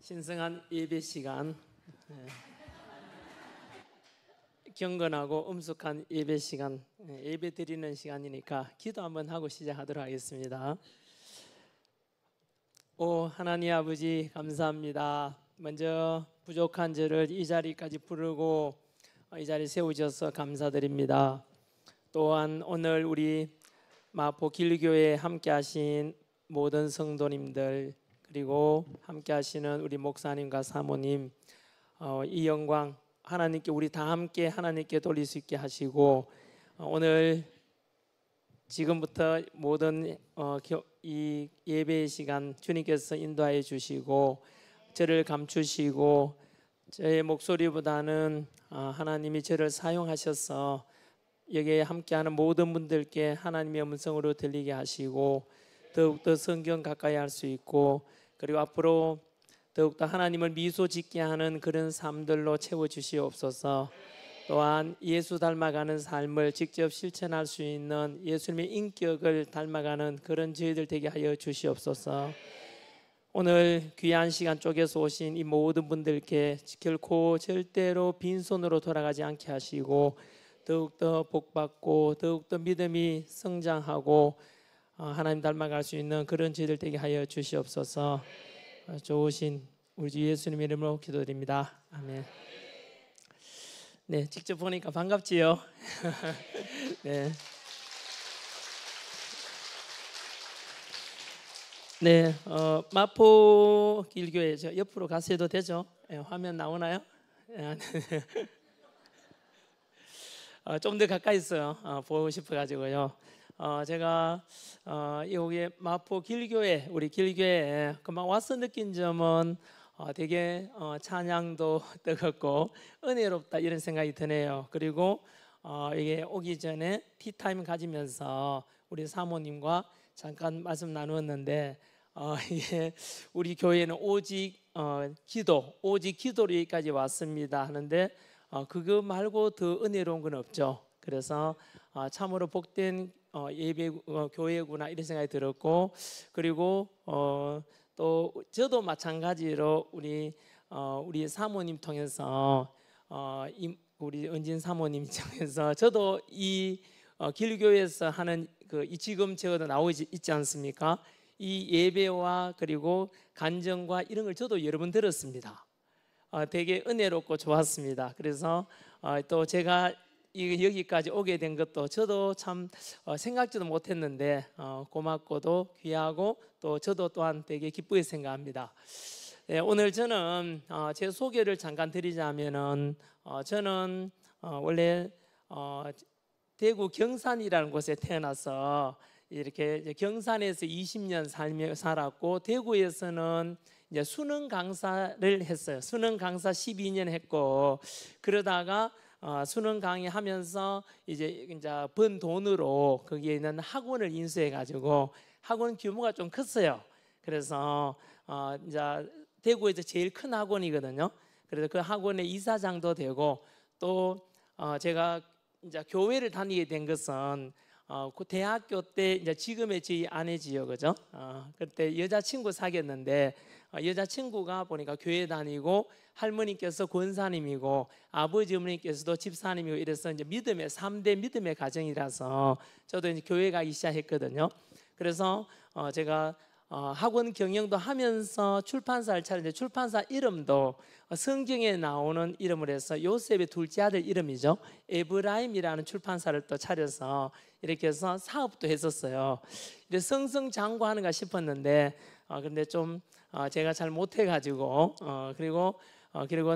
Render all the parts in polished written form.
신성한 예배 시간, 경건하고 엄숙한 예배 시간, 예배 드리는 시간이니까 기도 한번 하고 시작하도록 하겠습니다. 오 하나님 아버지 감사합니다. 먼저 부족한 저를 이 자리까지 부르고 이 자리에 세우셔서 감사드립니다. 또한 오늘 우리 마포 길교회에 함께 하신 모든 성도님들, 그리고 함께 하시는 우리 목사님과 사모님, 이 영광 하나님께 우리 다 함께 하나님께 돌릴 수 있게 하시고, 오늘 지금부터 모든 이 예배의 시간 주님께서 인도하여 주시고 저를 감추시고 저의 목소리보다는 하나님이 저를 사용하셔서 여기에 함께하는 모든 분들께 하나님의 음성으로 들리게 하시고 더욱더 성경 가까이 할 수 있고, 그리고 앞으로 더욱더 하나님을 미소 짓게 하는 그런 삶들로 채워주시옵소서. 또한 예수 닮아가는 삶을 직접 실천할 수 있는 예수님의 인격을 닮아가는 그런 저희들 되게 하여 주시옵소서. 오늘 귀한 시간 쪽에서 오신 이 모든 분들께 결코 절대로 빈손으로 돌아가지 않게 하시고 더욱더 복받고 더욱더 믿음이 성장하고 하나님 닮아갈 수 있는 그런 저희들 되게 하여 주시옵소서. 좋으신 우리 주 예수님 이름으로 기도드립니다. 아멘. 네, 직접 보니까 반갑지요. 네. 네, 마포 길교회 저 옆으로 가서 해도 되죠? 네, 화면 나오나요? 좀 더 가까이 있어요. 보고 싶어가지고요. 제가 여기 마포 길교회, 우리 길교회에 금방 와서 느낀 점은 되게 찬양도 뜨겁고 은혜롭다 이런 생각이 드네요. 그리고 이게 오기 전에 티타임 가지면서 우리 사모님과 잠깐 말씀 나누었는데 이게 우리 교회는 오직 기도로 여기까지 왔습니다 하는데 그거 말고 더 은혜로운 건 없죠. 그래서 참으로 복된 예배 교회구나 이런 생각이 들었고, 그리고 또 저도 마찬가지로 우리 사모님 통해서 우리 은진 사모님 통해서 저도 이 길교회에서 하는 이 지금 제가 나오지 있지 않습니까? 이 예배와 그리고 간증과 이런 걸 저도 여러 번 들었습니다. 되게 은혜롭고 좋았습니다. 그래서 또 제가 여기까지 오게 된 것도 저도 참 생각지도 못했는데 고맙고도 귀하고 또 저도 또한 되게 기쁘게 생각합니다. 네, 오늘 저는 제 소개를 잠깐 드리자면은 저는 원래 대구 경산이라는 곳에 태어나서 이렇게 경산에서 20년 살았고 대구에서는 이제 수능 강사를 했어요. 수능 강사 12년 했고, 그러다가 수능 강의하면서 이제 번 돈으로 거기에 있는 학원을 인수해 가지고 학원 규모가 좀 컸어요. 그래서 이제 대구에서 제일 큰 학원이거든요. 그래서 그 학원의 이사장도 되고, 또 제가 이제 교회를 다니게 된 것은 그 대학교 때 이제 지금의 저희 아내지요, 그죠? 그때 여자친구 사귀었는데 여자친구가 보니까 교회 다니고 할머니께서 권사님이고 아버지 어머니께서도 집사님이고 이래서 이제 믿음의 3대 믿음의 가정이라서 저도 이제 교회 가기 시작했거든요. 그래서 제가 학원 경영도 하면서 출판사를 차렸는데 출판사 이름도 성경에 나오는 이름을 해서 요셉의 둘째 아들 이름이죠. 에브라임이라는 출판사를 또 차려서 이렇게 해서 사업도 했었어요. 승승장구하는가 싶었는데 그런데 좀 제가 잘 못해가지고 그리고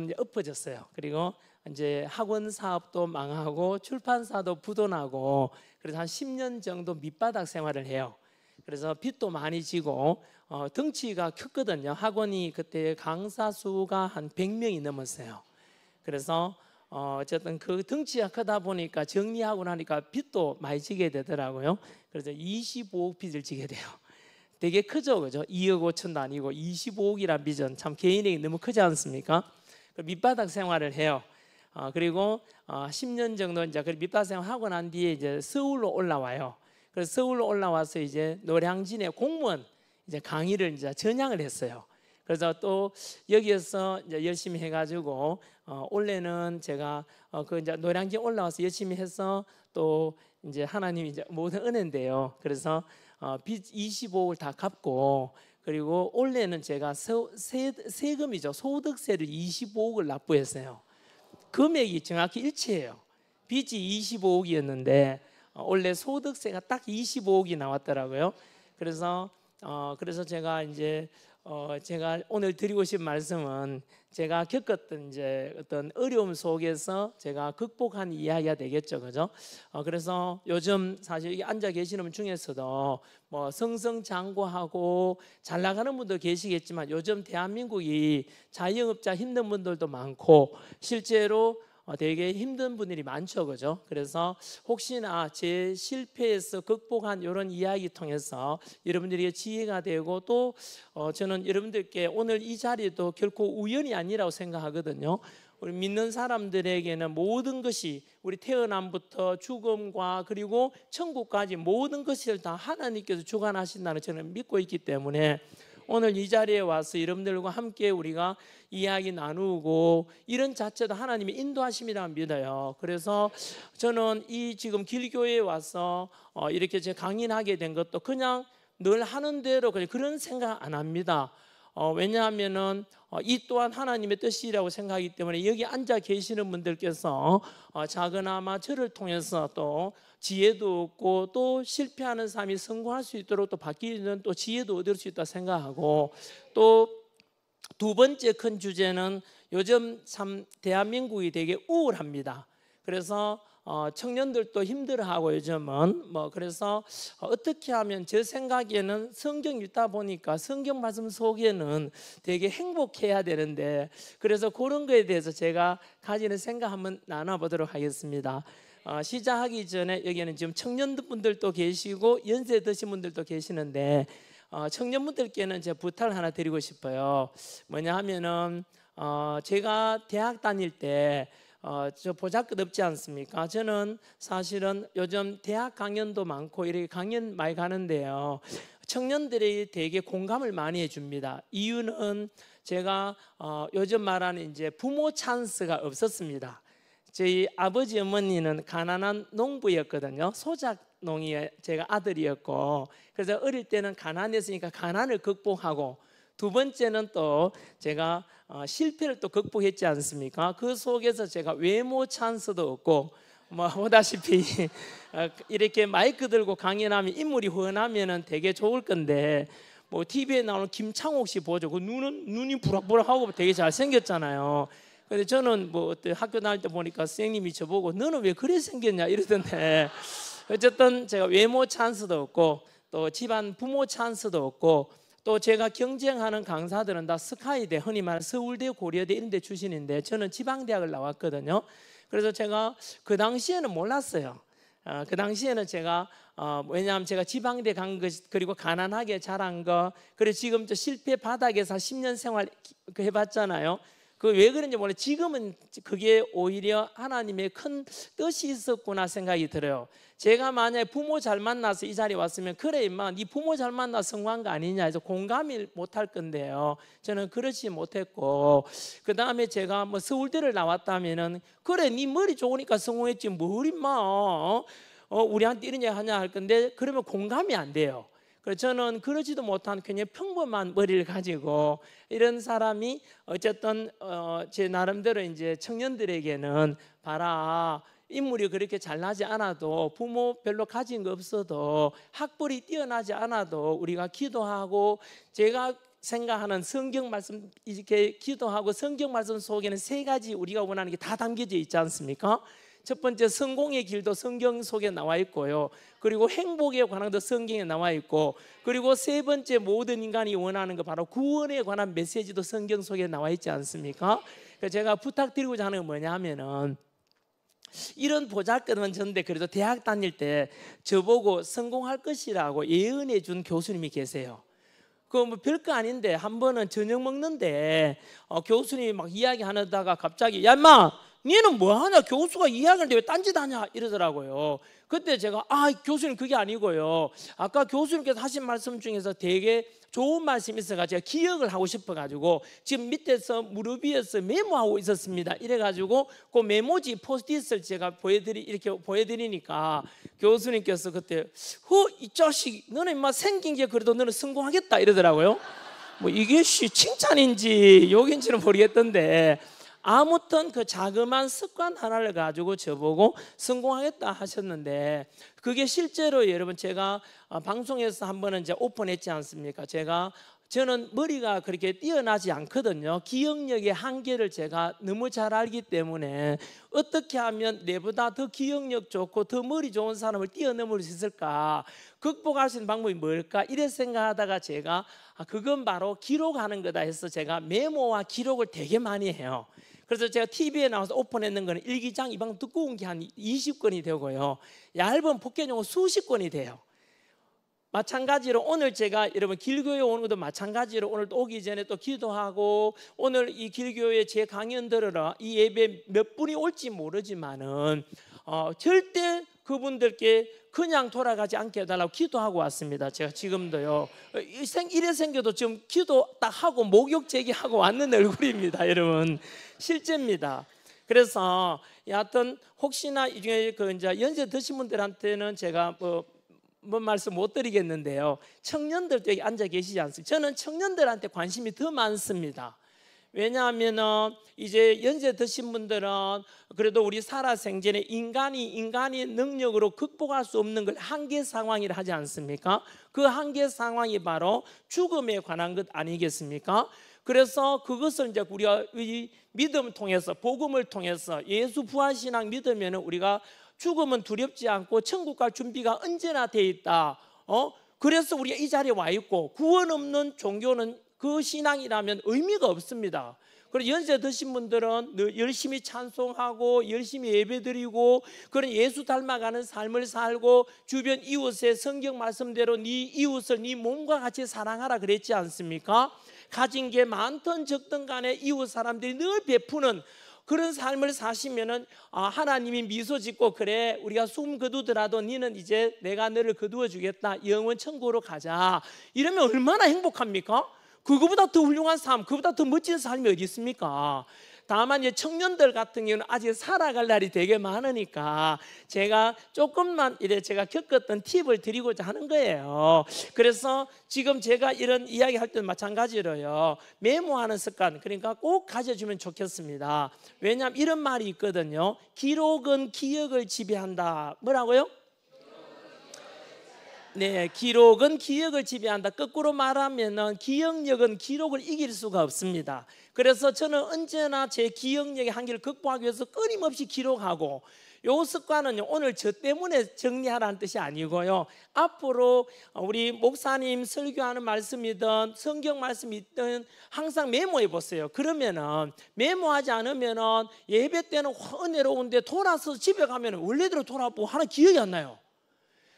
이제 엎어졌어요. 그리고 이제 학원 사업도 망하고 출판사도 부도나고 그래서 한 10년 정도 밑바닥 생활을 해요. 그래서 빚도 많이 지고 덩치가 컸거든요. 학원이 그때 강사 수가 한 100명이 넘었어요. 그래서 어쨌든 그 덩치가 크다 보니까 정리하고 나니까 빚도 많이 지게 되더라고요. 그래서 25억 빚을 지게 돼요. 되게 크죠, 그죠? 2억 5천도 아니고 25억이란 빚은 참 개인에게 너무 크지 않습니까? 밑바닥 생활을 해요. 그리고 10년 정도 이제 그 밑바닥 생활 하고 난 뒤에 이제 서울로 올라와요. 그래서 서울로 올라와서 이제 노량진에 공무원 이제 강의를 이제 전향을 했어요. 그래서 또 여기에서 이제 열심히 해가지고 올해는 제가 그 이제 노량진 올라와서 열심히 해서 또 이제 하나님이 이제 모든 은혜인데요. 그래서 빚 25억을 다 갚고, 그리고 올해는 제가 세금이죠. 소득세를 25억을 납부했어요. 금액이 정확히 일치해요. 빚이 25억이었는데 원래 소득세가 딱 25억이 나왔더라고요. 그래서 제가 이제 제가 오늘 드리고 싶은 말씀은 제가 겪었던 이제 어떤 어려움 속에서 제가 극복한 이야기가 되겠죠, 그죠? 그래서 요즘 사실 여기 앉아 계시는 분 중에서도 뭐 승승장구하고 잘 나가는 분도 계시겠지만 요즘 대한민국이 자영업자 힘든 분들도 많고 실제로 되게 힘든 분들이 많죠, 그죠? 그래서 혹시나 제 실패에서 극복한 이런 이야기 통해서 여러분들에게 지혜가 되고, 또 저는 여러분들께 오늘 이 자리도 결코 우연이 아니라고 생각하거든요. 우리 믿는 사람들에게는 모든 것이, 우리 태어남부터 죽음과 그리고 천국까지 모든 것을 다 하나님께서 주관하신다는 저는 믿고 있기 때문에 오늘 이 자리에 와서 여러분들과 함께 우리가 이야기 나누고 이런 자체도 하나님의 인도하심이라 믿어요. 그래서 저는 이 지금 길교회에 와서 이렇게 제 강인하게 된 것도 그냥 늘 하는 대로 그런 생각 안 합니다. 왜냐하면은 이 또한 하나님의 뜻이라고 생각하기 때문에 여기 앉아 계시는 분들께서 작은아마 저를 통해서 또 지혜도 얻고 또 실패하는 삶이 성공할 수 있도록 또 바뀌는 또 지혜도 얻을 수 있다 생각하고, 또 두 번째 큰 주제는 요즘 참 대한민국이 되게 우울합니다. 그래서 청년들도 힘들어하고 요즘은 그래서 어떻게 하면 제 생각에는 성경 읽다 보니까 성경 말씀 속에는 되게 행복해야 되는데, 그래서 그런 거에 대해서 제가 가지는 생각 한번 나눠보도록 하겠습니다. 시작하기 전에 여기는 지금 청년분들도 계시고 연세 드신 분들도 계시는데 청년분들께는 제가 부탁을 하나 드리고 싶어요. 뭐냐 하면은 제가 대학 다닐 때 저 보잘것없지 않습니까? 저는 사실은 요즘 대학 강연도 많고 이렇게 강연 많이 가는데요, 청년들이 되게 공감을 많이 해줍니다. 이유는 제가 요즘 말하는 이제 부모 찬스가 없었습니다. 저희 아버지 어머니는 가난한 농부였거든요. 소작농이 제가 아들이었고, 그래서 어릴 때는 가난했으니까 가난을 극복하고, 두 번째는 또 제가 실패를 또 극복했지 않습니까? 그 속에서 제가 외모 찬스도 없고, 보다시피 이렇게 마이크 들고 강연하면 인물이 훤하면은 되게 좋을 건데, TV에 나오는 김창옥 씨 보죠. 그 눈이 부락부락하고 되게 잘생겼잖아요. 근데 저는 학교 다닐 때 보니까 선생님이 저보고 너는 왜 그래 생겼냐 이러던데, 어쨌든 제가 외모 찬스도 없고 또 집안 부모 찬스도 없고, 또 제가 경쟁하는 강사들은 다 스카이대, 흔히 말하는 서울대, 고려대 이런 데 출신인데 저는 지방대학을 나왔거든요. 그래서 제가 그 당시에는 몰랐어요. 그 당시에는 제가 왜냐하면 제가 지방대 간 것, 그리고 가난하게 자란 거, 그리고 지금 저 실패 바닥에서 10년 생활 해봤잖아요. 그 왜 그런지 몰라요. 지금은 그게 오히려 하나님의 큰 뜻이 있었구나 생각이 들어요. 제가 만약에 부모 잘 만나서 이 자리에 왔으면 그래 임마 네 부모 잘 만나서 성공한 거 아니냐 해서 공감을 못할 건데요, 저는 그렇지 못했고, 그 다음에 제가 서울대를 나왔다면은 그래 네 머리 좋으니까 성공했지 뭘 임마 우리한테 이런 얘기 하냐 할 건데, 그러면 공감이 안 돼요. 그래서 저는 그러지도 못한 그냥 평범한 머리를 가지고 이런 사람이 어쨌든 제 나름대로 이제 청년들에게는 봐라, 인물이 그렇게 잘나지 않아도 부모 별로 가진 거 없어도 학벌이 뛰어나지 않아도 우리가 기도하고, 제가 생각하는 성경 말씀 이렇게 기도하고 성경 말씀 속에는 세 가지 우리가 원하는 게 다 담겨져 있지 않습니까? 첫 번째 성공의 길도 성경 속에 나와 있고요, 그리고 행복에 관한 것도 성경에 나와 있고, 그리고 세 번째 모든 인간이 원하는 거 바로 구원에 관한 메시지도 성경 속에 나와 있지 않습니까? 그래서 제가 부탁드리고자 하는 건 뭐냐 하면은, 이런 보잘것없는 전데 그래도 대학 다닐 때 저보고 성공할 것이라고 예언해 준 교수님이 계세요. 그 별거 아닌데 한 번은 저녁 먹는데 교수님이 막 이야기하다가 갑자기 야 인마 니는 뭐하냐, 교수가 이야기하는데 왜 딴짓하냐 이러더라고요. 그때 제가 교수님 그게 아니고요, 아까 교수님께서 하신 말씀 중에서 되게 좋은 말씀이 있어가지고 제가 기억을 하고 싶어가지고 지금 밑에서 무릎 위에서 메모하고 있었습니다. 이래가지고 그 메모지 포스트잇을 제가 이렇게 보여드리니까 교수님께서 그때 이 자식 너는 인마 생긴 게 그래도 너는 성공하겠다 이러더라고요. 뭐 이게 칭찬인지 욕인지는 모르겠던데, 아무튼 그 자그마한 습관 하나를 가지고 저보고 성공하겠다 하셨는데, 그게 실제로 여러분 제가 방송에서 한 번은 이제 오픈했지 않습니까? 저는 머리가 그렇게 뛰어나지 않거든요. 기억력의 한계를 제가 너무 잘 알기 때문에 어떻게 하면 내보다 더 기억력 좋고 더 머리 좋은 사람을 뛰어넘을 수 있을까, 극복할 수 있는 방법이 뭘까 이래 생각하다가 제가 그건 바로 기록하는 거다 해서 제가 메모와 기록을 되게 많이 해요. 그래서 제가 TV에 나와서 오픈했는 거는 일기장 이방 두꺼운 게 한 20권이 되고요, 얇은 포켓용어 수십 권이 돼요. 마찬가지로 오늘 제가 여러분 길교회 오는 것도 마찬가지로 오늘 또 오기 전에 또 기도하고, 오늘 이 길교회 제 강연 들으러 이 예배 몇 분이 올지 모르지만은 절대 그분들께 그냥 돌아가지 않게 해달라고 기도하고 왔습니다. 제가 지금도요, 이래 생겨도 지금 기도 딱 하고 목욕 제기하고 왔는 얼굴입니다. 여러분 실제입니다. 그래서 여하튼 혹시나 이 중에 그 이제 연세 드신 분들한테는 제가 뭔 말씀 못 드리겠는데요, 청년들도 여기 앉아 계시지 않습니까? 저는 청년들한테 관심이 더 많습니다. 왜냐하면 이제 연세 드신 분들은 그래도 우리 살아생전에 인간이 능력으로 극복할 수 없는 걸 한계 상황이라 하지 않습니까? 그 한계 상황이 바로 죽음에 관한 것 아니겠습니까? 그래서 그것을 이제 우리가 믿음을 통해서, 복음을 통해서 예수 부활신앙 믿으면 우리가 죽음은 두렵지 않고 천국 갈 준비가 언제나 돼 있다. 그래서 우리가 이 자리에 와 있고, 구원 없는 종교는 그 신앙이라면 의미가 없습니다. 그리고 연세 드신 분들은 늘 열심히 찬송하고 열심히 예배드리고 그런 예수 닮아가는 삶을 살고, 주변 이웃의 성경 말씀대로 네 이웃을 네 몸과 같이 사랑하라 그랬지 않습니까? 가진 게 많든 적든 간에 이웃 사람들이 늘 베푸는 그런 삶을 사시면은 하나님이 미소 짓고, 그래 우리가 숨 거두더라도 니는 이제 내가 너를 거두어 주겠다, 영원 천국으로 가자, 이러면 얼마나 행복합니까? 그거보다 더 훌륭한 삶, 그거보다 더 멋진 삶이 어디 있습니까? 다만 이제 청년들 같은 경우는 아직 살아갈 날이 되게 많으니까 제가 조금만 이래 제가 겪었던 팁을 드리고자 하는 거예요. 그래서 지금 제가 이런 이야기 할 때는 마찬가지로요, 메모하는 습관, 그러니까 꼭 가져주면 좋겠습니다. 왜냐하면 이런 말이 있거든요, 기록은 기억을 지배한다. 뭐라고요? 네, 기록은 기억을 지배한다. 거꾸로 말하면은 기억력은 기록을 이길 수가 없습니다. 그래서 저는 언제나 제 기억력의 한계를 극복하기 위해서 끊임없이 기록하고, 요 습관은요, 오늘 저 때문에 정리하라는 뜻이 아니고요, 앞으로 우리 목사님 설교하는 말씀이든 성경 말씀이든 항상 메모해 보세요. 그러면은 메모하지 않으면은 예배 때는 은혜로운데 돌아서 집에 가면은 원래대로 돌아보고 하나 기억이 안 나요.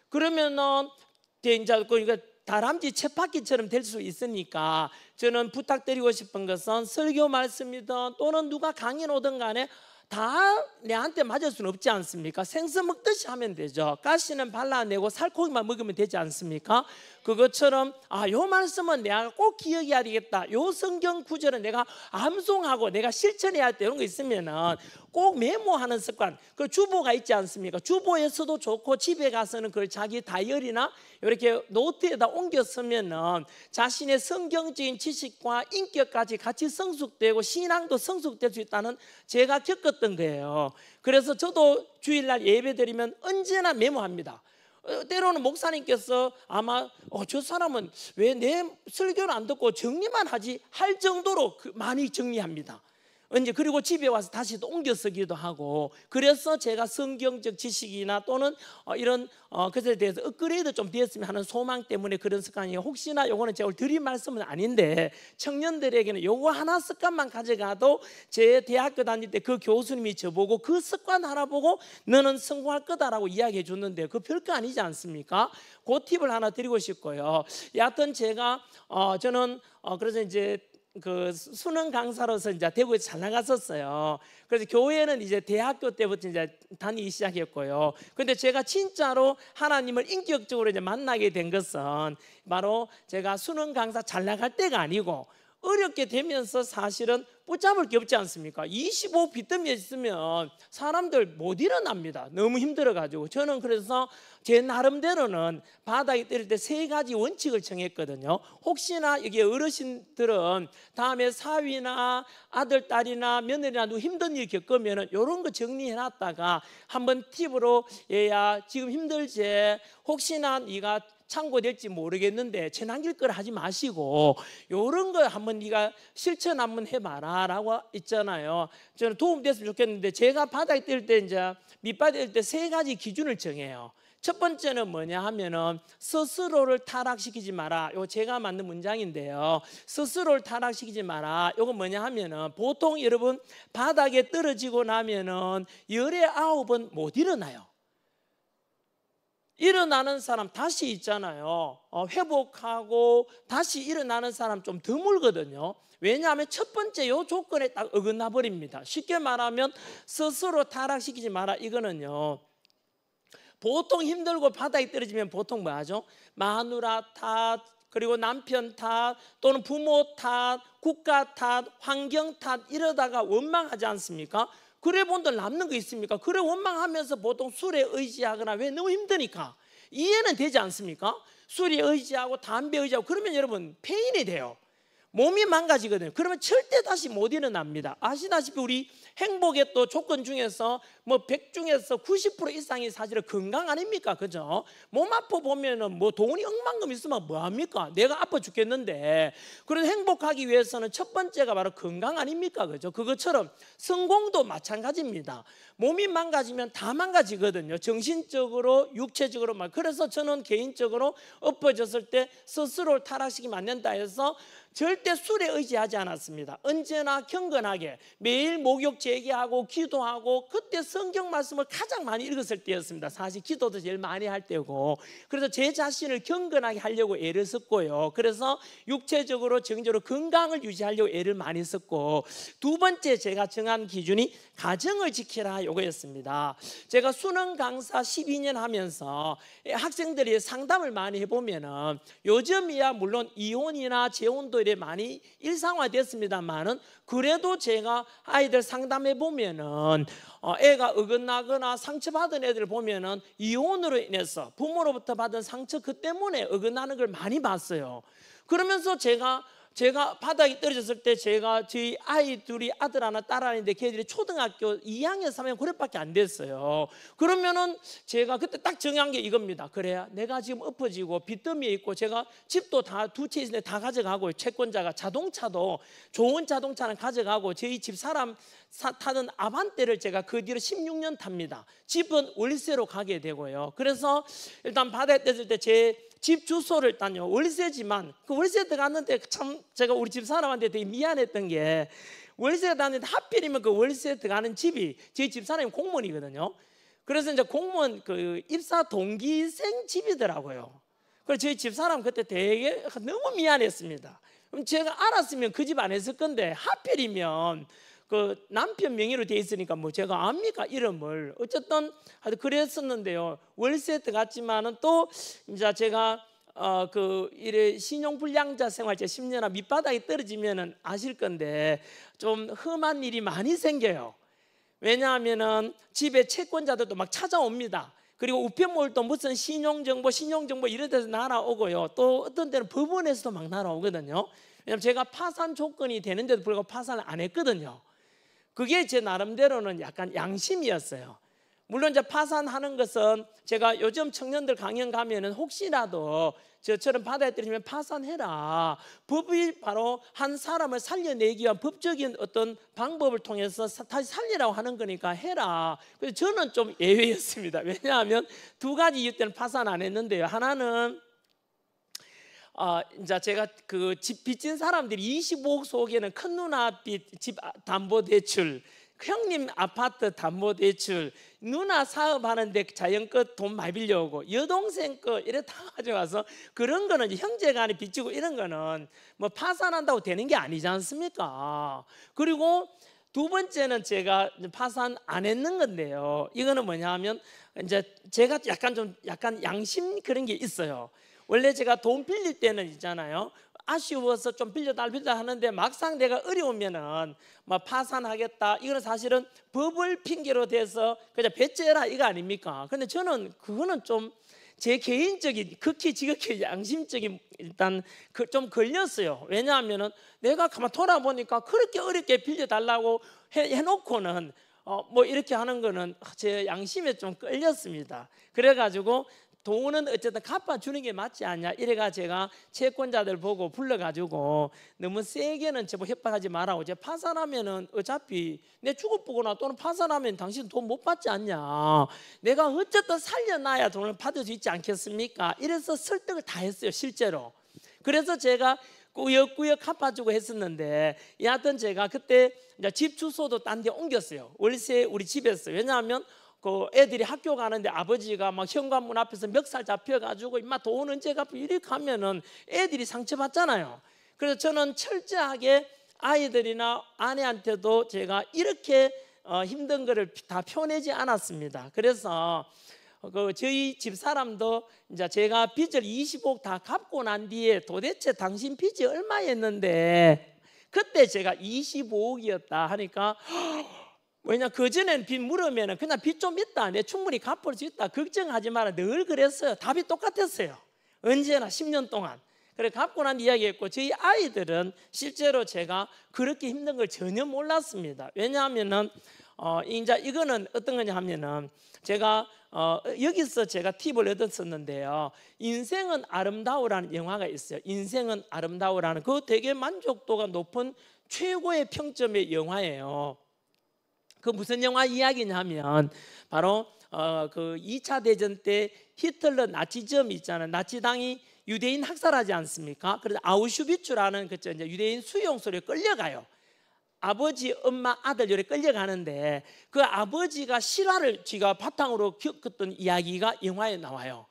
그러면은 이제 그러니까 다람쥐 쳇바퀴처럼 될 수 있으니까 저는 부탁드리고 싶은 것은 설교 말씀이든 또는 누가 강연 오든 간에 다 내한테 맞을 수는 없지 않습니까? 생선 먹듯이 하면 되죠. 가시는 발라내고 살코기만 먹으면 되지 않습니까? 그것처럼 요 말씀은 내가 꼭 기억해야 되겠다, 요 성경 구절은 내가 암송하고 내가 실천해야 돼, 이런 거 있으면은 꼭 메모하는 습관. 그 주보가 있지 않습니까? 주보에서도 좋고 집에 가서는 그걸 자기 다이어리나 이렇게 노트에다 옮겨 쓰면은 자신의 성경적인 지식과 인격까지 같이 성숙되고 신앙도 성숙될 수 있다는 제가 겪었던 거예요. 그래서 저도 주일날 예배드리면 언제나 메모합니다. 때로는 목사님께서 아마 저 사람은 왜 내 설교를 안 듣고 정리만 하지 할 정도로 많이 정리합니다. 그리고 집에 와서 다시 또 옮겨 쓰기도 하고, 그래서 제가 성경적 지식이나 또는 이런 것에 대해서 업그레이드 좀 되었으면 하는 소망 때문에 그런 습관이에요. 혹시나 요거는 제가 드릴 말씀은 아닌데 청년들에게는 요거 하나 습관만 가져가도, 제 대학교 다닐 때 그 교수님이 저보고 그 습관 하나 보고 너는 성공할 거다라고 이야기해 줬는데 그 별거 아니지 않습니까? 그 팁을 하나 드리고 싶고요. 여하튼 제가 저는 그래서 이제 그 수능 강사로서 이제 대구에서 잘 나갔었어요. 그래서 교회는 이제 대학교 때부터 이제 다니기 시작했고요. 근데 제가 진짜로 하나님을 인격적으로 이제 만나게 된 것은 바로 제가 수능 강사 잘 나갈 때가 아니고 어렵게 되면서 사실은 붙잡을 게 없지 않습니까? 25 빚더미에 있으면 사람들 못 일어납니다. 너무 힘들어가지고. 저는 그래서 제 나름대로는 바닥에 때릴 때 3가지 원칙을 정했거든요. 혹시나 여기 어르신들은 다음에 사위나 아들, 딸이나 며느리나 누구 힘든 일 겪으면 이런 거 정리해놨다가 한번 팁으로, 얘야 지금 힘들지? 혹시나 네가 참고될지 모르겠는데 재난길 걸 하지 마시고 이런 거 한번 네가 실천 한번 해봐라 라고 있잖아요. 저는 도움됐으면 좋겠는데 제가 바닥에 뜰 때 이제 밑바닥에 뜰 때 3가지 기준을 정해요. 첫 번째는 뭐냐 하면은 스스로를 타락시키지 마라. 이거 제가 만든 문장인데요. 스스로를 타락시키지 마라. 이거 뭐냐 하면은 보통 여러분 바닥에 떨어지고 나면은 19번 못 일어나요. 일어나는 사람 다시 있잖아요. 회복하고 다시 일어나는 사람 좀 드물거든요. 왜냐하면 첫 번째 요 조건에 딱 어긋나 버립니다. 쉽게 말하면 스스로 타락시키지 마라. 이거는요, 보통 힘들고 바닥에 떨어지면 보통 뭐 하죠? 마누라 탓, 그리고 남편 탓, 또는 부모 탓, 국가 탓, 환경 탓 이러다가 원망하지 않습니까? 그래 본들 남는 거 있습니까? 그래 원망하면서 보통 술에 의지하거나, 왜? 너무 힘드니까. 이해는 되지 않습니까? 술에 의지하고 담배 의지하고 그러면 여러분 폐인이 돼요. 몸이 망가지거든요. 그러면 절대 다시 못 일어납니다. 아시다시피 우리 행복의 또 조건 중에서 뭐 100 중에서 90% 이상이 사실은 건강 아닙니까? 그죠? 몸 아파 보면은 뭐 돈이 억만금 있으면 뭐합니까? 내가 아파 죽겠는데. 그래서 행복하기 위해서는 첫 번째가 바로 건강 아닙니까? 그죠? 그것처럼 성공도 마찬가지입니다. 몸이 망가지면 다 망가지거든요. 정신적으로, 육체적으로. 그래서 저는 개인적으로 엎어졌을 때 스스로를 타락시키면 안 된다 해서 절대 술에 의지하지 않았습니다. 언제나 경건하게 매일 목욕 재개하고 기도하고, 그때 성경 말씀을 가장 많이 읽었을 때였습니다. 사실 기도도 제일 많이 할 때고. 그래서 제 자신을 경건하게 하려고 애를 썼고요. 그래서 육체적으로 정적으로 건강을 유지하려고 애를 많이 썼고, 두 번째 제가 정한 기준이 가정을 지키라 이거였습니다. 제가 수능 강사 12년 하면서 학생들이 상담을 많이 해보면은 요즘이야 물론 이혼이나 재혼도 이래 많이 일상화됐습니다만은, 그래도 제가 아이들 상담해 보면은 애가 어긋나거나 상처받은 애들 보면은 이혼으로 인해서 부모로부터 받은 상처 그 때문에 어긋나는 걸 많이 봤어요. 그러면서 제가 바닥에 떨어졌을 때 제가 저희 아이 둘이 아들 하나 딸 하나인데 걔들이 초등학교 2학년 3학년 그래밖에 안 됐어요. 그러면은 제가 그때 딱 정한 게 이겁니다. 그래야 내가 지금 엎어지고 빚더미에 있고, 제가 집도 다 2채 있는데 다 가져가고, 채권자가 자동차도 좋은 자동차는 가져가고, 저희 집 사람 타던 아반떼를 제가 그 뒤로 16년 탑니다. 집은 월세로 가게 되고요. 그래서 일단 바닥에 떨어질 때 제 집 주소를 일단요, 월세지만 그 월세 들어갔는데 참 제가 우리 집 사람한테 되게 미안했던 게, 월세 들어갔는데 하필이면 그 월세 들어가는 집이 저희 집 사람이 공무원이거든요. 그래서 이제 공무원 그 입사 동기생 집이더라고요. 그래서 저희 집 사람 그때 되게 너무 미안했습니다. 그럼 제가 알았으면 그 집 안 했을 건데, 하필이면 그 남편 명의로 돼 있으니까 뭐 제가 압니까 이름을. 어쨌든 하여튼 그랬었는데요. 월세 들어갔지만은 또 이제 제가 그 이래 신용불량자 생활제 10년이나 밑바닥에 떨어지면은 아실 건데 좀 험한 일이 많이 생겨요. 왜냐하면은 집에 채권자들도 막 찾아옵니다. 그리고 우편물도 무슨 신용정보 이런 데서 날아오고요. 또 어떤 때는 법원에서도 막 날아오거든요. 왜냐하면 제가 파산 조건이 되는데도 불구하고 파산을 안 했거든요. 그게 제 나름대로는 약간 양심이었어요. 물론 이제 파산하는 것은 제가 요즘 청년들 강연 가면은 혹시라도 저처럼 바다에 떨어지면 파산해라. 법이 바로 한 사람을 살려내기 위한 법적인 어떤 방법을 통해서 다시 살리라고 하는 거니까 해라. 그래서 저는 좀 예외였습니다. 왜냐하면 2가지 이유 때문에 파산 안 했는데요. 하나는 이제 제가 그 집 빚진 사람들이 25억 속에는 큰 누나 빚, 집 담보 대출, 형님 아파트 담보대출, 누나 사업하는데 자연껏 돈 많이 빌려오고, 여동생 거 이래 다 가져가서 그런 거는 이제 형제간에 빚지고 이런 거는 뭐 파산한다고 되는 게 아니지 않습니까? 그리고 두 번째는 제가 파산 안 했는 건데요. 이거는 뭐냐 하면 이제 제가 약간 양심 그런 게 있어요. 원래 제가 돈 빌릴 때는 있잖아요. 아쉬워서 좀 빌려달라 하는데 막상 내가 어려우면은 뭐 파산하겠다. 이거는 사실은 법을 핑계로 대서 그냥 배째라 이거 아닙니까? 근데 저는 그거는 좀 제 개인적인 극히 지극히 양심적인 일단 좀 걸렸어요. 왜냐하면은 내가 가만 돌아보니까 그렇게 어렵게 빌려달라고 해놓고는 뭐 이렇게 하는 거는 제 양심에 좀 끌렸습니다. 그래가지고 돈은 어쨌든 갚아주는 게 맞지 않냐 이래가 제가 채권자들 보고 불러가지고 너무 세게는 제발 협박하지 말라고, 제가 파산하면은 어차피 내 죽어보거나 또는 파산하면 당신 돈 못 받지 않냐, 내가 어쨌든 살려놔야 돈을 받을 수 있지 않겠습니까? 이래서 설득을 다 했어요 실제로. 그래서 제가 꾸역꾸역 갚아주고 했었는데, 여하튼 제가 그때 이제 집 주소도 딴 데 옮겼어요. 월세 우리 집에서. 왜냐하면 그 애들이 학교 가는데 아버지가 막 현관문 앞에서 멱살 잡혀가지고 임마 돈 언제 갚고 이렇게 하면은 애들이 상처받잖아요. 그래서 저는 철저하게 아이들이나 아내한테도 제가 이렇게 힘든 거를 다 표내지 않았습니다. 그래서 저희 집 사람도 이제 제가 빚을 20억 다 갚고 난 뒤에 도대체 당신 빚이 얼마였는데 그때 제가 25억이었다 하니까, 왜냐 그전에는 빚 물으면 그냥 빚 좀 있다, 내 충분히 갚을 수 있다, 걱정하지 마라 늘 그랬어요. 답이 똑같았어요. 언제나 10년 동안. 그래 갚고 난 이야기했고, 저희 아이들은 실제로 제가 그렇게 힘든 걸 전혀 몰랐습니다. 왜냐하면은 이제 이거는 어떤 거냐 하면은 제가 여기서 제가 팁을 얻었었는데요. 인생은 아름다워라는 영화가 있어요. 인생은 아름다워라는 그 되게 만족도가 높은 최고의 평점의 영화예요. 그 무슨 영화 이야기냐면 바로 그 2차 대전 때 히틀러 나치즘 있잖아요. 나치당이 유대인 학살하지 않습니까? 그래서 아우슈비츠라는 그 이제 유대인 수용소에 끌려가요. 아버지, 엄마, 아들 요래 끌려가는데 그 아버지가 실화를 지가 바탕으로 겪었던 이야기가 영화에 나와요.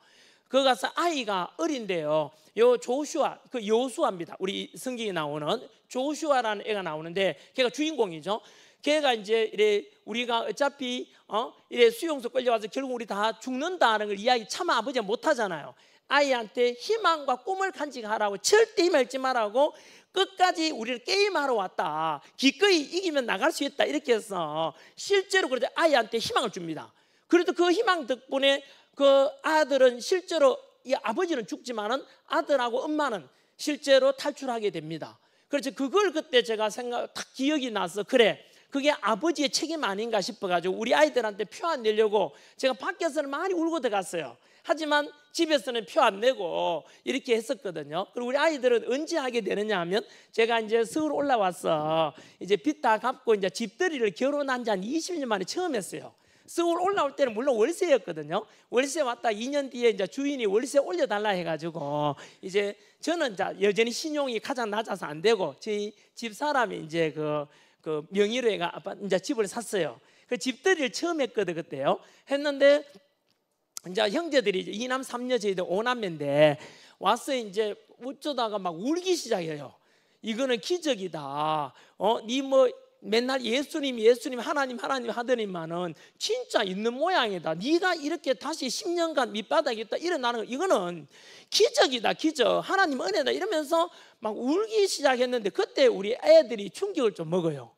거기 가서 아이가 어린데요. 요 조슈아, 그 여호수아입니다. 우리 성경에 나오는 조슈아라는 애가 나오는데 걔가 주인공이죠. 걔가 이제 이래 우리가 어차피 이래 수용소 끌려와서 결국 우리 다 죽는다는 걸 이야기 차마 아버지가 못 하잖아요. 아이한테 희망과 꿈을 간직하라고, 절대 힘을 잃지 말라고, 끝까지 우리를 게임하러 왔다, 기꺼이 이기면 나갈 수 있다 이렇게 해서 실제로 그래도 아이한테 희망을 줍니다. 그래도 그 희망 덕분에 그 아들은 실제로, 이 아버지는 죽지만은 아들하고 엄마는 실제로 탈출하게 됩니다. 그래서 그걸 그때 제가 딱 기억이 나서, 그래 그게 아버지의 책임 아닌가 싶어가지고 우리 아이들한테 표 안 내려고 제가 밖에서는 많이 울고 들어갔어요. 하지만 집에서는 표 안 내고 이렇게 했었거든요. 그리고 우리 아이들은 언제 하게 되느냐 하면, 제가 이제 서울 올라와서 이제 빚 다 갚고 이제 집들이를 결혼한 지 한 20년 만에 처음 했어요. 서울 올라올 때는 물론 월세였거든요. 월세 왔다 2년 뒤에 이제 주인이 월세 올려달라 해가지고, 이제 저는 여전히 신용이 가장 낮아서 안 되고, 저희 집 사람이 이제 그 명의로 해가 이제 집을 샀어요. 그 집들이를 처음 했거든 그때요. 했는데 이제 형제들이 이제 2남 3녀 저희들 5남매인데 와서 이제 어쩌다가 막 울기 시작해요. 이거는 기적이다. 니 뭐 맨날 예수님 하나님 하더니만은 진짜 있는 모양이다. 네가 이렇게 다시 10년간 밑바닥에 있다 일어나는 거, 이거는 기적이다, 기적. 하나님 은혜다 이러면서 막 울기 시작했는데, 그때 우리 애들이 충격을 좀 먹어요.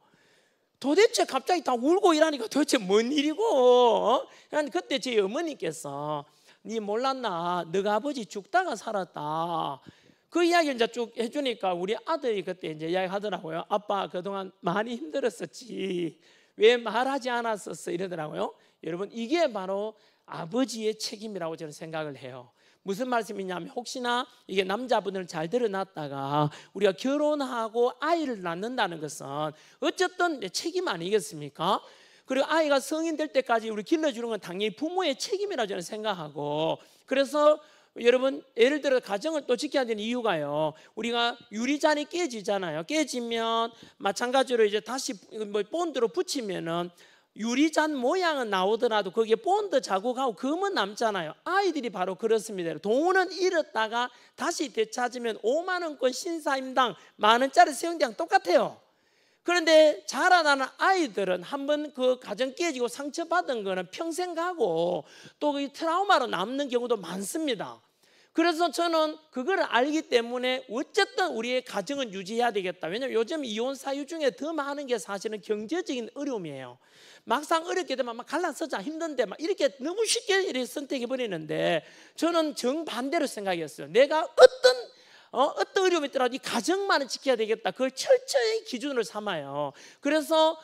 도대체 갑자기 다 울고 이러니까 도대체 뭔 일이고? 그때 저희 어머니께서 니 몰랐나? 너가 아버지 죽다가 살았다. 그 이야기를 이제 쭉 해주니까 우리 아들이 그때 이제 이야기하더라고요. 아빠 그동안 많이 힘들었었지, 왜 말하지 않았었어 이러더라고요. 여러분, 이게 바로 아버지의 책임이라고 저는 생각을 해요. 무슨 말씀이냐면, 혹시나 이게 남자분을 잘 들어놨다가 우리가 결혼하고 아이를 낳는다는 것은 어쨌든 내 책임 아니겠습니까? 그리고 아이가 성인 될 때까지 우리 길러주는 건 당연히 부모의 책임이라고 저는 생각하고, 그래서 여러분 예를 들어 가정을 또 지켜야 되는 이유가요, 우리가 유리잔이 깨지잖아요. 깨지면 마찬가지로 이제 다시 뭐 본드로 붙이면은 유리잔 모양은 나오더라도 거기에 본드 자국하고 금은 남잖아요. 아이들이 바로 그렇습니다. 돈은 잃었다가 다시 되찾으면 5만 원권 신사임당 만 원짜리 세운대랑 똑같아요. 그런데 자라나는 아이들은 한번 그 가정 깨지고 상처받은 거는 평생 가고 또 그 트라우마로 남는 경우도 많습니다. 그래서 저는 그걸 알기 때문에 어쨌든 우리의 가정은 유지해야 되겠다. 왜냐하면 요즘 이혼 사유 중에 더 많은 게 사실은 경제적인 어려움이에요. 막상 어렵게 되면 막 갈라서자 힘든데 막 이렇게 너무 쉽게 이렇게 선택해 버리는데, 저는 정반대로 생각했어요. 내가 어떤 어려움이 있더라도 이 가정만은 지켜야 되겠다. 그걸 철저히 기준으로 삼아요. 그래서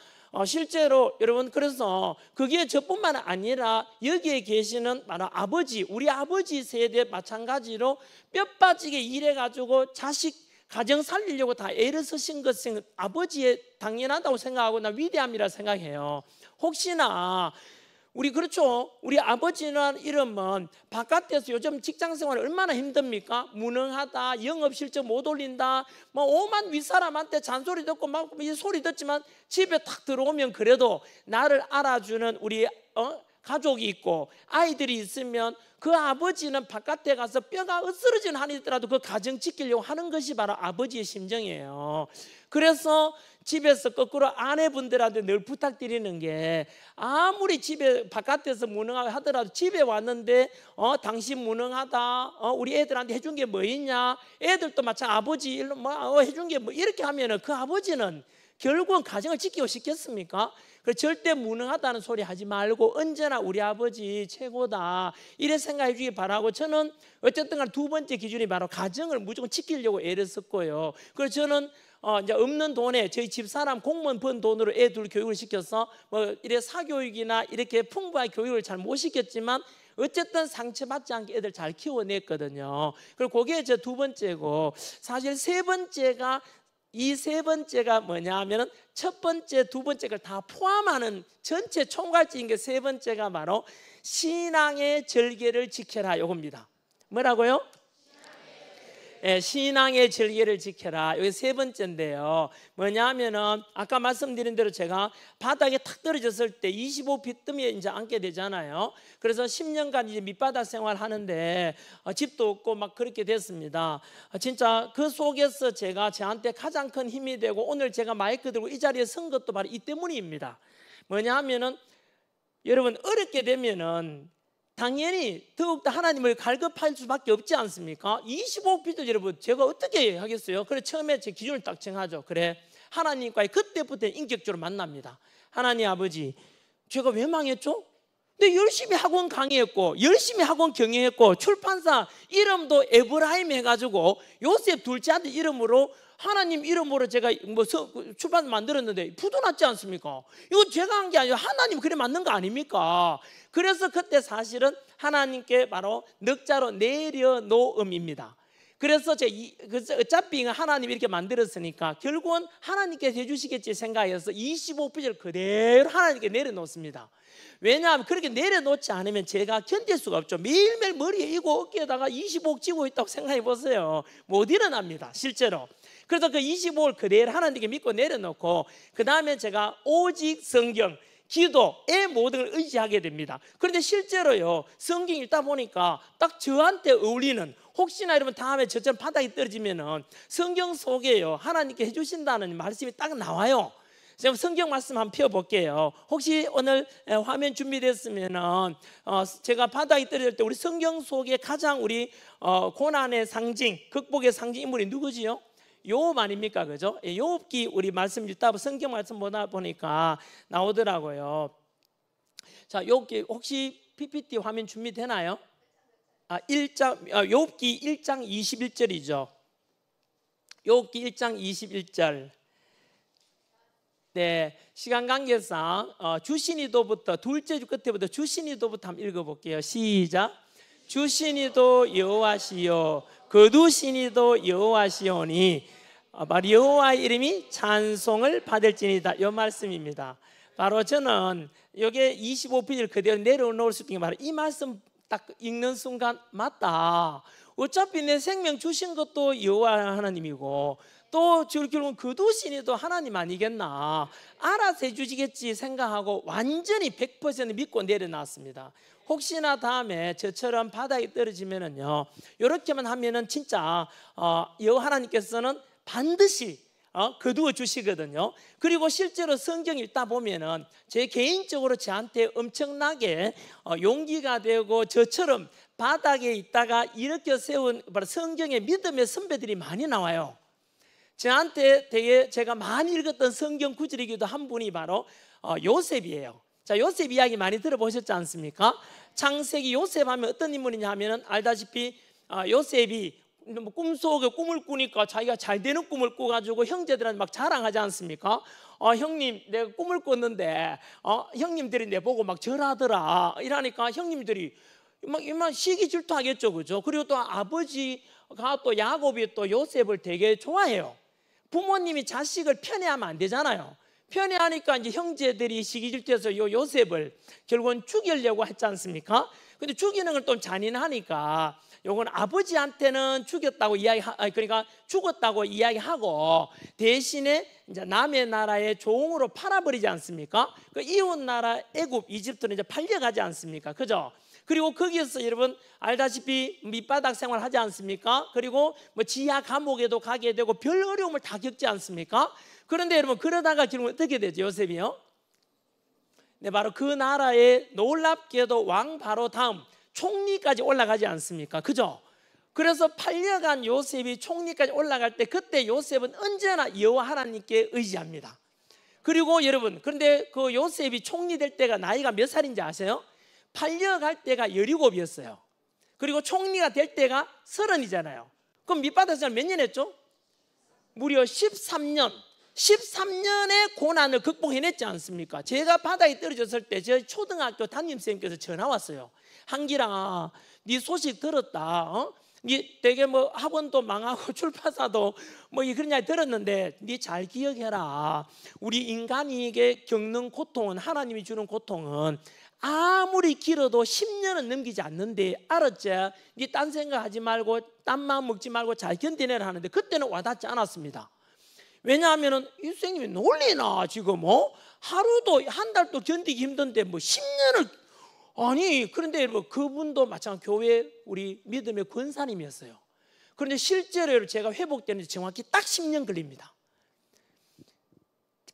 실제로 여러분, 그래서 그게 저뿐만 아니라 여기에 계시는 바로 아버지, 우리 아버지 세대 마찬가지로 뼈 빠지게 일해가지고 자식 가정 살리려고 다 애를 쓰신 것은 아버지의 당연하다고 생각하고 나 위대함이라 생각해요. 혹시나 우리 그렇죠, 우리 아버지는 이러면 바깥에서 요즘 직장 생활 얼마나 힘듭니까? 무능하다, 영업 실적 못 올린다, 뭐 오만 윗사람한테 잔소리 듣고 막 이 소리 듣지만 집에 탁 들어오면 그래도 나를 알아주는 우리 가족이 있고 아이들이 있으면 그 아버지는 바깥에 가서 뼈가 으스러진 한이 있더라도 그 가정 지키려고 하는 것이 바로 아버지의 심정이에요. 그래서 집에서 거꾸로 아내분들한테 늘 부탁드리는 게, 아무리 집에 바깥에서 무능하게 하더라도 집에 왔는데 당신 무능하다, 우리 애들한테 해준 게 뭐 있냐, 애들도 마찬가지 아버지 일로 뭐 해준 게 뭐 이렇게 하면은 그 아버지는 결국은 가정을 지키고 싶겠습니까? 그래서 절대 무능하다는 소리 하지 말고 언제나 우리 아버지 최고다 이래 생각해 주기 바라고, 저는 어쨌든 간 두 번째 기준이 바로 가정을 무조건 지키려고 애를 썼고요. 그래서 저는 이제 없는 돈에 저희 집사람 공무원 번 돈으로 애 둘 교육을 시켜서 뭐 이래 사교육이나 이렇게 풍부한 교육을 잘 못 시켰지만 어쨌든 상처받지 않게 애들 잘 키워냈거든요. 그리고 그게 제 두 번째고, 사실 세 번째가 뭐냐 하면은 첫 번째, 두 번째를 다 포함하는 전체 총괄적인 게 세 번째가 바로 신앙의 절개를 지켜라 요겁니다. 뭐라고요? 신앙의 절개를 지켜라. 여기 세 번째인데요. 뭐냐 하면은 아까 말씀드린 대로 제가 바닥에 탁 떨어졌을 때 25피 뜸에 이제 앉게 되잖아요. 그래서 10년간 이제 밑바닥 생활하는데 집도 없고 막 그렇게 됐습니다. 진짜 그 속에서 제가 저한테 가장 큰 힘이 되고 오늘 제가 마이크 들고 이 자리에 선 것도 바로 이 때문입니다. 뭐냐 하면은 여러분, 어렵게 되면은 당연히 더욱더 하나님을 갈급할 수밖에 없지 않습니까? 25피도 여러분 제가 어떻게 하겠어요? 그래 처음에 제 기준을 딱 정하죠. 그래, 하나님과의 그때부터 인격적으로 만납니다. 하나님 아버지, 제가 왜 망했죠? 근데 열심히 학원 강의했고 열심히 학원 경영했고 출판사 이름도 에브라임 해가지고 요셉 둘째 아들 이름으로 하나님 이름으로 제가 뭐 출판사 만들었는데 부도 났지 않습니까? 이거 제가 한 게 아니라 하나님 그래 만든 거 아닙니까? 그래서 그때 하나님께 바로 넉자로 내려놓음입니다. 그래서 어차피 하나님 이렇게 만들었으니까 결국은 하나님께서 해주시겠지 생각해서 25페이지를 그대로 하나님께 내려놓습니다. 왜냐하면 그렇게 내려놓지 않으면 제가 견딜 수가 없죠. 매일매일 머리에 이고 어깨에다가 25억 쥐고 있다고 생각해 보세요. 못 일어납니다 실제로. 그래서 그 25를 그대로 하나님께 믿고 내려놓고 그 다음에 제가 오직 성경, 기도의 모든 걸 의지하게 됩니다. 그런데 실제로요, 성경 읽다 보니까 딱 저한테 어울리는, 혹시나 여러분 다음에 저처럼 바닥에 떨어지면은 성경 속에요 하나님께 해주신다는 말씀이 딱 나와요. 제가 성경 말씀 한번 펴볼게요. 혹시 오늘 화면 준비됐으면은 제가 바닥에 떨어질 때 우리 성경 속에 가장 우리 고난의 상징, 극복의 상징 인물이 누구지요? 요업 아닙니까? 그죠? 요업기 우리 말씀 읽다 성경 말씀 보다 보니까 나오더라고요. 자, 요업기 혹시 PPT 화면 준비되나요? 요업기 1장 21절이죠. 요업기 1장 21절. 네, 시간 관계상 주신이도부터 둘째 주 끝에부터 주신이도부터 한번 읽어볼게요. 시작. 주신이도 여호와시요 거두신이도 여호와시오니 여호와의 이름이 찬송을 받을지니다. 이 말씀입니다. 바로 저는 여기에 25페이지를 그대로 내려놓을 수 있는 게 바로 이 말씀 딱 읽는 순간 맞다. 어차피 내 생명 주신 것도 여호와 하나님이고 또 결국은 거두시니 또 하나님 아니겠나, 알아서 해주시겠지 생각하고 완전히 100% 믿고 내려놨습니다. 혹시나 다음에 저처럼 바닥에 떨어지면은요, 이렇게만 하면은 진짜 여호와 하나님께서는 반드시 거두어 주시거든요. 그리고 실제로 성경 읽다 보면은 제 개인적으로 저한테 엄청나게 용기가 되고, 저처럼 바닥에 있다가 일으켜 세운 성경의 믿음의 선배들이 많이 나와요. 저한테 되게 제가 많이 읽었던 성경 구절이기도 한 분이 바로 요셉이에요. 자, 요셉 이야기 많이 들어보셨지 않습니까? 창세기 요셉 하면 어떤 인물이냐 하면은 알다시피 요셉이 꿈속에 꿈을 꾸니까 자기가 잘 되는 꿈을 꾸가지고 형제들한테 막 자랑하지 않습니까? 형님, 내가 꿈을 꿨는데 형님들이 내 보고 막 절하더라 이러니까 형님들이 막 시기 질투하겠죠, 그죠? 그리고 또 아버지가 또 야곱이 또 요셉을 되게 좋아해요. 부모님이 자식을 편애하면 안 되잖아요. 편애하니까 이제 형제들이 시기 질투해서 요셉을 결국은 죽이려고 했지 않습니까? 근데 죽이는 건 좀 잔인하니까 요건 아버지한테는 죽였다고 그러니까 죽었다고 이야기하고 대신에 이제 남의 나라의 종으로 팔아버리지 않습니까? 그 이웃 나라 애굽, 이집트는 이제 팔려가지 않습니까? 그죠? 그리고 거기에서 여러분 알다시피 밑바닥 생활하지 않습니까? 그리고 뭐 지하 감옥에도 가게 되고 별 어려움을 다 겪지 않습니까? 그런데 여러분 그러다가 결국 어떻게 되죠, 요셉이요? 네, 바로 그 나라에 놀랍게도 왕 바로 다음 총리까지 올라가지 않습니까? 그죠? 그래서 팔려간 요셉이 총리까지 올라갈 때 그때 요셉은 언제나 여호와 하나님께 의지합니다. 그리고 여러분, 그런데 그 요셉이 총리 될 때가 나이가 몇 살인지 아세요? 팔려갈 때가 17이었어요. 그리고 총리가 될 때가 30이잖아요. 그럼 밑바닥 생활 몇 년 했죠? 무려 13년. 13년의 고난을 극복해냈지 않습니까? 제가 바닥에 떨어졌을 때 저희 초등학교 담임선생님께서 전화 왔어요. 한기라, 네 소식 들었다. 네 되게 뭐 학원도 망하고 출판사도 뭐 그런 이야기 들었는데 네 잘 기억해라. 우리 인간이 겪는 고통은, 하나님이 주는 고통은 아무리 길어도 10년은 넘기지 않는데, 알았지? 네 딴 생각하지 말고 딴 마음 먹지 말고 잘 견디내라 하는데 그때는 와닿지 않았습니다. 왜냐하면 이 선생님이 놀리나 지금 하루도 한 달도 견디기 힘든데 뭐 10년을 아니. 그런데 여러분 그분도 마찬가지 교회 우리 믿음의 권사님이었어요. 그런데 실제로 제가 회복되는 데 정확히 딱 10년 걸립니다.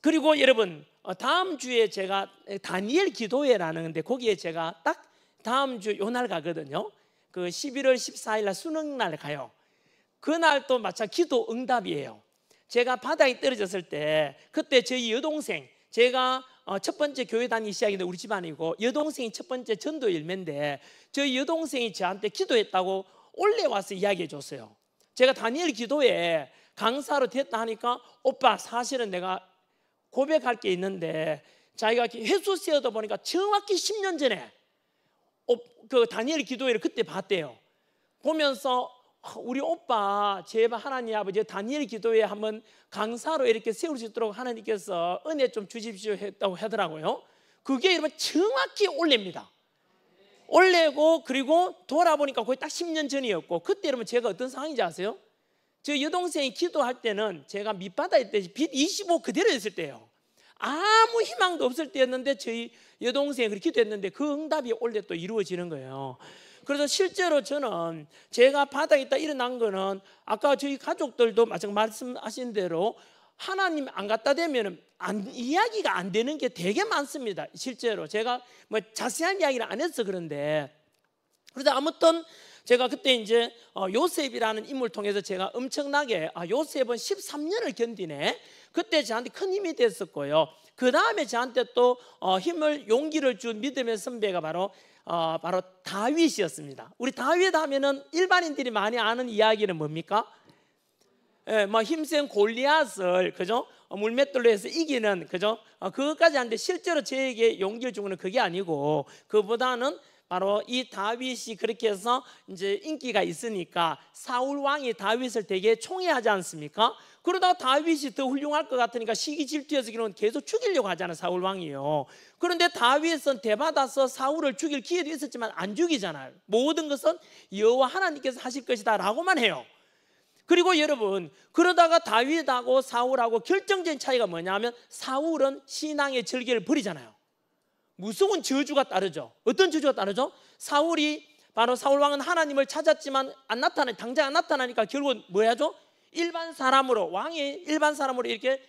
그리고 여러분 다음 주에 제가 다니엘 기도회라는 건데 거기에 제가 딱 다음 주 요 날 가거든요. 그 11월 14일 날 수능 날 가요. 그날 또 마찬가지 기도 응답이에요. 제가 바닥에 떨어졌을 때 그때 저희 여동생, 제가 첫 번째 교회 다니기 시작했는데 우리 집안이고 여동생이 첫 번째 전도 열매인데 저희 여동생이 저한테 기도했다고 올려와서 이야기해 줬어요. 제가 다니엘 기도에 강사로 됐다 하니까 오빠 사실은 내가 고백할 게 있는데, 자기가 횟수 세어도 보니까 정확히 10년 전에 그 다니엘 기도회를 그때 봤대요. 보면서 우리 오빠 제발 하나님 아버지 다니엘 기도회에 한번 강사로 이렇게 세울 수 있도록 하나님께서 은혜 좀 주십시오 했다고 하더라고요. 그게 여러분 정확히 올립니다. 올리고 그리고 돌아보니까 거의 딱 10년 전이었고, 그때 여러분 제가 어떤 상황인지 아세요? 저 여동생이 기도할 때는 제가 밑바닥에 있듯이 빚 25 그대로 있을 때예요. 아무 희망도 없을 때였는데 저희 여동생이 그렇게 기도했는데 그 응답이 원래 또 이루어지는 거예요. 그래서 실제로 저는 제가 바닥에 있다 일어난 거는 아까 저희 가족들도 마찬가지 말씀하신 대로 하나님 안 갖다 대면 이야기가 안 되는 게 되게 많습니다. 실제로 제가 뭐 자세한 이야기를 안 해서 그런데, 그래서 아무튼 제가 그때 이제 요셉이라는 인물 통해서 제가 엄청나게 요셉은 13년을 견디네. 그때 저한테 큰 힘이 됐었고요. 그 다음에 저한테 또 힘을 용기를 준 믿음의 선배가 바로 다윗이었습니다. 우리 다윗 하면은 일반인들이 많이 아는 이야기는 뭡니까? 뭐 힘센 골리앗을 그죠? 물맷돌로 해서 이기는 그죠? 그것까지 하는데 실제로 저에게 용기를 준 건 그게 아니고 그보다는 바로 이 다윗이 그렇게 해서 이제 인기가 있으니까 사울 왕이 다윗을 되게 총애하지 않습니까? 그러다가 다윗이 더 훌륭할 것 같으니까 시기 질투해서 계속 죽이려고 하잖아요, 사울 왕이요. 그런데 다윗은 대받아서 사울을 죽일 기회도 있었지만 안 죽이잖아요. 모든 것은 여호와 하나님께서 하실 것이다 라고만 해요. 그리고 여러분, 그러다가 다윗하고 사울하고 결정적인 차이가 뭐냐면 사울은 신앙의 절개를 버리잖아요. 무서운 저주가 따르죠. 어떤 저주가 따르죠? 바로 사울 왕은 하나님을 찾았지만 당장 안 나타나니까 결국은 뭐 하죠? 왕의 일반 사람으로 이렇게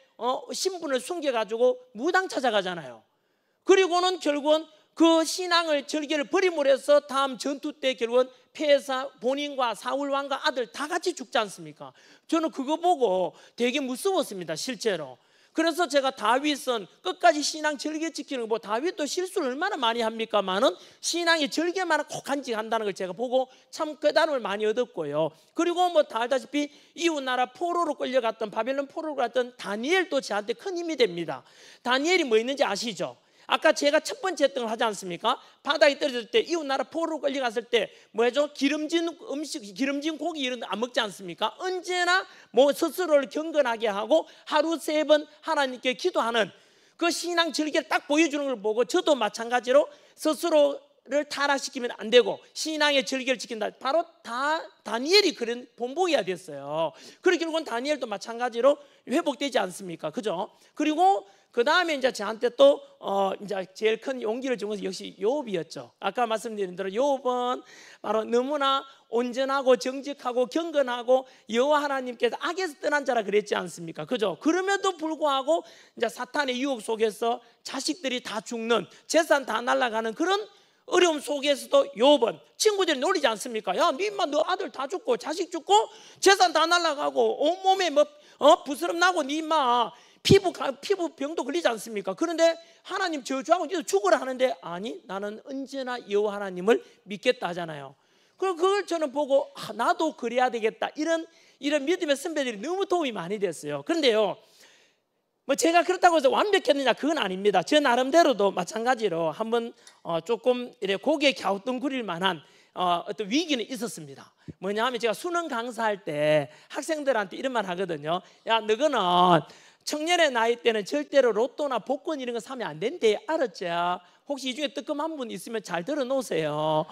신분을 숨겨가지고 무당 찾아가잖아요. 그리고는 결국은 그 신앙을 절개를 버림으로 해서 다음 전투 때 결국은 폐해서 본인과 사울 왕과 아들 다 같이 죽지 않습니까? 저는 그거 보고 되게 무서웠습니다, 실제로. 그래서 제가 다윗은 끝까지 신앙 절개 지키는 거, 다윗도 실수를 얼마나 많이 합니까만은 신앙의 절개만 꼭 간직한다는 걸 제가 보고 참 깨달음을 많이 얻었고요. 그리고 뭐 다 알다시피 이웃나라 포로로 끌려갔던, 바벨론 포로로 갔던 다니엘도 저한테 큰 힘이 됩니다. 다니엘이 뭐 있는지 아시죠? 아까 제가 첫 번째 했던 걸 하지 않습니까? 바닥에 떨어질 때 이웃나라 포로로 끌려갔을 때 뭐죠? 기름진 음식, 기름진 고기 이런 거 안 먹지 않습니까? 언제나 뭐 스스로를 경건하게 하고 하루 3번 하나님께 기도하는 그 신앙 절개를 딱 보여주는 걸 보고 저도 마찬가지로 스스로를 타락시키면 안 되고 신앙의 절개를 지킨다. 바로 다니엘이 그런 본보기가 됐어요. 그리고 결국은 다니엘도 마찬가지로 회복되지 않습니까? 그죠? 그리고 그 다음에 이제 저한테 또 이제 제일 큰 용기를 준 것은 역시 욥이었죠. 아까 말씀드린 대로 욥은 바로 너무나 온전하고 정직하고 경건하고 여호와 하나님께서 악에서 떠난 자라 그랬지 않습니까? 그죠? 그럼에도 불구하고 이제 사탄의 유혹 속에서 자식들이 다 죽는, 재산 다 날아가는 그런 어려움 속에서도 욥은 친구들이 놀리지 않습니까? 야, 너 아들 다 죽고 자식 죽고 재산 다 날아가고 온몸에 뭐 부스럼 나고 니 임마 피부병도 걸리지 않습니까? 그런데 하나님 저주하고 니도 죽으라 하는데 아니, 나는 언제나 여호와 하나님을 믿겠다 하잖아요. 그걸 저는 보고 나도 그래야 되겠다, 이런 믿음의 선배들이 너무 도움이 많이 됐어요. 그런데요, 뭐 제가 그렇다고 해서 완벽했느냐, 그건 아닙니다. 저 나름대로도 마찬가지로 한번 조금 이렇게 고개 갸우뚱거릴 만한 어떤 위기는 있었습니다. 뭐냐 하면 제가 수능 강사할 때 학생들한테 이런 말 하거든요. 야, 너거는 청년의 나이 때는 절대로 로또나 복권 이런 거 사면 안 된대, 알았지? 혹시 이 중에 뜨끔한 분 있으면 잘 들어놓으세요.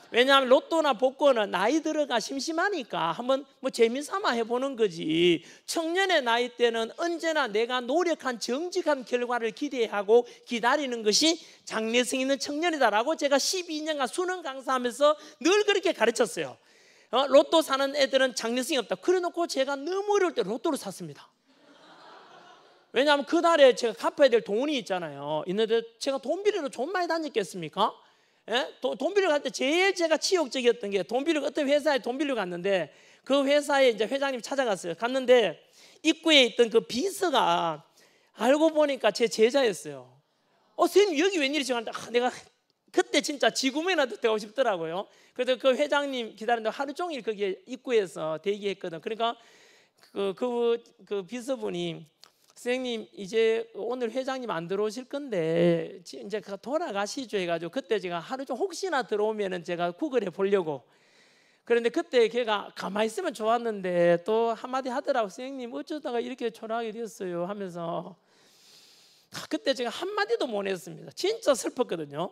왜냐하면 로또나 복권은 나이 들어가 심심하니까 한번 뭐 재미삼아 해보는 거지. 청년의 나이 때는 언제나 내가 노력한 정직한 결과를 기대하고 기다리는 것이 장래성 있는 청년이다라고 제가 12년간 수능 강사하면서 늘 그렇게 가르쳤어요. 로또 사는 애들은 장래성이 없다. 그래놓고 제가 너무 어려울 때 로또를 샀습니다. 왜냐하면 그날에 제가 갚아야 될 돈이 있잖아요. 있는데 제가 돈 빌리러 좀 많이 다녔겠습니까? 예? 돈 빌리러 갈 때 제일 제가 치욕적이었던 게, 돈 빌리러 어떤 회사에 돈 빌리러 갔는데 그 회사에 이제 회장님 찾아갔어요. 갔는데 입구에 있던 그 비서가 알고 보니까 제 제자였어요. 선생님 여기 웬일이시고 하는데 내가 그때 진짜 지구면이라도 되고 싶더라고요. 그래서 그 회장님 기다리는데 하루 종일 거기에 입구에서 대기했거든. 그러니까 그 비서분이 선생님 이제 오늘 회장님 안 들어오실 건데 이제 돌아가시죠 해가지고 그때 제가 하루 종일 혹시나 들어오면은 제가 구글해 보려고, 그런데 그때 걔가 가만히 있으면 좋았는데 또 한마디 하더라고. 선생님 어쩌다가 이렇게 초라하게 됐어요 하면서 그때 제가 한마디도 못 했습니다. 진짜 슬펐거든요.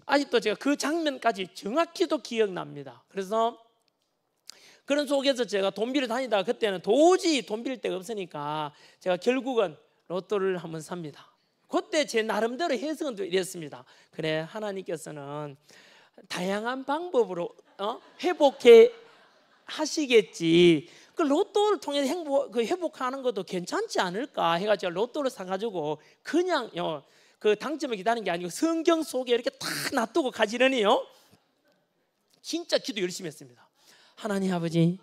아직도 제가 그 장면까지 정확히도 기억납니다. 그래서 그런 속에서 제가 돈 빌려 다니다가 그때는 도저히 돈 빌릴 데가 없으니까 제가 결국은 로또를 한번 삽니다. 그때 제 나름대로 해석은 이랬습니다. 그래, 하나님께서는 다양한 방법으로 회복해 하시겠지. 그 로또를 통해 회복하는 것도 괜찮지 않을까 해가지고 로또를 사가지고 그냥 그 당첨을 기다리는 게 아니고 성경 속에 이렇게 다 놔두고 가지려니요. 진짜 기도 열심히 했습니다. 하나님 아버지,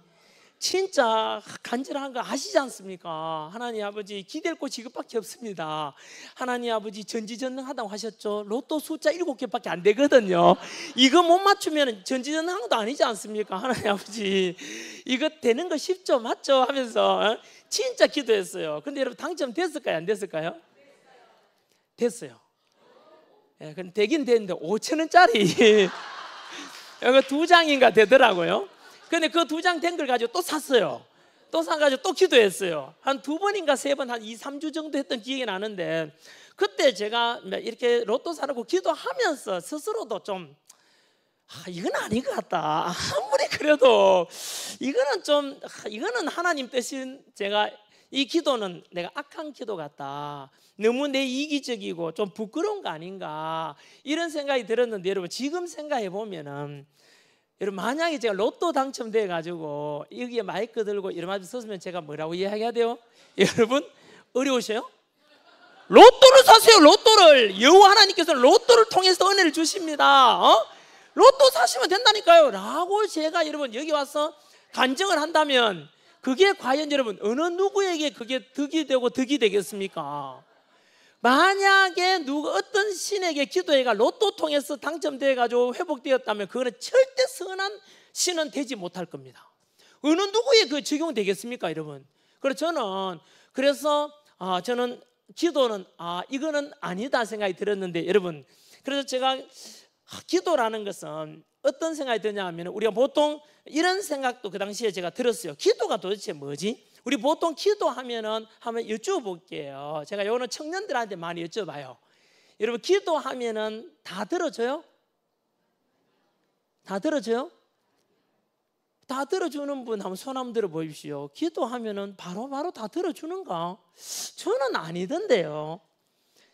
진짜 간절한 거 아시지 않습니까? 하나님 아버지, 기댈 곳이 이것밖에 없습니다. 하나님 아버지, 전지전능하다고 하셨죠? 로또 숫자 7개밖에 안 되거든요. 이거 못 맞추면 전지전능한 것도 아니지 않습니까? 하나님 아버지, 이거 되는 거 쉽죠? 맞죠? 하면서 진짜 기도했어요. 근데 여러분 당첨됐을까요? 안 됐을까요? 됐어요. 예, 근데 되긴 됐는데 5,000원짜리 이거 2장인가 되더라고요. 근데 그 2장 된 걸 가지고 또 샀어요. 또 사가지고 또 기도했어요. 한 2번인가 3번, 한 2, 3주 정도 했던 기억이 나는데, 그때 제가 이렇게 로또 사려고 기도하면서 스스로도 좀 이건 아닌 것 같다. 아무리 그래도 이거는 좀 이거는 하나님 뜻인, 제가 이 기도는 내가 악한 기도 같다, 너무 내 이기적이고 좀 부끄러운 거 아닌가, 이런 생각이 들었는데, 여러분 지금 생각해 보면은, 여러분 만약에 제가 로또 당첨돼 가지고 여기에 마이크 들고 이런 말 썼으면 제가 뭐라고 이야기해야 돼요? 여러분 어려우셔요? 로또를 사세요. 로또를. 여호와 하나님께서는 로또를 통해서 은혜를 주십니다. 로또 사시면 된다니까요 라고 제가 여러분 여기 와서 간증을 한다면, 그게 과연 여러분 어느 누구에게 그게 득이 되고 득이 되겠습니까? 만약에 어떤 신에게 기도해가 로또 통해서 당첨돼 가지고 회복되었다면, 그거는 절대 선한 신은 되지 못할 겁니다. 어느 누구에 그 적용되겠습니까, 여러분? 그래서 저는 기도는 이거는 아니다 생각이 들었는데, 여러분 그래서 제가 기도라는 것은 어떤 생각이 드냐 하면, 우리가 보통 이런 생각도 그 당시에 제가 들었어요. 기도가 도대체 뭐지? 우리 보통 기도하면은 한번 여쭤볼게요. 제가 요거는 청년들한테 많이 여쭤봐요. 여러분 기도하면은 다 들어줘요? 다 들어줘요? 다 들어주는 분 한번 손 한번 들어 보십시오. 기도하면은 바로바로 다 들어주는가? 저는 아니던데요.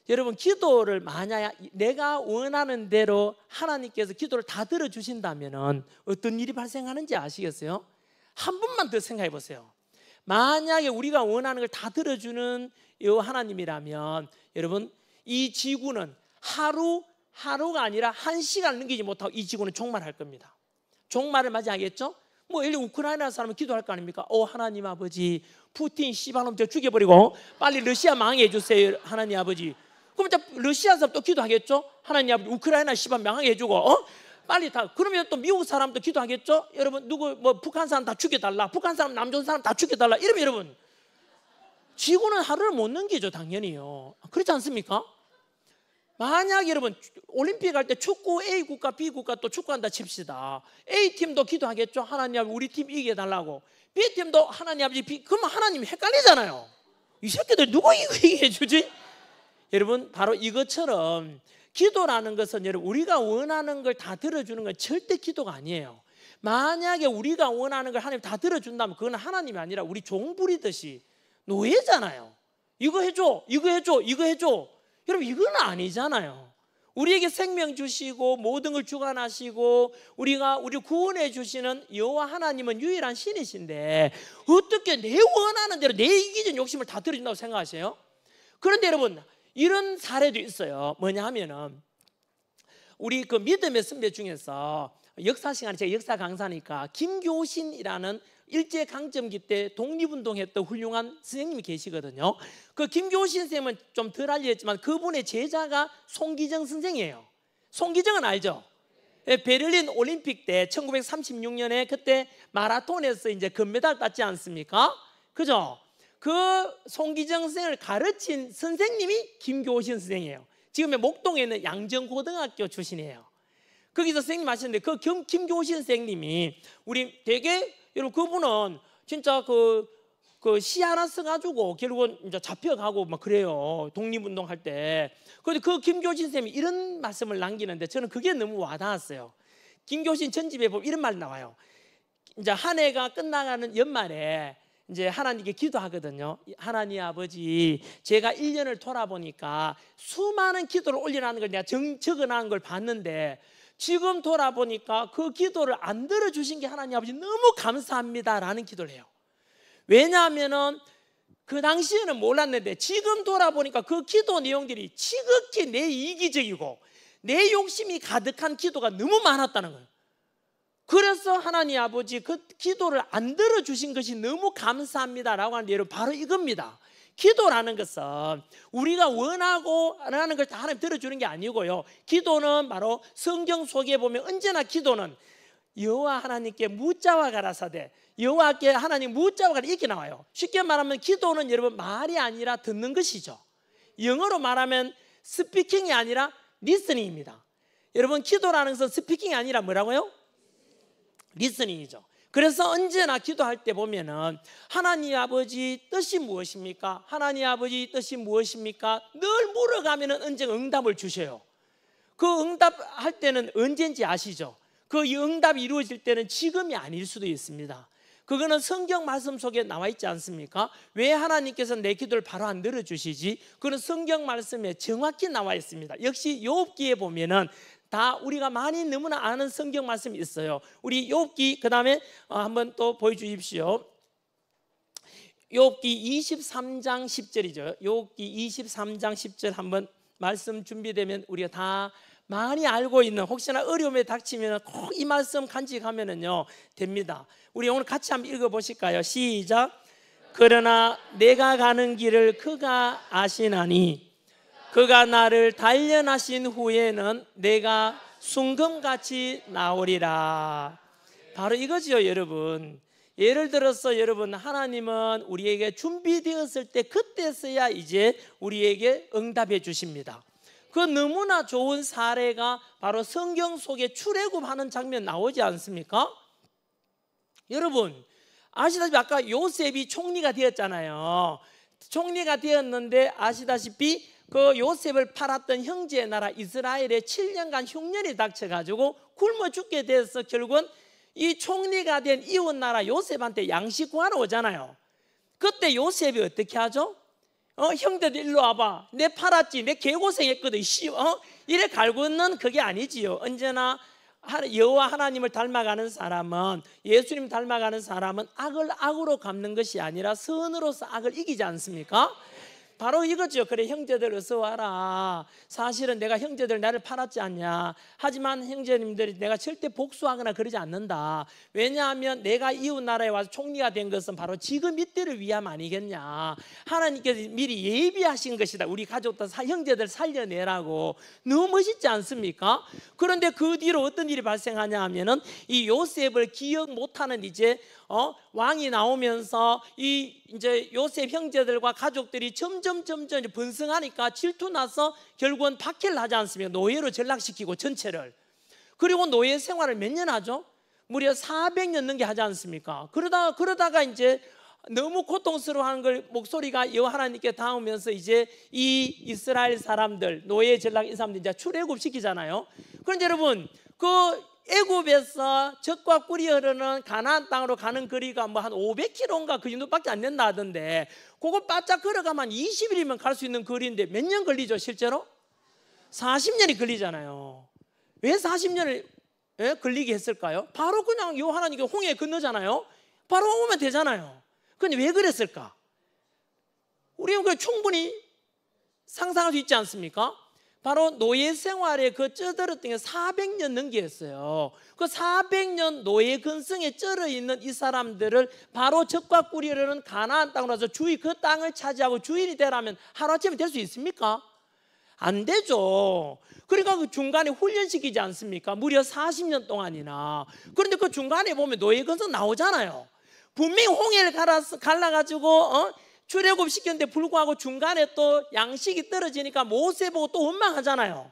여러분 기도를 만약 내가 원하는 대로 하나님께서 기도를 다 들어주신다면은 어떤 일이 발생하는지 아시겠어요? 한 번만 더 생각해 보세요. 만약에 우리가 원하는 걸 다 들어주는 이 하나님이라면, 여러분 이 지구는 하루가 아니라 1시간 넘기지 못하고 이 지구는 종말할 겁니다. 종말을 맞이하겠죠? 예를 들어 우크라이나 사람은 기도할 거 아닙니까? 하나님 아버지, 푸틴 씨발놈 저 죽여버리고 빨리 러시아 망하게 해주세요 하나님 아버지. 그럼 러시아 사람 또 기도하겠죠? 하나님 아버지 우크라이나 씨발 망하게 해주고 빨리 다. 그러면 또 미국 사람도 기도하겠죠? 여러분 북한 사람 다 죽여달라, 북한 사람 남조선 사람 다 죽여달라, 이러면 여러분 지구는 하루를 못 넘기죠, 당연히요. 그렇지 않습니까? 만약 여러분 올림픽 할 때 축구 A국가 B국가 또 축구한다 칩시다. A팀도 기도하겠죠? 하나님 아버지 우리 팀 이기게 해달라고. B팀도 하나님 아버지 그러면 하나님이 헷갈리잖아요. 이 새끼들 누가 이기게 해주지? 여러분 바로 이것처럼 기도라는 것은, 여러분 우리가 원하는 걸 다 들어주는 건 절대 기도가 아니에요. 만약에 우리가 원하는 걸 하나님 다 들어준다면 그건 하나님이 아니라 우리 종 부리듯이 노예잖아요. 이거 해줘, 이거 해줘, 이거 해줘. 여러분 이건 아니잖아요. 우리에게 생명 주시고 모든 걸 주관하시고 우리 구원해 주시는 여호와 하나님은 유일한 신이신데, 어떻게 내 원하는 대로 내 이기적인 욕심을 다 들어준다고 생각하세요? 그런데 여러분 이런 사례도 있어요. 뭐냐 하면은, 우리 그 믿음의 선배 중에서 역사 시간에 제가 역사 강사니까 김교신이라는 일제강점기 때 독립운동했던 훌륭한 선생님이 계시거든요. 그 김교신 선생님은 좀 덜 알려졌지만 그분의 제자가 송기정 선생이에요. 송기정은 알죠? 베를린 올림픽 때 1936년에 그때 마라톤에서 이제 금메달 땄지 않습니까? 그죠? 그 송기정 선생을 가르친 선생님이 김교신 선생이에요. 지금의 목동에 있는 양정고등학교 출신이에요. 거기서 선생님 하시는데, 그 김교신 선생님이 우리 되게, 여러분 그분은 진짜 그 시 하나 써가지고 결국은 이제 잡혀가고 막 그래요, 독립운동 할 때. 그런데 그 김교신 선생님이 이런 말씀을 남기는데 저는 그게 너무 와닿았어요. 김교신 전집에 보면 이런 말 나와요. 이제 한 해가 끝나가는 연말에 이제 하나님께 기도하거든요. 하나님 아버지, 제가 1년을 돌아보니까 수많은 기도를 올려놓은 걸 내가 적어놓은 걸 봤는데, 지금 돌아보니까 그 기도를 안 들어주신 게 하나님 아버지 너무 감사합니다라는 기도를 해요. 왜냐하면은 그 당시에는 몰랐는데 지금 돌아보니까 그 기도 내용들이 지극히 내 이기적이고 내 욕심이 가득한 기도가 너무 많았다는 거예요. 그래서 하나님 아버지 그 기도를 안 들어주신 것이 너무 감사합니다라고 하는 예로 바로 이겁니다. 기도라는 것은 우리가 원하고 하는 걸 다 하나님 들어주는 게 아니고요. 기도는 바로 성경 속에 보면 언제나 기도는 여호와 하나님께 묻자와 가라사대, 여호와께 하나님 묻자와 가라, 이렇게 나와요. 쉽게 말하면 기도는 여러분 말이 아니라 듣는 것이죠. 영어로 말하면 스피킹이 아니라 리스닝입니다. 여러분 기도라는 것은 스피킹이 아니라 뭐라고요? 리스닝이죠. 그래서 언제나 기도할 때 보면은 하나님 아버지 뜻이 무엇입니까? 하나님 아버지 뜻이 무엇입니까? 늘 물어가면은 언젠가 응답을 주셔요. 그 응답할 때는 언제인지 아시죠? 그 응답이 이루어질 때는 지금이 아닐 수도 있습니다. 그거는 성경 말씀 속에 나와 있지 않습니까? 왜 하나님께서 내 기도를 바로 안 들어주시지? 그건 성경 말씀에 정확히 나와 있습니다. 역시 욥기에 보면은 다 우리가 많이 너무나 아는 성경 말씀이 있어요. 우리 욥기 그 다음에 한번 또 보여주십시오. 욥기 23장 10절이죠. 욥기 23장 10절 한번 말씀 준비되면 우리가 다 많이 알고 있는, 혹시나 어려움에 닥치면 꼭 이 말씀 간직하면은요 됩니다. 우리 오늘 같이 한번 읽어보실까요? 시작. 그러나 내가 가는 길을 그가 아시나니 그가 나를 단련하신 후에는 내가 순금같이 나오리라. 바로 이거지요, 여러분. 예를 들어서 여러분, 하나님은 우리에게 준비되었을 때 그때서야 이제 우리에게 응답해 주십니다. 그 너무나 좋은 사례가 바로 성경 속에 출애굽하는 장면 나오지 않습니까? 여러분 아시다시피 아까 요셉이 총리가 되었잖아요. 총리가 되었는데 아시다시피 그 요셉을 팔았던 형제의 나라 이스라엘에 7년간 흉년이 닥쳐가지고 굶어 죽게 돼서 결국은 이 총리가 된 이웃 나라 요셉한테 양식 구하러 오잖아요. 그때 요셉이 어떻게 하죠? 형제들 일로 와봐. 내 팔았지. 내 개고생했거든. 이래 갈구는 그게 아니지요. 언제나 여호와 하나님을 닮아가는 사람은, 예수님 닮아가는 사람은 악을 악으로 갚는 것이 아니라 선으로서 악을 이기지 않습니까? 바로 이거죠. 그래 형제들 어서 와라. 사실은 내가 형제들 나를 팔았지 않냐. 하지만 형제님들이 내가 절대 복수하거나 그러지 않는다. 왜냐하면 내가 이웃 나라에 와서 총리가 된 것은 바로 지금 이때를 위함 아니겠냐. 하나님께서 미리 예비하신 것이다. 우리 가족들 형제들 살려내라고. 너무 멋있지 않습니까? 그런데 그 뒤로 어떤 일이 발생하냐 하면은 이 요셉을 기억 못하는 이제 왕이 나오면서 이제 요셉 형제들과 가족들이 점점 번성하니까 질투나서 결국은 박해를 하지 않습니까? 노예로 전락시키고 전체를. 그리고 노예 생활을 몇 년 하죠? 무려 400년 넘게 하지 않습니까? 그러다가 이제 너무 고통스러워하는 걸 목소리가 여호와 하나님께 닿으면서 이제 이 이스라엘 사람들, 노예 전락 이 사람들 이제 출애굽 시키잖아요. 그런데 여러분 그 애굽에서 젖과 꿀이 흐르는 가나안 땅으로 가는 거리가 뭐 한 500km인가 그 정도밖에 안 된다 하던데, 그걸 바짝 걸어가면 20일이면 갈 수 있는 거리인데 몇 년 걸리죠 실제로? 40년이 걸리잖아요. 왜 40년을 걸리게 했을까요? 바로 그냥 요 하나님께 홍해 건너잖아요. 바로 오면 되잖아요. 근데 왜 그랬을까? 우리는 그 충분히 상상할 수 있지 않습니까? 바로 노예 생활에 그 쩌들었던 게 400년 넘게 했어요. 그 400년 노예 근성에 쩔어 있는 이 사람들을 바로 젖과 꿀이 흐르는 가나안 땅으로 와서 그 땅을 차지하고 주인이 되라면 하루아침에 될 수 있습니까? 안 되죠. 그러니까 그 중간에 훈련시키지 않습니까? 무려 40년 동안이나. 그런데 그 중간에 보면 노예 근성 나오잖아요. 분명히 홍해를 갈라가지고 출애굽 시켰는데 불구하고 중간에 또 양식이 떨어지니까 모세 보고 또 원망하잖아요.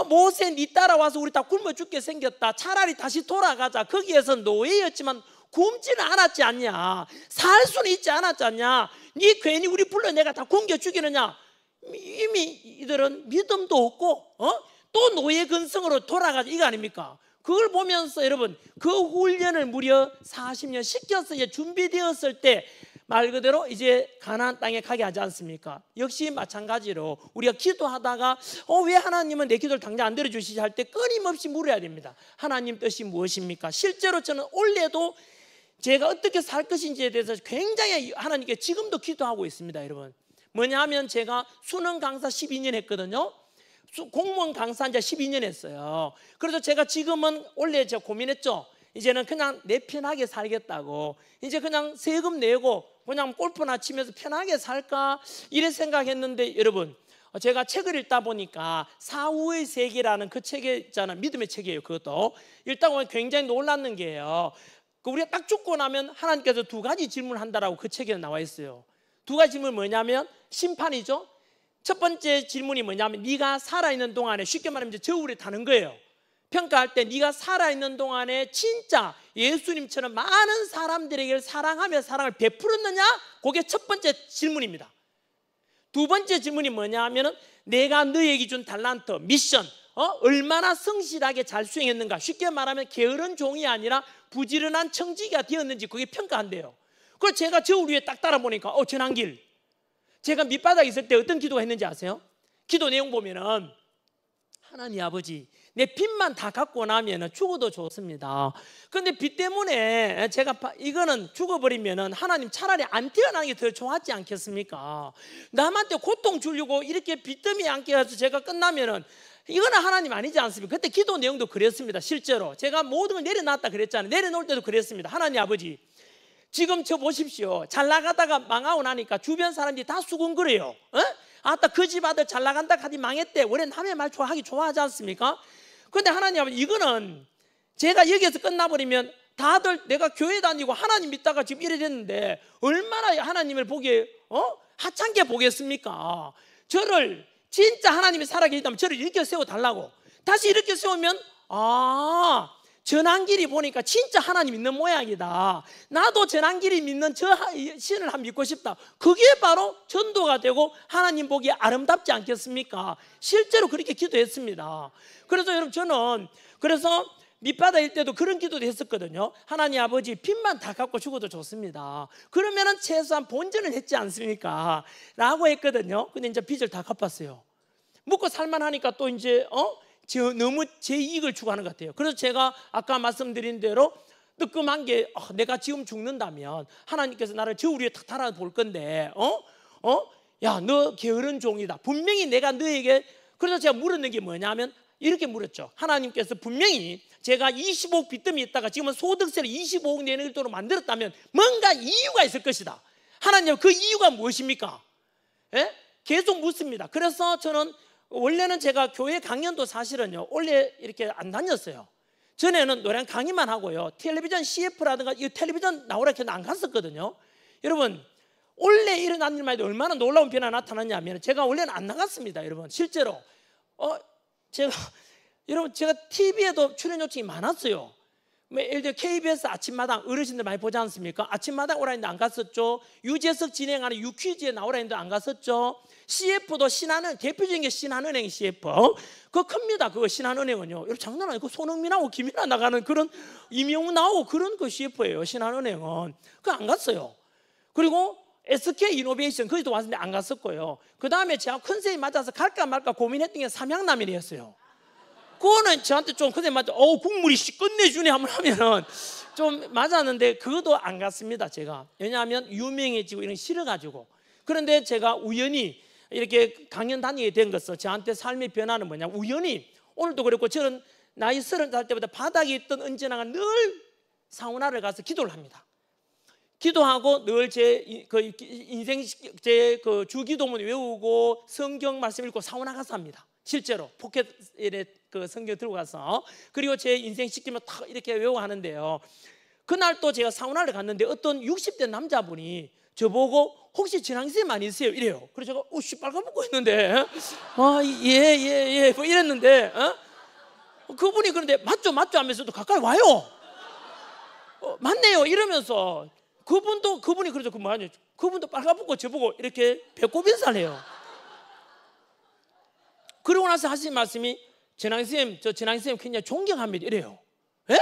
모세 니 따라와서 우리 다 굶어 죽게 생겼다. 차라리 다시 돌아가자. 거기에서 노예였지만 굶지는 않았지 않냐. 살 수는 있지 않았지 않냐. 니 괜히 우리 불러 내가 다 굶겨 죽이느냐. 이미 이들은 믿음도 없고 또 노예 근성으로 돌아가자 이거 아닙니까? 그걸 보면서 여러분 그 훈련을 무려 40년 시켜서 이제 준비되었을 때 말 그대로 이제 가나안 땅에 가게 하지 않습니까? 역시 마찬가지로 우리가 기도하다가 왜 하나님은 내 기도를 당장 안 들어주시지 할 때 끊임없이 물어야 됩니다. 하나님 뜻이 무엇입니까? 실제로 저는 올해도 제가 어떻게 살 것인지에 대해서 굉장히 하나님께 지금도 기도하고 있습니다. 여러분 뭐냐 하면 제가 수능 강사 12년 했거든요. 공무원 강사 이제 12년 했어요. 그래서 제가 지금은 원래 제가 고민했죠. 이제는 그냥 내 편하게 살겠다고. 이제 그냥 세금 내고 그냥 골프나 치면서 편하게 살까 이래 생각했는데 여러분 제가 책을 읽다 보니까 사후의 세계라는 그 책이 있잖아요. 믿음의 책이에요. 그것도 읽다 보면 굉장히 놀랐는 게요. 우리가 딱 죽고 나면 하나님께서 두 가지 질문을 한다라고 그 책에 나와 있어요. 두 가지 질문이 뭐냐면 심판이죠. 첫 번째 질문이 뭐냐면 네가 살아있는 동안에 쉽게 말하면 이제 저울에 타는 거예요. 평가할 때 네가 살아있는 동안에 진짜 예수님처럼 많은 사람들에게 사랑하며 사랑을 베풀었느냐? 그게 첫 번째 질문입니다. 두 번째 질문이 뭐냐 하면은 내가 너에게 준 달란트, 미션 얼마나 성실하게 잘 수행했는가. 쉽게 말하면 게으른 종이 아니라 부지런한 청지기가 되었는지 그게 평가한대요. 그래서 제가 저울 위에 딱 따라보니까 전한길, 제가 밑바닥에 있을 때 어떤 기도가 했는지 아세요? 기도 내용 보면은 하나님 아버지, 내 빚만 다 갚고 나면 죽어도 좋습니다. 그런데 빚 때문에 제가 이거는 죽어버리면 하나님 차라리 안 태어나는 게 더 좋았지 않겠습니까? 남한테 고통 주려고 이렇게 빚더미에 안겨서 제가 끝나면은 이거는 하나님 아니지 않습니까? 그때 기도 내용도 그랬습니다. 실제로 제가 모든 걸 내려놨다 그랬잖아요. 내려놓을 때도 그랬습니다. 하나님 아버지, 지금 저 보십시오. 잘 나가다가 망하고 나니까 주변 사람들이 다 수군거려요. 아따 그 집 아들 잘 나간다 하더니 망했대. 원래 남의 말 좋아하기 좋아하지 않습니까? 그런데 하나님 아버지, 이거는 제가 여기에서 끝나버리면 다들 내가 교회 다니고 하나님 믿다가 지금 이래 됐는데 얼마나 하나님을 보기에 하찮게 보겠습니까? 저를 진짜 하나님이 살아계시다면 저를 이렇게 세워달라고. 다시 이렇게 세우면 전한길이 보니까 진짜 하나님 믿는 모양이다. 나도 전한길이 믿는 저 신을 한번 믿고 싶다. 그게 바로 전도가 되고 하나님 보기에 아름답지 않겠습니까? 실제로 그렇게 기도했습니다. 그래서 여러분, 저는 그래서 밑바닥일 때도 그런 기도도 했었거든요. 하나님 아버지, 빚만 다 갚고 죽어도 좋습니다. 그러면은 최소한 본전을 했지 않습니까? 라고 했거든요. 근데 이제 빚을 다 갚았어요. 먹고 살만하니까 또 이제 너무 제 이익을 추구하는 것 같아요. 그래서 제가 아까 말씀드린 대로 뜨끔한 게 내가 지금 죽는다면 하나님께서 나를 저울 위에 탁 달아볼 건데 야, 너 게으른 종이다. 분명히 내가 너에게. 그래서 제가 물었는 게 뭐냐면 이렇게 물었죠. 하나님께서 분명히 제가 25억 빚더미 있다가 지금은 소득세를 25억 내는 일도로 만들었다면 뭔가 이유가 있을 것이다. 하나님, 그 이유가 무엇입니까? 계속 묻습니다. 그래서 저는 원래는 제가 교회 강연도 사실은요 원래 이렇게 안 다녔어요. 전에는 노래 강의만 하고요, 텔레비전 CF라든가 이 텔레비전 나오라 해도 안 갔었거든요. 여러분, 원래 일어난 일만 해도 얼마나 놀라운 변화가 나타났냐면 제가 원래는 안 나갔습니다. 여러분, 실제로 제가 TV에도 출연 요청이 많았어요. 예를 들어 KBS 아침마당, 어르신들 많이 보지 않습니까? 아침마당 오라 했는데 안 갔었죠. 유재석 진행하는 유퀴즈에 나오라 했는데 안 갔었죠. CF도 신한은행, 대표적인 게 신한은행 CF. 그거 큽니다. 그거 신한은행은요. 여러분, 장난 아니고 손흥민하고 김연아 나가는 그런, 이명우 나오고 그런 그 CF예요. 신한은행은. 그거 안 갔어요. 그리고 SK 이노베이션 거기도 왔는데 안 갔었고요. 그 다음에 제가 컨셉이 맞아서 갈까 말까 고민했던 게 삼양라면이었어요. 그거는 저한테 좀 컨셉이 맞아. 국물이 끝내주네 한번 하면은 좀 맞았는데 그것도 안 갔습니다. 제가. 왜냐하면 유명해지고 이런 거 싫어가지고. 그런데 제가 우연히 이렇게 강연 다니게 된 것은 저한테 삶의 변화는 뭐냐, 우연히 오늘도 그랬고, 저는 나이 30살 때부터 바닥에 있던 언제나가 늘 사우나를 가서 기도를 합니다. 기도하고 늘 제 인생 제 그 주기도문 외우고 성경 말씀 읽고 사우나 가서 합니다. 실제로 포켓에 그 성경 들고 가서. 그리고 제 인생 시키면 탁 이렇게 외우고 하는데요. 그날 또 제가 사우나를 갔는데 어떤 60대 남자분이 저보고 혹시 진앙쌤 아니세요? 이래요. 그래서 제가 빨가벗고 있는데 예 뭐 이랬는데 그분이 그런데 맞죠 하면서도 가까이 와요. 맞네요 이러면서 그분이 그러죠. 그분도 빨가벗고 저보고 이렇게 배꼽 인사해요. 그러고 나서 하신 말씀이 진앙쌤, 저 진앙쌤 굉장히 존경합니다 이래요. 예?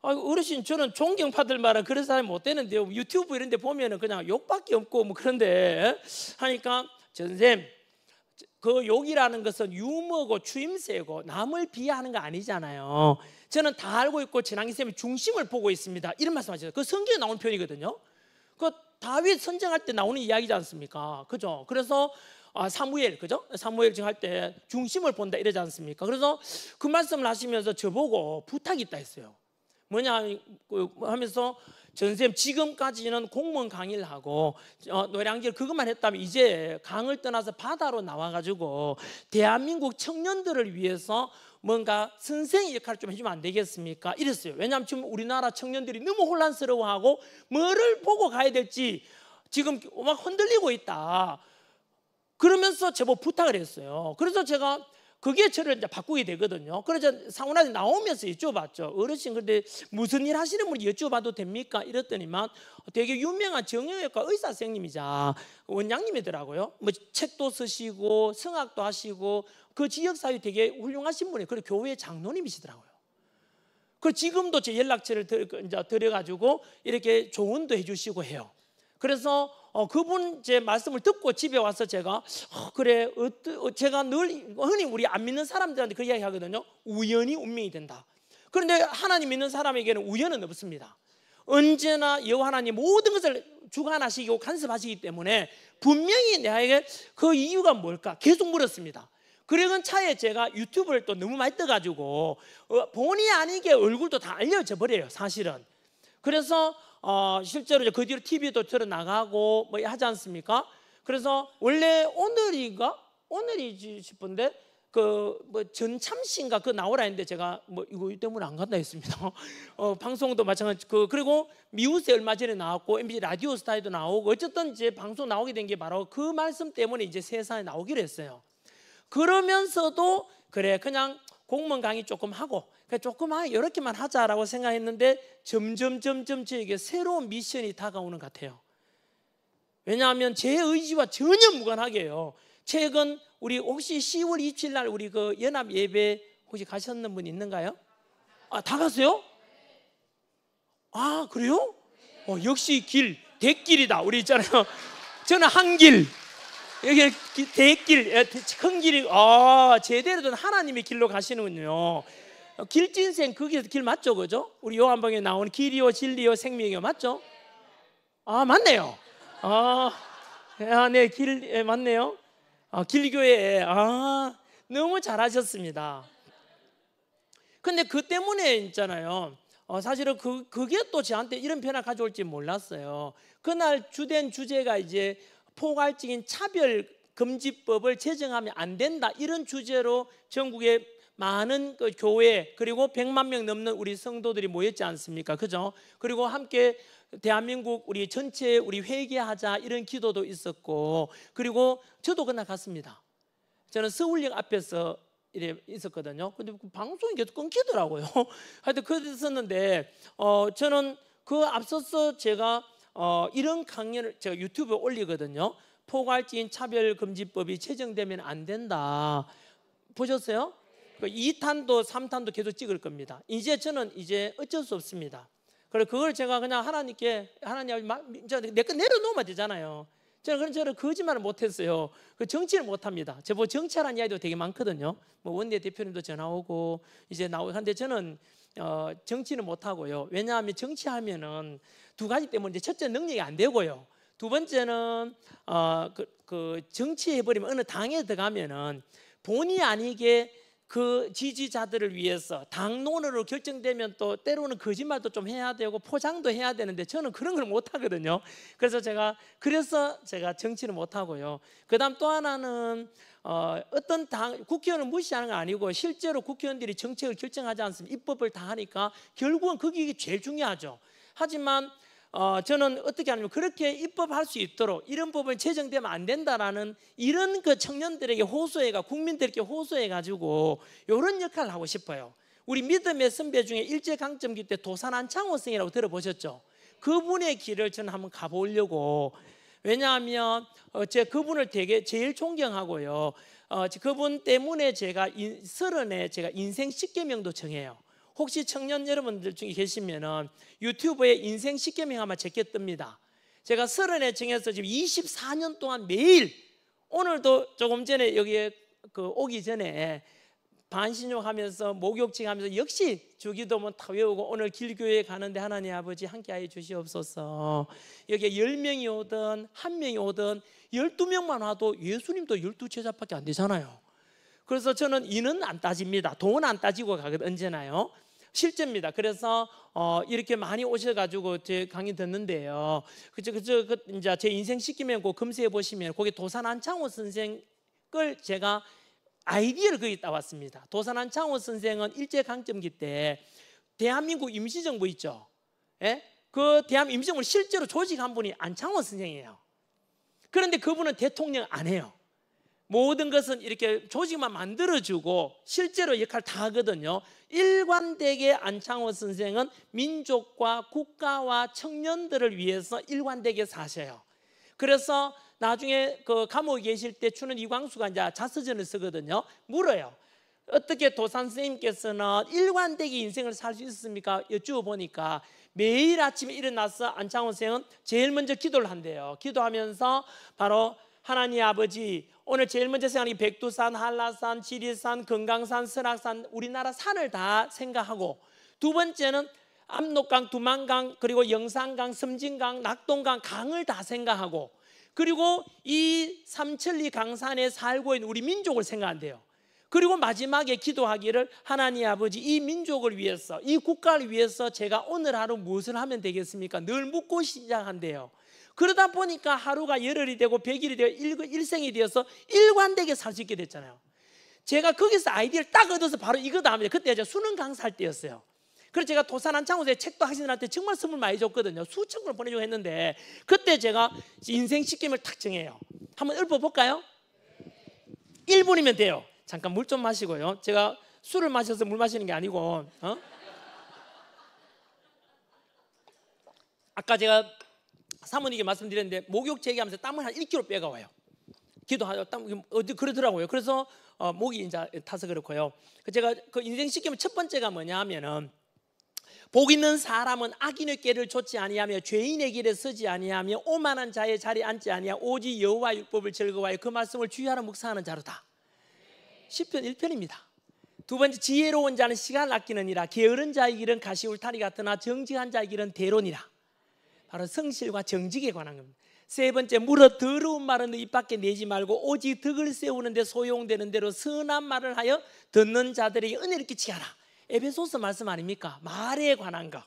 어르신, 저는 존경받을 만한 그런 사람이 못 되는데요. 유튜브 이런 데 보면은 그냥 욕밖에 없고 뭐 그런데 하니까, 선생님, 그 욕이라는 것은 유머고 추임새고 남을 비하하는 거 아니잖아요. 저는 다 알고 있고 진앙쌤이 중심을 보고 있습니다. 이런 말씀하셨어요. 그 성경에 나오는 표현이거든요. 그 다윗 선정할 때 나오는 이야기지 않습니까? 그죠? 그래서 사무엘, 그죠? 사무엘 지금 할 때 중심을 본다 이러지 않습니까? 그래서 그 말씀을 하시면서 저보고 부탁이 있다 했어요. 뭐냐 하면서, 선생님 지금까지는 공무원 강의를 하고 노량길 그것만 했다면 이제 강을 떠나서 바다로 나와가지고 대한민국 청년들을 위해서 뭔가 선생의 역할을 좀 해주면 안 되겠습니까? 이랬어요. 왜냐하면 지금 우리나라 청년들이 너무 혼란스러워하고 뭐를 보고 가야 될지 지금 막 흔들리고 있다. 그러면서 제법 부탁을 했어요. 그래서 제가 그게 저를 이제 바꾸게 되거든요. 그래서 사우나에 나오면서 여쭤봤죠. 어르신, 근데 무슨 일 하시는 분이 여쭤봐도 됩니까? 이랬더니만 되게 유명한 정형외과 의사 선생님이자 원장님이더라고요. 뭐 책도 쓰시고 성악도 하시고 그 지역 사회 되게 훌륭하신 분이, 그리고 교회 장로님이시더라고요. 그 지금도 제 연락처를 드려가지고 이렇게 조언도 해주시고 해요. 그래서 그분 제 말씀을 듣고 집에 와서 제가 그래, 제가 늘 흔히 우리 안 믿는 사람들한테 그 이야기 하거든요. 우연이 운명이 된다. 그런데 하나님 믿는 사람에게는 우연은 없습니다. 언제나 여호와 하나님 모든 것을 주관하시고 간섭하시기 때문에 분명히 내게 그 이유가 뭘까 계속 물었습니다. 그리고 차에 제가 유튜브를 또 너무 많이 떠가지고 본의 아니게 얼굴도 다 알려져 버려요, 사실은. 그래서 실제로 그 뒤로 TV도 틀어 나가고 뭐 하지 않습니까? 그래서 원래 오늘이지 싶은데 그 뭐 전참신가 그 나오라 했는데 제가 뭐 이거 때문에 안 간다 했습니다. 방송도 마찬가지. 그리고 미우스에 얼마 전에 나왔고 MBC 라디오 스타일도 나오고 어쨌든 이제 방송 나오게 된 게 바로 그 말씀 때문에 이제 세상에 나오기로 했어요. 그러면서도 그래 그냥 공무원 강의 조금 하고 조금 이렇게만 하자라고 생각했는데 점점 저에게 새로운 미션이 다가오는 것 같아요. 왜냐하면 제 의지와 전혀 무관하게요. 최근 우리 혹시 10월 27일 날 우리 그 연합 예배 혹시 가셨는 분 있는가요? 다 갔어요? 그래요? 역시 대길이다. 우리 있잖아요. 저는 한길, 여기 대길, 큰 길이, 제대로 된 하나님의 길로 가시는군요. 길진생 그게 길 맞죠, 그죠? 우리 요한복음에 나오는 길이요 진리요 생명이요 맞죠? 맞네요. 네, 맞네요. 길교회, 너무 잘하셨습니다. 근데 그 때문에 있잖아요. 사실은 그게 또 저한테 이런 변화 가져올지 몰랐어요. 그날 주된 주제가 이제 포괄적인 차별금지법을 제정하면 안 된다, 이런 주제로 전국의 많은 그 교회 그리고 100만 명 넘는 우리 성도들이 모였지 않습니까? 그죠? 그리고 함께 대한민국 우리 전체 우리 회개하자 이런 기도도 있었고, 그리고 저도 그날 갔습니다. 저는 서울역 앞에서 이래 있었거든요. 근데 방송이 계속 끊기더라고요. 하여튼 그랬었는데 저는 그 앞서서 제가 이런 강연을 제가 유튜브에 올리거든요. 포괄적인 차별금지법이 제정되면 안 된다. 보셨어요? 2탄도 3탄도 계속 찍을 겁니다. 이제 저는 어쩔 수 없습니다. 그래서 그걸 제가 그냥 하나님께 하나님 내 거 내려놓으면 되잖아요. 저는 거짓말을 못했어요. 정치를 못합니다. 제가 정치하라는 이야기도 되게 많거든요. 뭐 원내 대표님도 전화 오고 이제 나오고 하는데 저는 정치는 못하고요. 왜냐하면 정치하면은 두 가지 때문에 첫째 능력이 안 되고요. 두 번째는 정치해버리면 어느 당에 들어가면은 본의 아니게 그 지지자들을 위해서 당론으로 결정되면 또 때로는 거짓말도 좀 해야 되고 포장도 해야 되는데 저는 그런 걸 못하거든요. 그래서 제가 정치는 못하고요. 그 다음 또 하나는 어떤 국회의원을 무시하는 건 아니고 실제로 국회의원들이 정책을 결정하지 않습니다. 입법을 다 하니까 결국은 그게 제일 중요하죠. 하지만 저는 어떻게 하냐면 그렇게 입법할 수 있도록 이런 법은 제정되면 안 된다라는 이런 그 청년들에게 국민들에게 호소해 가지고 이런 역할을 하고 싶어요. 우리 믿음의 선배 중에 일제강점기 때 도산 안창호 선생이라고 들어보셨죠? 그분의 길을 저는 한번 가보려고. 왜냐하면 제가 그분을 제일 존경하고요. 그분 때문에 제가 30에 제가 인생 10계명도 정해요. 혹시 청년 여러분들 중에 계시면은 유튜브에 인생 10계명 아마 제게 뜹니다. 제가 30에 정해서 지금 24년 동안 매일, 오늘도 조금 전에 여기에 오기 전에 반신욕하면서 목욕증 하면서 역시 주기도문 다 외우고 오늘 길교회에 가는데 하나님 아버지 함께하여 주시옵소서. 여기에 10명이 오든 1명이 오든 12명만 와도 예수님도 12제자밖에 안 되잖아요. 그래서 저는 이는 안 따집니다. 돈 안 따지고 가거든 언제나요. 실제입니다. 그래서 이렇게 많이 오셔가지고 제 강의 듣는데요. 이제 제 인생 시키면 검색해 보시면 거기 도산 안창호 선생 걸 제가 아이디어를 거기 따왔습니다. 도산 안창호 선생은 일제강점기 때 대한민국 임시정부 있죠. 예? 그 대한민국 임시정부를 실제로 조직한 분이 안창호 선생이에요. 그런데 그분은 대통령 안 해요. 모든 것은 이렇게 조직만 만들어주고 실제로 역할을 다 하거든요. 일관되게 안창호 선생은 민족과 국가와 청년들을 위해서 일관되게 사셔요. 그래서 나중에 그 감옥에 계실 때 추는 이광수가 이제 자서전을 쓰거든요. 물어요. 어떻게 도산 선생님께서는 일관되게 인생을 살 수 있었습니까? 여쭈어보니까 매일 아침에 일어나서 안창호 선생은 제일 먼저 기도를 한대요. 기도하면서 바로 하나님 아버지, 오늘 제일 먼저 생각하는 게 백두산, 한라산, 지리산, 금강산, 설악산, 우리나라 산을 다 생각하고, 두 번째는 압록강, 두만강, 그리고 영산강, 섬진강, 낙동강, 강을 다 생각하고, 그리고 이 삼천리 강산에 살고 있는 우리 민족을 생각한대요. 그리고 마지막에 기도하기를 하나님 아버지, 이 민족을 위해서, 이 국가를 위해서 제가 오늘 하루 무엇을 하면 되겠습니까? 늘 묻고 시작한대요. 그러다 보니까 하루가 열흘이 되고 100일이 되고 일생이 되어서 일관되게 살 수 있게 됐잖아요. 제가 거기서 아이디어를 딱 얻어서 바로 이거다 합니다. 그때 제가 수능 강사할 때였어요. 그래서 제가 도산 안창호의 책도 학생들한테 정말 선물 많이 줬거든요. 수천 권을 보내주고 했는데, 그때 제가 인생 식견을 탁 정해요. 한번 읊어볼까요? 1분이면 돼요. 잠깐 물 좀 마시고요. 제가 술을 마셔서 물 마시는 게 아니고, 아까 제가 사모님께 말씀드렸는데 목욕 제기하면서 땀을 한 1kg 빼가 와요. 기도하죠. 땀 어디 그러더라고요. 그래서 목이 이제 타서 그렇고요. 제가 그 인생 시키면 첫 번째가 뭐냐 하면은, 복 있는 사람은 악인의 꾀를 좇지 아니하며 죄인의 길에 서지 아니하며 오만한 자의 자리에 앉지 아니하며 오직 여호와의 율법을 즐거워하여 그 말씀을 주의하러 묵상하는 자로다. 시편 1편입니다. 두 번째, 지혜로운 자는 시간을 아끼느니라. 게으른 자의 길은 가시울타리 같으나 정직한 자의 길은 대론이라. 바로 성실과 정직에 관한 겁니다. 세 번째, 물어 더러운 말은 너 입 밖에 내지 말고 오직 덕을 세우는 데 소용되는 대로 선한 말을 하여 듣는 자들에게 은혜를 끼치게 하라. 에베소서 말씀 아닙니까? 말에 관한 것.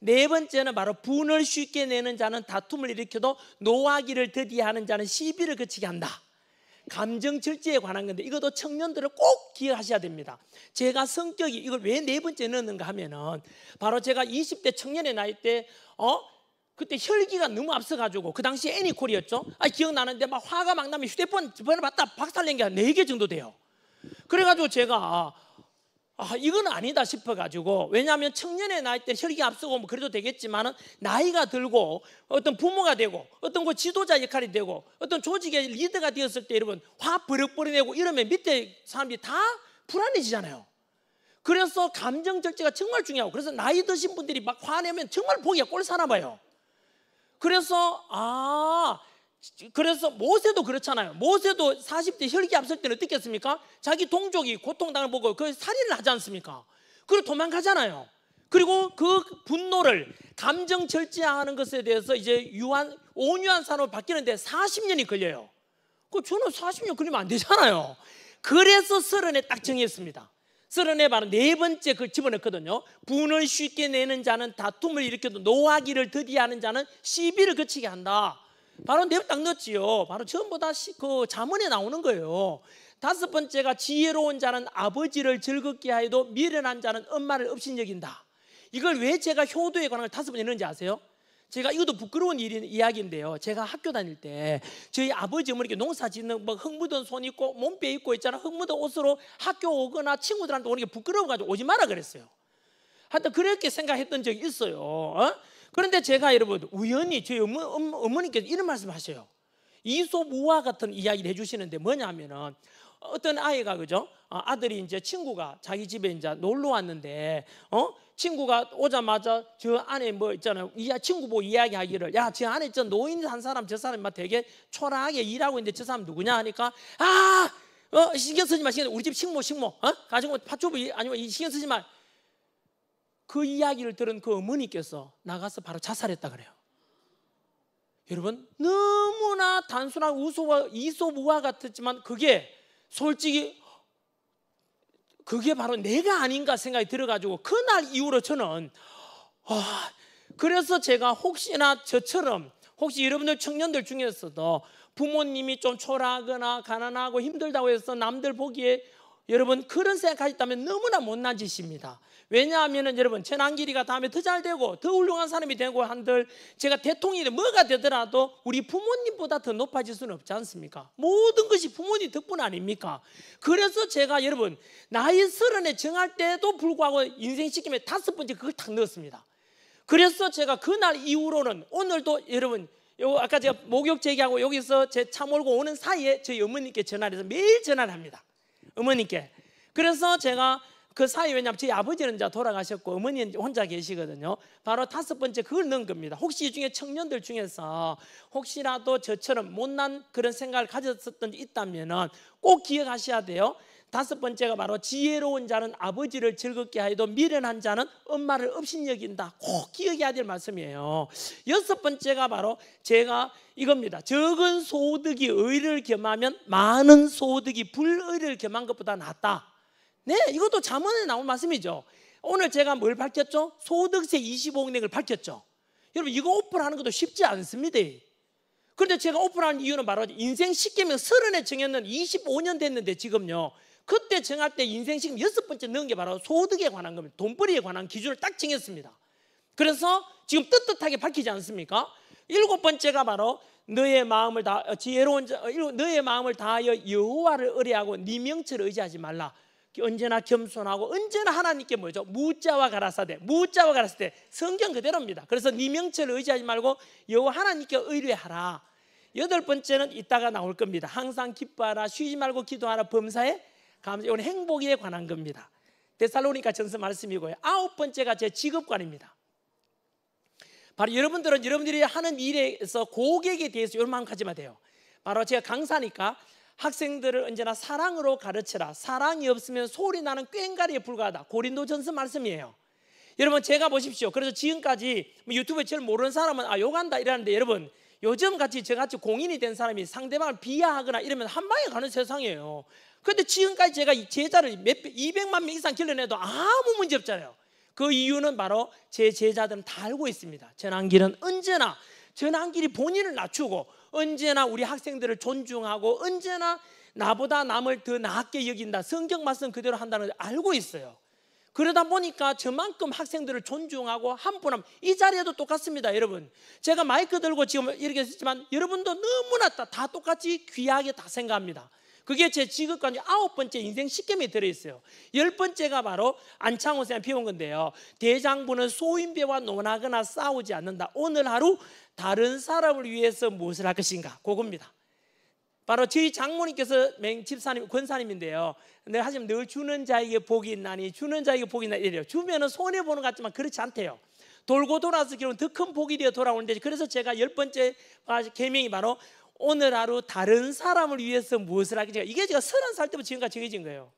네 번째는 바로 분을 쉽게 내는 자는 다툼을 일으켜도 노하기를 더디하는 자는 시비를 그치게 한다. 감정 절제에 관한 건데, 이것도 청년들을 꼭 기억하셔야 됩니다. 제가 성격이 이걸 왜 네 번째 넣는가 하면은, 바로 제가 20대 청년의 나이 때 그때 혈기가 너무 앞서가지고, 그 당시 애니콜이었죠. 기억나는데 막 화가 막 나면 휴대폰 번호 받다 박살낸 게 한 4개 정도 돼요. 그래가지고 제가 이건 아니다 싶어가지고, 왜냐하면 청년의 나이 때 혈기가 앞서고 뭐 그래도 되겠지만은, 나이가 들고 어떤 부모가 되고 어떤 그 지도자 역할이 되고 어떤 조직의 리더가 되었을 때 여러분 화 버럭버럭 내고 이러면 밑에 사람들이 다 불안해지잖아요. 그래서 감정 절제가 정말 중요하고, 그래서 나이 드신 분들이 막 화내면 정말 보기가 꼴사나 봐요. 그래서 모세도 그렇잖아요. 모세도 40대 혈기 앞설 때는 어떻겠습니까? 자기 동족이 고통당을 보고 그 살인을 하지 않습니까? 그리고 도망가잖아요. 그리고 그 분노를 감정 절제하는 것에 대해서 이제 온유한 사람으로 바뀌는데 40년이 걸려요. 저는 40년 걸리면 안 되잖아요. 그래서 서른에 딱 정했습니다. 서른에 바로 네 번째 그 집어넣거든요. 분을 쉽게 내는 자는 다툼을 일으켜도 노하기를 더디하는 자는 시비를 그치게 한다. 바로 내 딱 넣었지요. 바로 전부 다 그 잠언에 나오는 거예요. 다섯 번째가 지혜로운 자는 아버지를 즐겁게 하여도 미련한 자는 엄마를 업신여긴다. 이걸 왜 제가 효도에 관한 걸 5번 했는지 아세요? 제가 이것도 부끄러운 이야기인데요. 제가 학교 다닐 때 저희 아버지 어머니께 농사 짓는 뭐 흙 묻은 손 있고 몸빼 입고 있잖아. 흙 묻은 옷으로 학교 오거나 친구들한테 오는 게 부끄러워가지고 오지 마라 그랬어요. 하여튼 그렇게 생각했던 적이 있어요. 그런데 제가 여러분 우연히 저희 어머니께서 이런 말씀 하셔요. 이솝우화 같은 이야기를 해주시는데 뭐냐면은, 어떤 아이가 그죠? 아들이 이제 친구가 자기 집에 이제 놀러 왔는데 친구가 오자마자 저 안에 뭐 있잖아요. 친구 보고 이야기하기를, 야, 저 안에 저 노인 한 사람, 저 사람 막 되게 초라하게 일하고 있는데 저 사람 누구냐 하니까, 신경 쓰지 마. 우리 집 식모 가지고 파초부 아니면 신경 쓰지 마. 그 이야기를 들은 그 어머니께서 나가서 바로 자살했다 그래요. 여러분, 너무나 단순한 이솝우화 같았지만 그게 솔직히 그게 바로 내가 아닌가 생각이 들어가지고, 그날 이후로 저는 그래서 제가 혹시나 저처럼, 혹시 여러분들 청년들 중에서도 부모님이 좀 초라하거나 가난하고 힘들다고 해서 남들 보기에 여러분 그런 생각하셨다면 너무나 못난 짓입니다. 왜냐하면 여러분 전환길이가 다음에 더 잘 되고 더 훌륭한 사람이 되고 한들 제가 대통령이 뭐가 되더라도 우리 부모님보다 더 높아질 수는 없지 않습니까? 모든 것이 부모님 덕분 아닙니까? 그래서 제가 여러분 나이 30에 정할 때도 불구하고 인생 시점에 5번째 그걸 탁 넣었습니다. 그래서 제가 그날 이후로는 오늘도 여러분 아까 제가 목욕 제기하고 여기서 제 차 몰고 오는 사이에 저희 어머니께 전화를 해서 매일 전화를 합니다. 어머니께. 그래서 제가 그 사이 왜냐하면 저희 아버지는 이제 돌아가셨고 어머니는 혼자 계시거든요. 바로 5번째 그걸 넣은 겁니다. 혹시 이 중에 청년들 중에서 혹시라도 저처럼 못난 그런 생각을 가졌었던 게 있다면 꼭 기억하셔야 돼요. 5번째가 바로 지혜로운 자는 아버지를 즐겁게 하여도 미련한 자는 엄마를 업신여긴다. 꼭 기억해야 될 말씀이에요. 6번째가 바로 제가 이겁니다. 적은 소득이 의를 겸하면 많은 소득이 불의를 겸한 것보다 낫다. 네, 이것도 잠언에 나온 말씀이죠. 오늘 제가 뭘 밝혔죠? 소득세 25은행을 밝혔죠. 여러분 이거 오픈하는 것도 쉽지 않습니다. 그런데 제가 오픈한 이유는 바로 인생 10계명 30에 정했는 25년 됐는데 지금요 그때 정할 때 인생 시금 6번째 넣은 게 바로 소득에 관한 겁니다. 돈벌이에 관한 기준을 딱 정했습니다. 그래서 지금 떳떳하게 밝히지 않습니까? 7번째가 바로 너의 마음을 다 지혜로운 너의 마음을 다하여 여호와를 의뢰하고 네 명철을 의지하지 말라. 언제나 겸손하고 언제나 하나님께 뭐죠? 무자와 가라사대. 무자와 가라사대 성경 그대로입니다. 그래서 네 명철을 의지하지 말고 여호와 하나님께 의뢰하라. 8번째는 이따가 나올 겁니다. 항상 기뻐하라. 쉬지 말고 기도하라. 범사에 감사. 이건 행복에 관한 겁니다. 데살로니가 전서 말씀이고요. 9번째가 제 직업관입니다. 바로 여러분들은 여러분들이 하는 일에서 고객에 대해서 이런 마음 가지면 돼요. 바로 제가 강사니까 학생들을 언제나 사랑으로 가르쳐라. 사랑이 없으면 소리 나는 꽹과리에 불과하다. 고린도전서 말씀이에요. 여러분 제가 보십시오. 그래서 지금까지 유튜브에 제일 모르는 사람은 욕한다 이러는데 여러분 요즘 같이 저같이 공인이 된 사람이 상대방을 비하하거나 이러면 한 방에 가는 세상이에요. 그런데 지금까지 제가 제자를 200만 명 이상 길러내도 아무 문제 없잖아요. 그 이유는 바로 제 제자들은 다 알고 있습니다. 전환길은 언제나 전환길이 본인을 낮추고 언제나 우리 학생들을 존중하고 언제나 나보다 남을 더 나게 여긴다. 성경 말씀 그대로 한다는 걸 알고 있어요. 그러다 보니까 저만큼 학생들을 존중하고 한 분 한 이 자리에도 똑같습니다. 여러분 제가 마이크 들고 지금 이렇게 했지만 여러분도 너무나 다 똑같이 귀하게 다 생각합니다. 그게 제 직업관이 9번째 인생 10계명에 들어있어요. 10번째가 바로 안창호 선생님이 피운 건데요. 대장부는 소인배와 논하거나 싸우지 않는다. 오늘 하루 다른 사람을 위해서 무엇을 할 것인가 그겁니다. 바로 저희 장모님께서 집사님 권사님인데요. 내가 하시면 늘 주는 자에게 복이 있나니 주는 자에게 복이 있나니 이래요. 주면은 손해보는 것 같지만 그렇지 않대요. 돌고 돌아서 결국 더 큰 복이 되어 돌아오는데 그래서 제가 10번째 계명이 바로 오늘 하루 다른 사람을 위해서 무엇을 하겠냐. 이게 제가 30살 때부터 지금까지 정해진 거예요.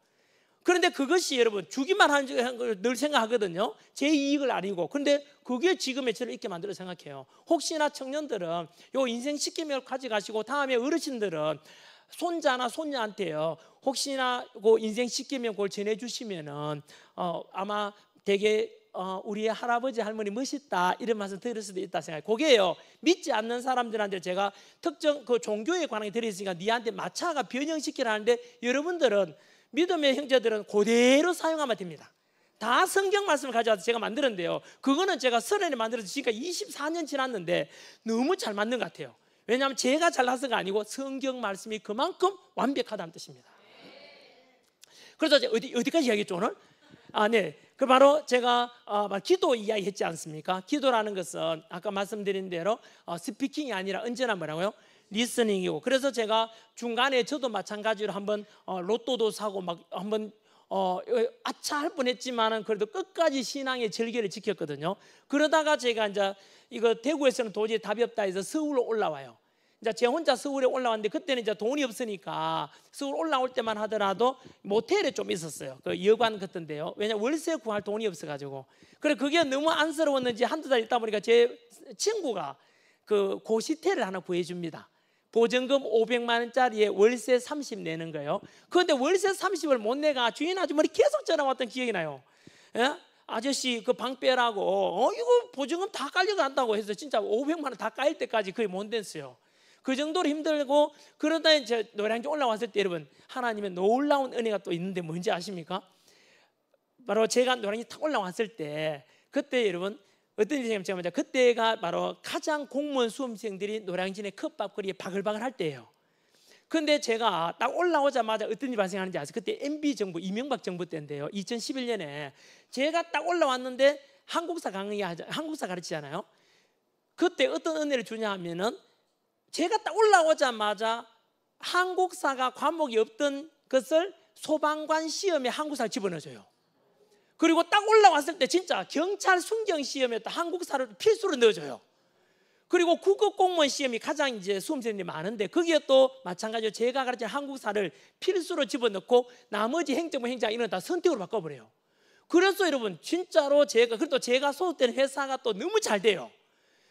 그런데 그것이 여러분 주기만 하는 걸 늘 생각하거든요. 제 이익을 아니고. 그런데 그게 지금의 저를 있게 만들어 생각해요. 혹시나 청년들은 요 인생 10계명을 가져가시고 다음에 어르신들은 손자나 손녀한테요. 혹시나 그 인생 10계명 그걸 전해주시면은 아마 되게 우리 할아버지 할머니 멋있다 이런 말씀 들을 수도 있다 생각해요. 그게요 믿지 않는 사람들한테 제가 특정 그 종교에 관한 게 들어있으니까 니한테 마차가 변형시키라는데 여러분들은 믿음의 형제들은 그대로 사용하면 됩니다. 다 성경 말씀을 가져와서 제가 만들었는데요. 그거는 제가 30에 만들어서 지금까지 24년 지났는데 너무 잘 맞는 것 같아요. 왜냐하면 제가 잘나서가 아니고 성경 말씀이 그만큼 완벽하다는 뜻입니다. 그래서 어디까지 이야기했죠 오늘? 네. 그 바로 제가 기도 이야기했지 않습니까? 기도라는 것은 아까 말씀드린 대로 스피킹이 아니라 언제나 뭐라고요? 리스닝이고. 그래서 제가 중간에 저도 마찬가지로 한번 로또도 사고 막 한번 아차 할 뻔했지만은 그래도 끝까지 신앙의 절개를 지켰거든요. 그러다가 제가 이제 이거 대구에서는 도저히 답이 없다 해서 서울로 올라와요. 이제 제 혼자 서울에 올라왔는데 그때는 이제 돈이 없으니까 서울 올라올 때만 하더라도 모텔에 좀 있었어요. 그 여관 같은데요. 왜냐면 월세 구할 돈이 없어가지고. 그래 그게 너무 안쓰러웠는지 한두 달 있다 보니까 제 친구가 그 고시텔을 하나 구해줍니다. 보증금 500만 원짜리에 월세 30 내는 거예요. 그런데 월세 30을 못 내가 주인 아주머니 계속 전화 왔던 기억이 나요. 예? 아저씨 그 방 빼라고 이거 보증금 다 깔려간다고 해서 진짜 500만 원 다 깔릴 때까지 거의 못 냈어요. 그 정도로 힘들고, 그러다 이제 노량진 올라왔을 때 여러분 하나님의 놀라운 은혜가 또 있는데 뭔지 아십니까? 바로 제가 노량진 탁 올라왔을 때 그때 여러분 어떤 일이 생겼냐면, 그때가 바로 가장 공무원 수험생들이 노량진의 컵밥거리에 바글바글 할 때예요. 근데 제가 딱 올라오자마자 어떤 일이 발생하는지 아세요? 그때 MB 정부, 이명박 정부 때인데요, 2011년에 제가 딱 올라왔는데 한국사 가르치잖아요. 그때 어떤 은혜를 주냐 하면은, 제가 딱 올라오자마자 한국사가 과목이 없던 것을 소방관 시험에 한국사를 집어넣어줘요. 그리고 딱 올라왔을 때 진짜 경찰 순경 시험에 한국사를 필수로 넣어줘요. 그리고 국어공무원 시험이 가장 이제 수험생들이 많은데 거기에 또 마찬가지로 제가 가르친 한국사를 필수로 집어넣고 나머지 행정부 행정 이런 다 선택으로 바꿔버려요. 그래서 여러분 진짜로 그래도 제가 소속된 회사가 또 너무 잘 돼요.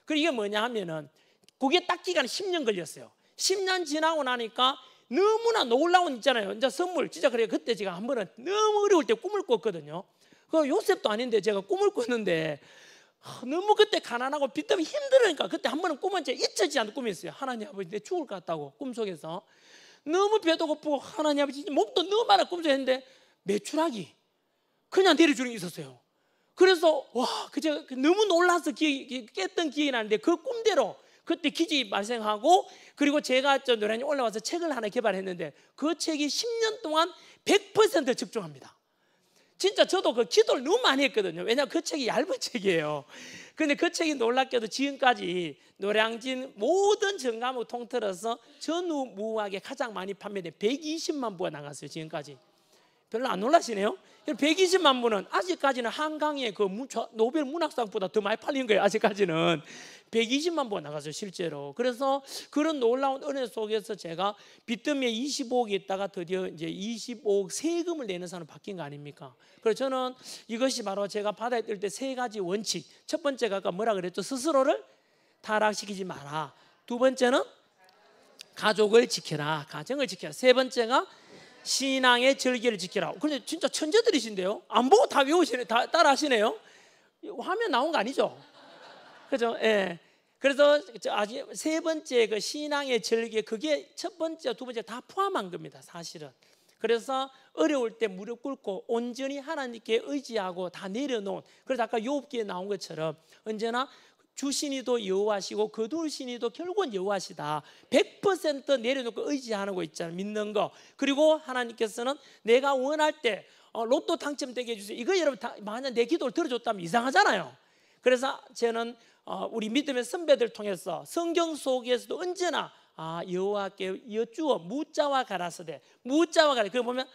그리고 이게 뭐냐 하면은, 그게 딱 기간이 10년 걸렸어요. 10년 지나고 나니까 너무나 놀라운 있잖아요. 이제 선물 진짜, 그래요. 그때 제가 한 번은 너무 어려울 때 꿈을 꿨거든요. 그 요셉도 아닌데 제가 꿈을 꿨는데 너무 그때 가난하고 빚 때문에 힘들으니까, 그때 한 번은 꿈은 제 잊혀지지 않는 꿈이 있어요. 하나님 아버지 내 죽을 것 같다고 꿈속에서 너무 배도 고프고, 하나님 아버지 목도 너무 많아 꿈속에 했는데 매출하기 그냥 내려주는 게 있었어요. 그래서 와, 그저 너무 놀라서 깼던 기억이 나는데, 그 꿈대로 그때 기적이 발생하고, 그리고 제가 저 노량진 올라와서 책을 하나 개발했는데 그 책이 10년 동안 100% 적중합니다. 진짜 저도 그 기도를 너무 많이 했거든요. 왜냐하면 그 책이 얇은 책이에요. 근데 그 책이 놀랍게도 지금까지 노량진 모든 전과목 통틀어서 전후무하게 가장 많이 판매된 120만 부가 나갔어요. 지금까지. 별로 안 놀라시네요. 120만 부는 아직까지는 한강의 그 노벨 문학상보다 더 많이 팔린 거예요. 아직까지는 120만 부가 나갔어요, 실제로. 그래서 그런 놀라운 은혜 속에서 제가 빚더미에 25억이 있다가 드디어 이제 25억 세금을 내는 사람으로 바뀐 거 아닙니까? 그래서 저는 이것이 바로 제가 바다에 뜰 때 세 가지 원칙. 첫 번째가 아까 뭐라 그랬죠? 스스로를 타락시키지 마라. 두 번째는 가족을 지켜라, 가정을 지켜라. 세 번째가 신앙의 절개를 지키라. 근데 진짜 천재들이신데요? 안 보고 다 외우시네, 다 따라하시네요. 화면 나온 거 아니죠? 그죠? 예. 그래서 아직 세 번째 그 신앙의 절개, 그게 첫 번째, 두 번째 다 포함한 겁니다, 사실은. 그래서 어려울 때 무릎 꿇고 온전히 하나님께 의지하고 다 내려놓은. 그래서 아까 욥기에 나온 것처럼 언제나 주신이도 여호와시고 거두신이도 결국은 여호와시다. 100% 내려놓고 의지하는 거 있잖아요, 믿는 거. 그리고 하나님께서는 내가 원할 때 로또 당첨되게 해주세요. 이거 여러분 만약 내 기도를 들어줬다면 이상하잖아요. 그래서 저는 우리 믿음의 선배들 통해서 성경 속에서도 언제나 여호와께 여쭈어 무자와 가라사대, 무자와 가라. 그걸 보면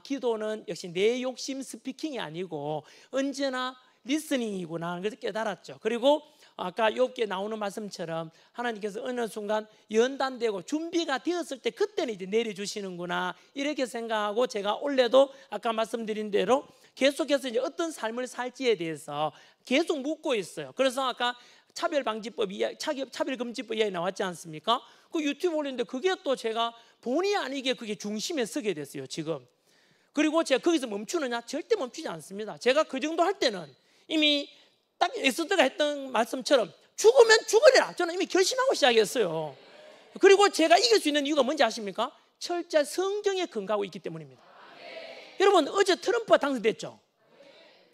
기도는 역시 내 욕심 스피킹이 아니고 언제나 리스닝이구나 하는 것을 깨달았죠. 그리고 아까 욥기에 나오는 말씀처럼 하나님께서 어느 순간 연단되고 준비가 되었을 때 그때는 이제 내려주시는구나 이렇게 생각하고, 제가 원래도 아까 말씀드린 대로 계속해서 이제 어떤 삶을 살지에 대해서 계속 묻고 있어요. 그래서 아까 차별방지법 이야기, 차별금지법 이야기 나왔지 않습니까? 그 유튜브 올렸는데 그게 또 제가 본의 아니게 그게 중심에 서게 됐어요, 지금. 그리고 제가 거기서 멈추느냐? 절대 멈추지 않습니다. 제가 그 정도 할 때는 이미 딱 에스더가 했던 말씀처럼 죽으면 죽으리라, 저는 이미 결심하고 시작했어요. 그리고 제가 이길 수 있는 이유가 뭔지 아십니까? 철저히 성경에 근거하고 있기 때문입니다. 여러분 어제 트럼프가 당선됐죠?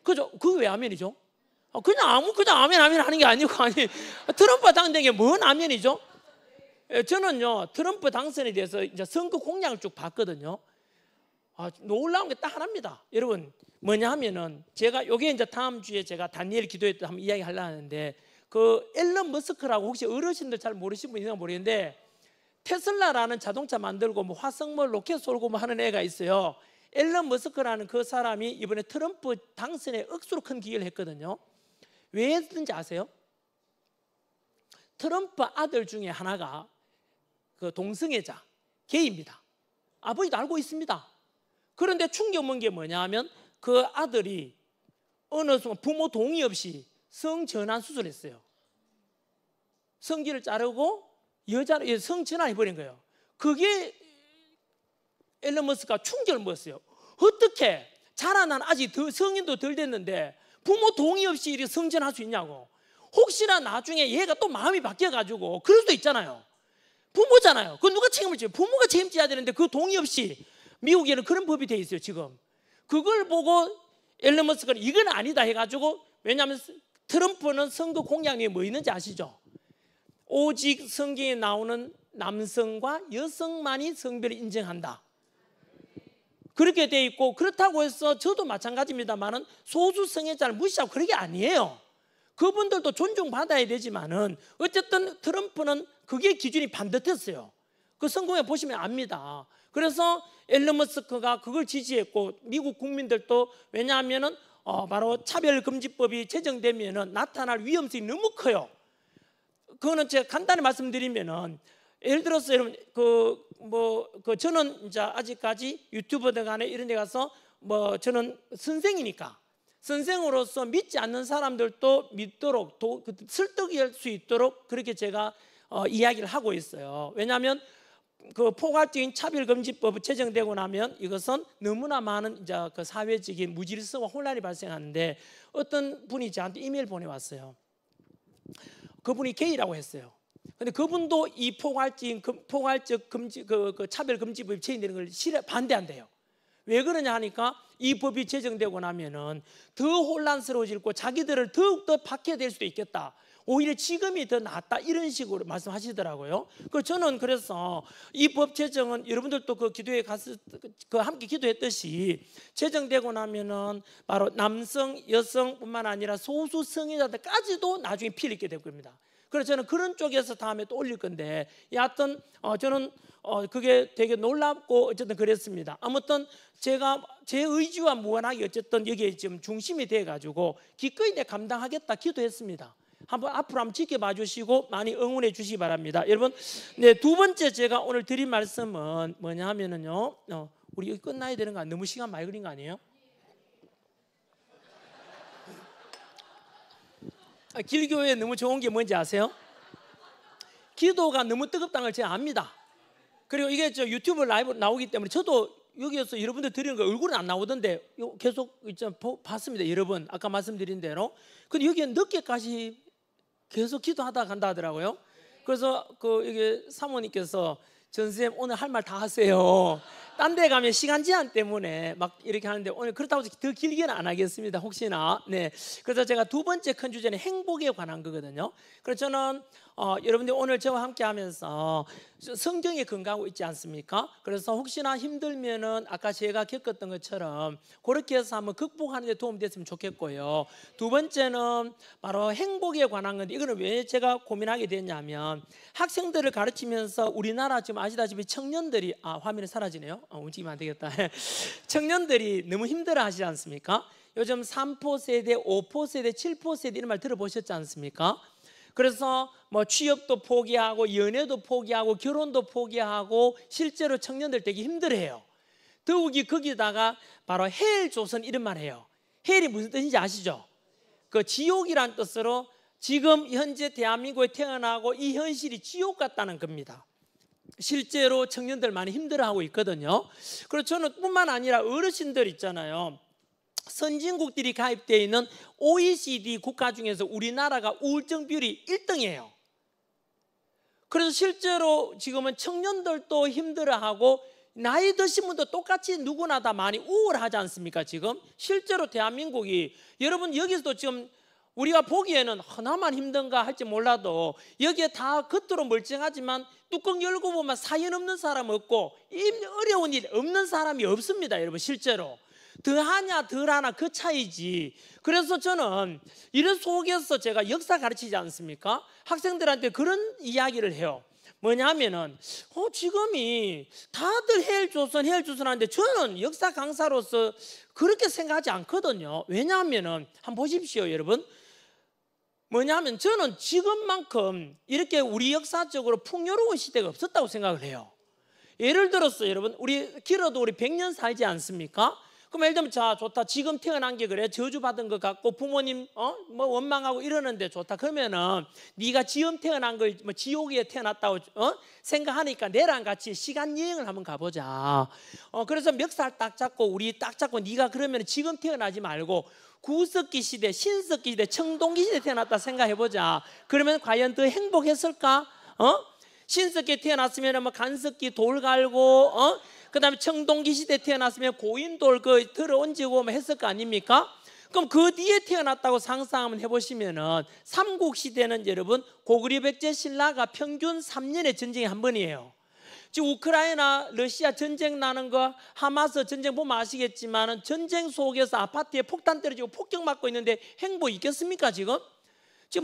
그죠? 그게 왜 아멘이죠? 그냥 아멘 하는 게 아니고, 트럼프가 당선된 게 뭔 아멘이죠? 저는요 트럼프 당선에 대해서 이제 선거 공약을 쭉 봤거든요. 놀라운 게 딱 하나입니다. 여러분 뭐냐 하면은, 제가 요게 이제 다음 주에 제가 다니엘 기도회 때 한번 이야기 하려고 하는데, 그 앨런 머스크라고 혹시 어르신들 잘 모르시는 분 있나 모르겠는데, 테슬라라는 자동차 만들고 뭐 화성물 로켓 쏠고 뭐 하는 애가 있어요. 앨런 머스크라는 그 사람이 이번에 트럼프 당선에 억수로 큰 기여를 했거든요. 왜 했는지 아세요? 트럼프 아들 중에 하나가 그 동성애자, 게이입니다. 아버지도 알고 있습니다. 그런데 충격 먹은 게 뭐냐 하면, 그 아들이 어느 순간 부모 동의 없이 성전환 수술했어요. 성기를 자르고 여자를 성전환해버린 거예요. 그게 앨런 머스크가 충격을 먹었어요. 어떻게 자라난 아직 성인도 덜 됐는데 부모 동의 없이 이렇게 성전할 수 있냐고. 혹시나 나중에 얘가 또 마음이 바뀌어가지고 그럴 수도 있잖아요. 부모잖아요. 그 누가 책임을 져요? 부모가 책임져야 되는데 그 동의 없이 미국에는 그런 법이 돼 있어요 지금. 그걸 보고 앨런 머스크는 이건 아니다 해가지고, 왜냐하면 트럼프는 선거 공약에 뭐 있는지 아시죠? 오직 성경에 나오는 남성과 여성만이 성별을 인정한다. 그렇게 돼 있고, 그렇다고 해서 저도 마찬가지입니다만은 소수 성애자를 무시하고 그런 게 아니에요. 그분들도 존중받아야 되지만은 어쨌든 트럼프는 그게 기준이 반듯했어요. 그 성공에 보시면 압니다. 그래서 앨런 머스크가 그걸 지지했고, 미국 국민들도, 왜냐하면은 바로 차별금지법이 제정되면은 나타날 위험성이 너무 커요. 그거는 제가 간단히 말씀드리면은, 예를 들어서 여러분 저는 이제 아직까지 유튜버들 간에 이런 데 가서 저는 선생이니까 선생으로서 믿지 않는 사람들도 믿도록 설득할 수 있도록 그렇게 제가 이야기를 하고 있어요. 왜냐하면 그 포괄적인 차별금지법이 제정되고 나면 이것은 너무나 많은 이제 그 사회적인 무질서와 혼란이 발생하는데, 어떤 분이 저한테 이메일 보내왔어요. 그분이 게이라고 했어요. 근데 그분도 이 포괄적 금지 그 차별금지법이 제정되는 걸 반대한대요. 왜 그러냐 하니까 이 법이 제정되고 나면은 더 혼란스러워지고 자기들을 더욱더 박해될 수도 있겠다. 오히려 지금이 더 낫다, 이런 식으로 말씀하시더라고요. 저는 그래서 이 법 제정은 여러분들도 그 기도에 가서 함께 기도했듯이 제정되고 나면은 바로 남성, 여성뿐만 아니라 소수 성애자들까지도 나중에 피해를 입게 될 겁니다. 그래서 저는 그런 쪽에서 다음에 또 올릴 건데, 여하튼 저는 그게 되게 놀랍고 어쨌든 그랬습니다. 아무튼 제가 제 의지와 무관하게 어쨌든 여기에 지금 중심이 돼가지고 기꺼이 내 감당하겠다 기도했습니다. 앞으로 한번 지켜봐 주시고 많이 응원해 주시기 바랍니다. 여러분, 네, 두 번째 제가 오늘 드린 말씀은 뭐냐 하면은요, 우리 여기 끝나야 되는 거 아니에요? 너무 시간 많이 걸린 거 아니에요? 길교회 너무 좋은 게 뭔지 아세요? 기도가 너무 뜨겁다는 걸 제가 압니다. 그리고 이게 저 유튜브 라이브 나오기 때문에 저도 여기에서 여러분들 드리는 거 얼굴은 안 나오던데 계속 봤습니다. 여러분 아까 말씀드린 대로. 근데 여기에 늦게까지 계속 기도하다 간다 하더라고요. 그래서 이게 사모님께서 전쌤 오늘 할 말 다 하세요. 딴 데 가면 시간 제한 때문에 막 이렇게 하는데 오늘 그렇다고 해서 더 길게는 안 하겠습니다. 혹시나. 네. 그래서 제가 두 번째 큰 주제는 행복에 관한 거거든요. 그래서 저는 여러분들 오늘 저와 함께 하면서 성경에 근거하고 있지 않습니까? 그래서 혹시나 힘들면은 아까 제가 겪었던 것처럼 그렇게 해서 한번 극복하는 데 도움이 됐으면 좋겠고요. 두 번째는 바로 행복에 관한 건데, 이거는 왜 제가 고민하게 됐냐면, 학생들을 가르치면서 우리나라 지금 아시다시피 청년들이 화면이 사라지네요. 움직이면 안 되겠다. 청년들이 너무 힘들어 하시지 않습니까? 요즘 3포 세대, 5포 세대, 7포 세대 이런 말 들어보셨지 않습니까? 그래서 취업도 포기하고 연애도 포기하고 결혼도 포기하고 실제로 청년들 되게 힘들어해요. 더욱이 거기다가 바로 헬 조선 이런 말 해요. 헬이 무슨 뜻인지 아시죠? 그 지옥이란 뜻으로 지금 현재 대한민국에 태어나고 이 현실이 지옥 같다는 겁니다. 실제로 청년들 많이 힘들어하고 있거든요. 그리고 저는 뿐만 아니라 어르신들 있잖아요. 선진국들이 가입되어 있는 OECD 국가 중에서 우리나라가 우울증 비율이 1등이에요. 그래서 실제로 지금은 청년들도 힘들어하고 나이 드신 분도 똑같이 누구나 다 많이 우울하지 않습니까? 지금 실제로 대한민국이, 여러분 여기서도 지금 우리가 보기에는 나만 힘든가 할지 몰라도 여기에 다 겉으로 멀쩡하지만 뚜껑 열고 보면 사연 없는 사람 없고 어려운 일 없는 사람이 없습니다. 여러분 실제로 더하냐 덜하나 그 차이지. 그래서 저는 이런 속에서 제가 역사 가르치지 않습니까? 학생들한테 그런 이야기를 해요. 뭐냐면은 지금이 다들 헬조선 하는데 저는 역사 강사로서 그렇게 생각하지 않거든요. 왜냐하면은 한번 보십시오 여러분. 뭐냐면 저는 지금만큼 이렇게 우리 역사적으로 풍요로운 시대가 없었다고 생각을 해요. 예를 들어서 여러분, 길어도 우리 100년 살지 않습니까? 그럼 예를 들면 자 좋다, 지금 태어난 게 그래 저주받은 것 같고 부모님 원망하고 이러는데 좋다, 그러면은 네가 지금 태어난 걸 지옥에 태어났다고 생각하니까 내랑 같이 시간 여행을 한번 가보자. 그래서 멱살 딱 잡고 네가 그러면 지금 태어나지 말고 구석기 시대, 신석기 시대, 청동기 시대 태어났다 생각해보자. 그러면 과연 더 행복했을까? 신석기에 태어났으면 뭐 간석기 돌 갈고, 그다음에 청동기 시대 태어났으면 고인돌 그 들어온지고 뭐 했을 거 아닙니까? 그럼 그 뒤에 태어났다고 상상 한번 해보시면은 삼국시대는 여러분 고구려 백제 신라가 평균 3년의 전쟁이 한 번이에요. 지금 우크라이나 러시아 전쟁 나는 거 하마스 전쟁 보면 아시겠지만은 전쟁 속에서 아파트에 폭탄 떨어지고 폭격 맞고 있는데 행보 있겠습니까? 지금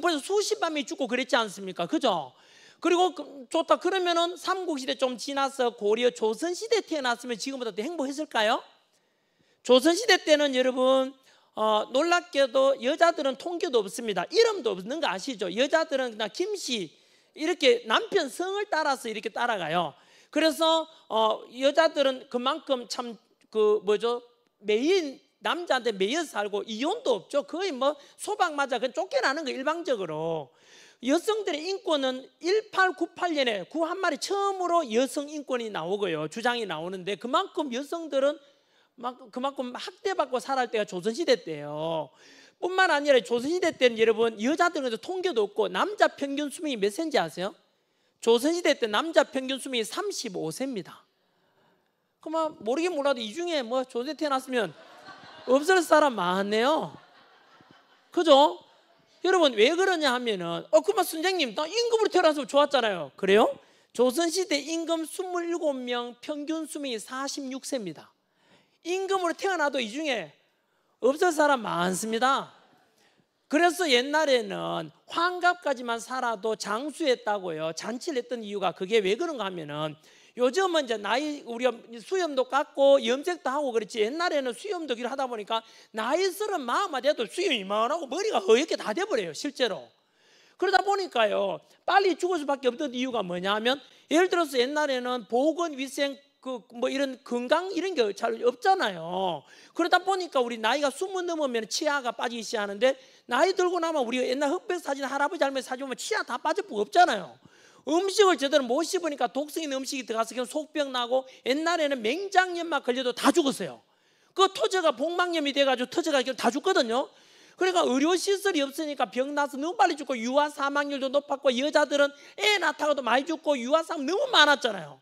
벌써 수십만 명이 죽고 그랬지 않습니까? 그죠? 그리고 좋다 그러면은 삼국시대 좀 지나서 고려 조선시대 태어났으면 지금보다 더 행복했을까요? 조선시대 때는 여러분 놀랍게도 여자들은 통계도 없습니다. 이름도 없는 거 아시죠? 여자들은 그냥 김씨 이렇게 남편 성을 따라서 이렇게 따라가요. 그래서 여자들은 그만큼 참 그 뭐죠? 매인 남자한테 매여 살고 이혼도 없죠. 거의 뭐 소방 맞아 그냥 쫓겨나는 거 일방적으로. 여성들의 인권은 1898년에 구 한 마리 처음으로 여성 인권이 나오고요. 주장이 나오는데 그만큼 여성들은 그만큼 학대받고 살아갈 때가 조선시대 때예요. 뿐만 아니라 조선시대 때는 여러분 여자들은 통계도 없고 남자 평균 수명이 몇 세인지 아세요? 조선시대 때 남자 평균 수명이 35세입니다. 그만 모르긴 몰라도 이 중에 뭐 조선시대 태어났으면 없을 사람 많네요. 그죠? 여러분 왜 그러냐 하면은 그만 선생님 나 임금으로 태어나서 좋았잖아요. 그래요? 조선시대 임금 27명 평균 수명이 46세입니다. 임금으로 태어나도 이 중에 없을 사람 많습니다. 그래서 옛날에는 환갑까지만 살아도 장수했다고요. 잔치를 했던 이유가 그게 왜 그런가 하면은 요즘은 이제 나이 우리가 수염도 깎고 염색도 하고 그렇지 옛날에는 수염도 길 하다 보니까 나이 30만 돼도 수염이 이만하고 머리가 허옇게 다 돼버려요 실제로. 그러다 보니까요 빨리 죽을 수밖에 없던 이유가 뭐냐 하면 예를 들어서 옛날에는 보건위생 뭐 이런 건강 이런 게 잘 없잖아요. 그러다 보니까 우리 나이가 20 넘으면 치아가 빠지기 시작하는데 나이 들고 나면 우리가 옛날 흑백 사진 할아버지 할머니 사진 보면 치아 다 빠질 거 없잖아요. 음식을 제대로 못 씹으니까 독성 있는 음식이 들어가서 그냥 속병 나고 옛날에는 맹장염만 걸려도 다 죽었어요. 그 터져가 복막염이 돼가지고 터져가 다 죽거든요. 그러니까 의료시설이 없으니까 병 나서 너무 빨리 죽고 유아 사망률도 높았고 여자들은 애 낳다가도 많이 죽고 유아 사망 너무 많았잖아요.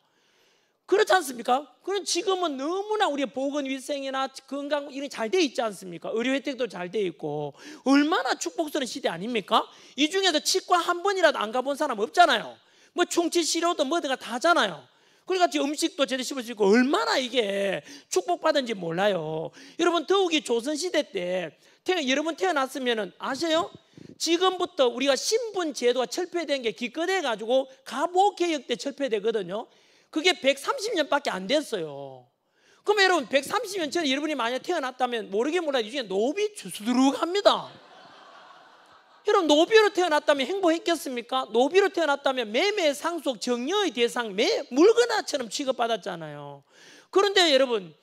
그렇지 않습니까? 그럼 지금은 너무나 우리의 보건위생이나 건강 이런 잘 돼 있지 않습니까? 의료 혜택도 잘 돼 있고 얼마나 축복스러운 시대 아닙니까? 이 중에서 치과 한 번이라도 안 가본 사람 없잖아요. 뭐 충치 치료도 뭐든가 다 하잖아요. 그러니까 음식도 제대로 씹을 수 있고 얼마나 이게 축복받은지 몰라요. 여러분 더욱이 조선시대 때 여러분 태어났으면 아세요? 지금부터 우리가 신분 제도가 철폐된 게 기껏해 가지고 갑오개혁 때 철폐되거든요. 그게 130년밖에 안 됐어요. 그럼 여러분 130년 전에 여러분이 만약 태어났다면 모르게 몰라도 이 중에 노비 주스르륵합니다. 여러분 노비로 태어났다면 행복했겠습니까? 노비로 태어났다면 매매 상속 정려의 대상 물건아처럼 취급받았잖아요. 그런데 여러분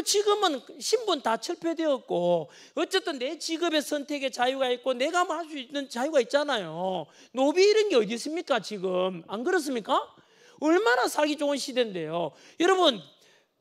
지금은 신분 다 철폐되었고 어쨌든 내 직업의 선택의 자유가 있고 내가 뭐 할 수 있는 자유가 있잖아요. 노비 이런 게 어디 있습니까 지금? 안 그렇습니까? 얼마나 살기 좋은 시대인데요. 여러분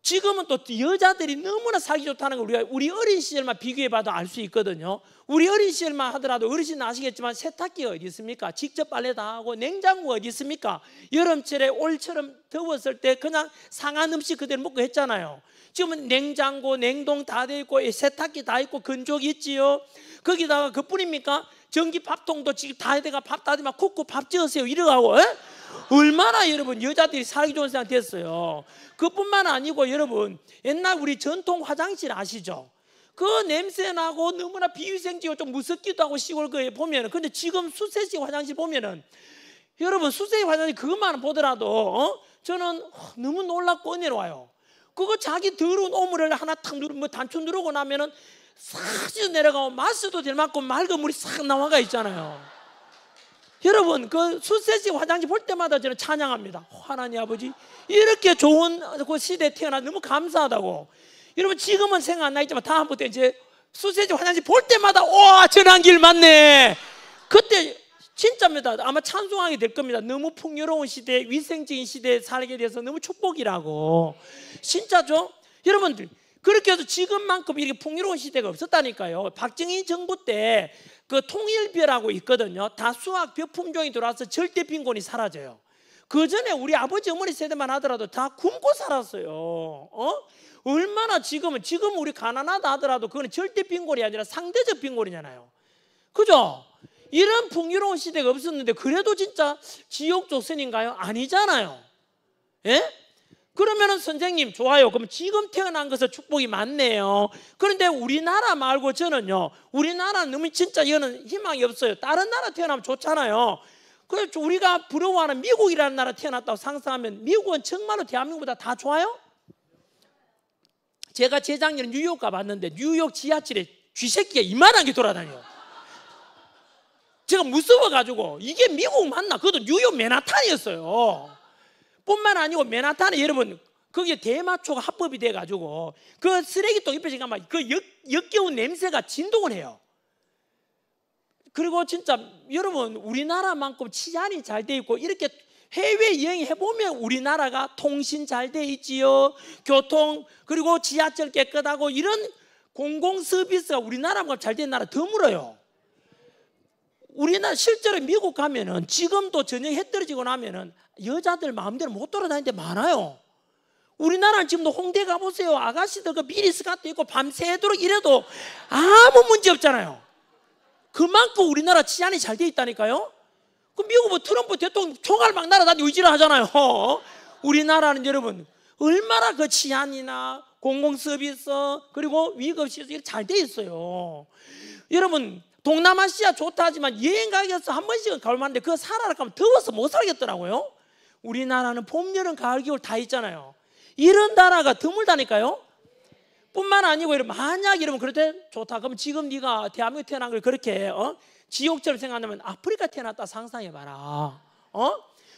지금은 또 여자들이 너무나 살기 좋다는 걸 우리 어린 시절만 비교해봐도 알 수 있거든요. 우리 어린 시절만 하더라도 어르신은 아시겠지만 세탁기가 어디 있습니까? 직접 빨래 다 하고 냉장고가 어디 있습니까? 여름철에 올처럼 더웠을 때 그냥 상한 음식 그대로 먹고 했잖아요. 지금은 냉장고, 냉동 다 돼 있고 세탁기 다 있고 건조기 있지요. 거기다가 그뿐입니까? 전기 밥통도 지금 다 돼가 밥 다 되면 쿡쿡 밥 지으세요 이러고 얼마나 여러분 여자들이 살기 좋은 세상 됐어요. 그뿐만 아니고 여러분 옛날 우리 전통 화장실 아시죠? 그 냄새 나고 너무나 비위생지고 좀 무섭기도 하고 시골 거에 보면은 근데 지금 수세식 화장실 보면은 여러분 수세식 화장실 그것만 보더라도 저는 너무 놀랍고 은혜로워요. 그거 자기 더러운 오물을 하나 탁 누르면 단추 누르고 나면은 싹 씻어 내려가고 마스도 될 만큼 맑은 물이 싹 나와가 있잖아요. 여러분 그 수세식 화장실 볼 때마다 저는 찬양합니다. 하나님 아버지 이렇게 좋은 그 시대에 태어나 너무 감사하다고. 여러분 지금은 생각 안 나겠지만 다음부터 이제 수세식 화장실 볼 때마다 와 전환길 맞네. 그때 진짜입니다. 아마 찬송하게 될 겁니다. 너무 풍요로운 시대, 위생적인 시대에 살게 돼서 너무 축복이라고. 진짜죠? 여러분들 그렇게 해서 지금만큼 이렇게 풍요로운 시대가 없었다니까요. 박정희 정부 때 그 통일벼라고 있거든요. 다수학 벼 품종이 들어와서 절대 빈곤이 사라져요. 그 전에 우리 아버지 어머니 세대만 하더라도 다 굶고 살았어요. 얼마나 지금 우리 가난하다 하더라도 그건 절대 빈곤이 아니라 상대적 빈곤이잖아요. 그죠? 이런 풍요로운 시대가 없었는데 그래도 진짜 지옥 조선인가요? 아니잖아요. 예? 그러면은 선생님 좋아요. 그럼 지금 태어난 것은 축복이 많네요. 그런데 우리나라 말고 저는요, 우리나라는 너무 진짜 이거는 희망이 없어요. 다른 나라 태어나면 좋잖아요. 그래서 우리가 부러워하는 미국이라는 나라 태어났다고 상상하면 미국은 정말로 대한민국보다 다 좋아요? 제가 재작년에 뉴욕 가봤는데 뉴욕 지하철에 쥐새끼가 이만한 게 돌아다녀요. 제가 무서워가지고 이게 미국 맞나? 그것도 뉴욕 맨하탄이었어요. 뿐만 아니고 맨하탄에 여러분 거기에 대마초가 합법이 돼가지고 그 쓰레기통 옆에 가면 그 역겨운 냄새가 진동을 해요. 그리고 진짜 여러분 우리나라만큼 치안이 잘 돼 있고 이렇게 해외 여행 해보면 우리나라가 통신 잘 돼 있지요. 교통 그리고 지하철 깨끗하고 이런 공공 서비스가 우리나라만큼 잘 된 나라 드물어요. 우리나라 실제로 미국 가면은 지금도 저녁 해 떨어지고 나면은 여자들 마음대로 못 돌아다니는 데 많아요. 우리나라는 지금도 홍대 가보세요. 아가씨들 그 미니스커트 입고 밤새도록 이래도 아무 문제 없잖아요. 그만큼 우리나라 치안이 잘 돼 있다니까요. 그 미국 뭐 트럼프 대통령 총알 막 날아다니고 의지를 하잖아요. 우리나라는 여러분 얼마나 그 치안이나 공공 서비스 그리고 위급 시설 잘 돼 있어요. 여러분 동남아시아 좋다 하지만 여행 가기 위해서 한 번씩은 가볼 만한데 그거 살아라 하면 더워서 못 살겠더라고요. 우리나라는 봄, 여름, 가을, 겨울 다 있잖아요. 이런 나라가 드물다니까요. 뿐만 아니고 여러분 만약 여러분 그럴 좋다 그럼 지금 네가 대한민국 태어난 걸 그렇게 지옥처럼 생각한다면 아프리카 태어났다 상상해봐라.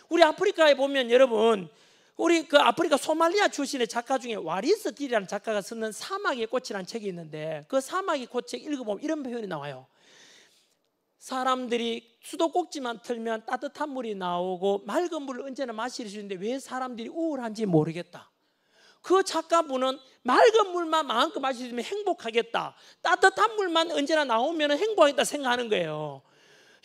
우리 아프리카에 보면 여러분 우리 그 아프리카 소말리아 출신의 작가 중에 와리스 딜이라는 작가가 쓰는 사막의 꽃이라는 책이 있는데 그 사막의 꽃책 읽어보면 이런 표현이 나와요. 사람들이 수도꼭지만 틀면 따뜻한 물이 나오고 맑은 물을 언제나 마실 수 있는데 왜 사람들이 우울한지 모르겠다. 그 작가분은 맑은 물만 마음껏 마실 수 있으면 행복하겠다. 따뜻한 물만 언제나 나오면 행복하겠다 생각하는 거예요.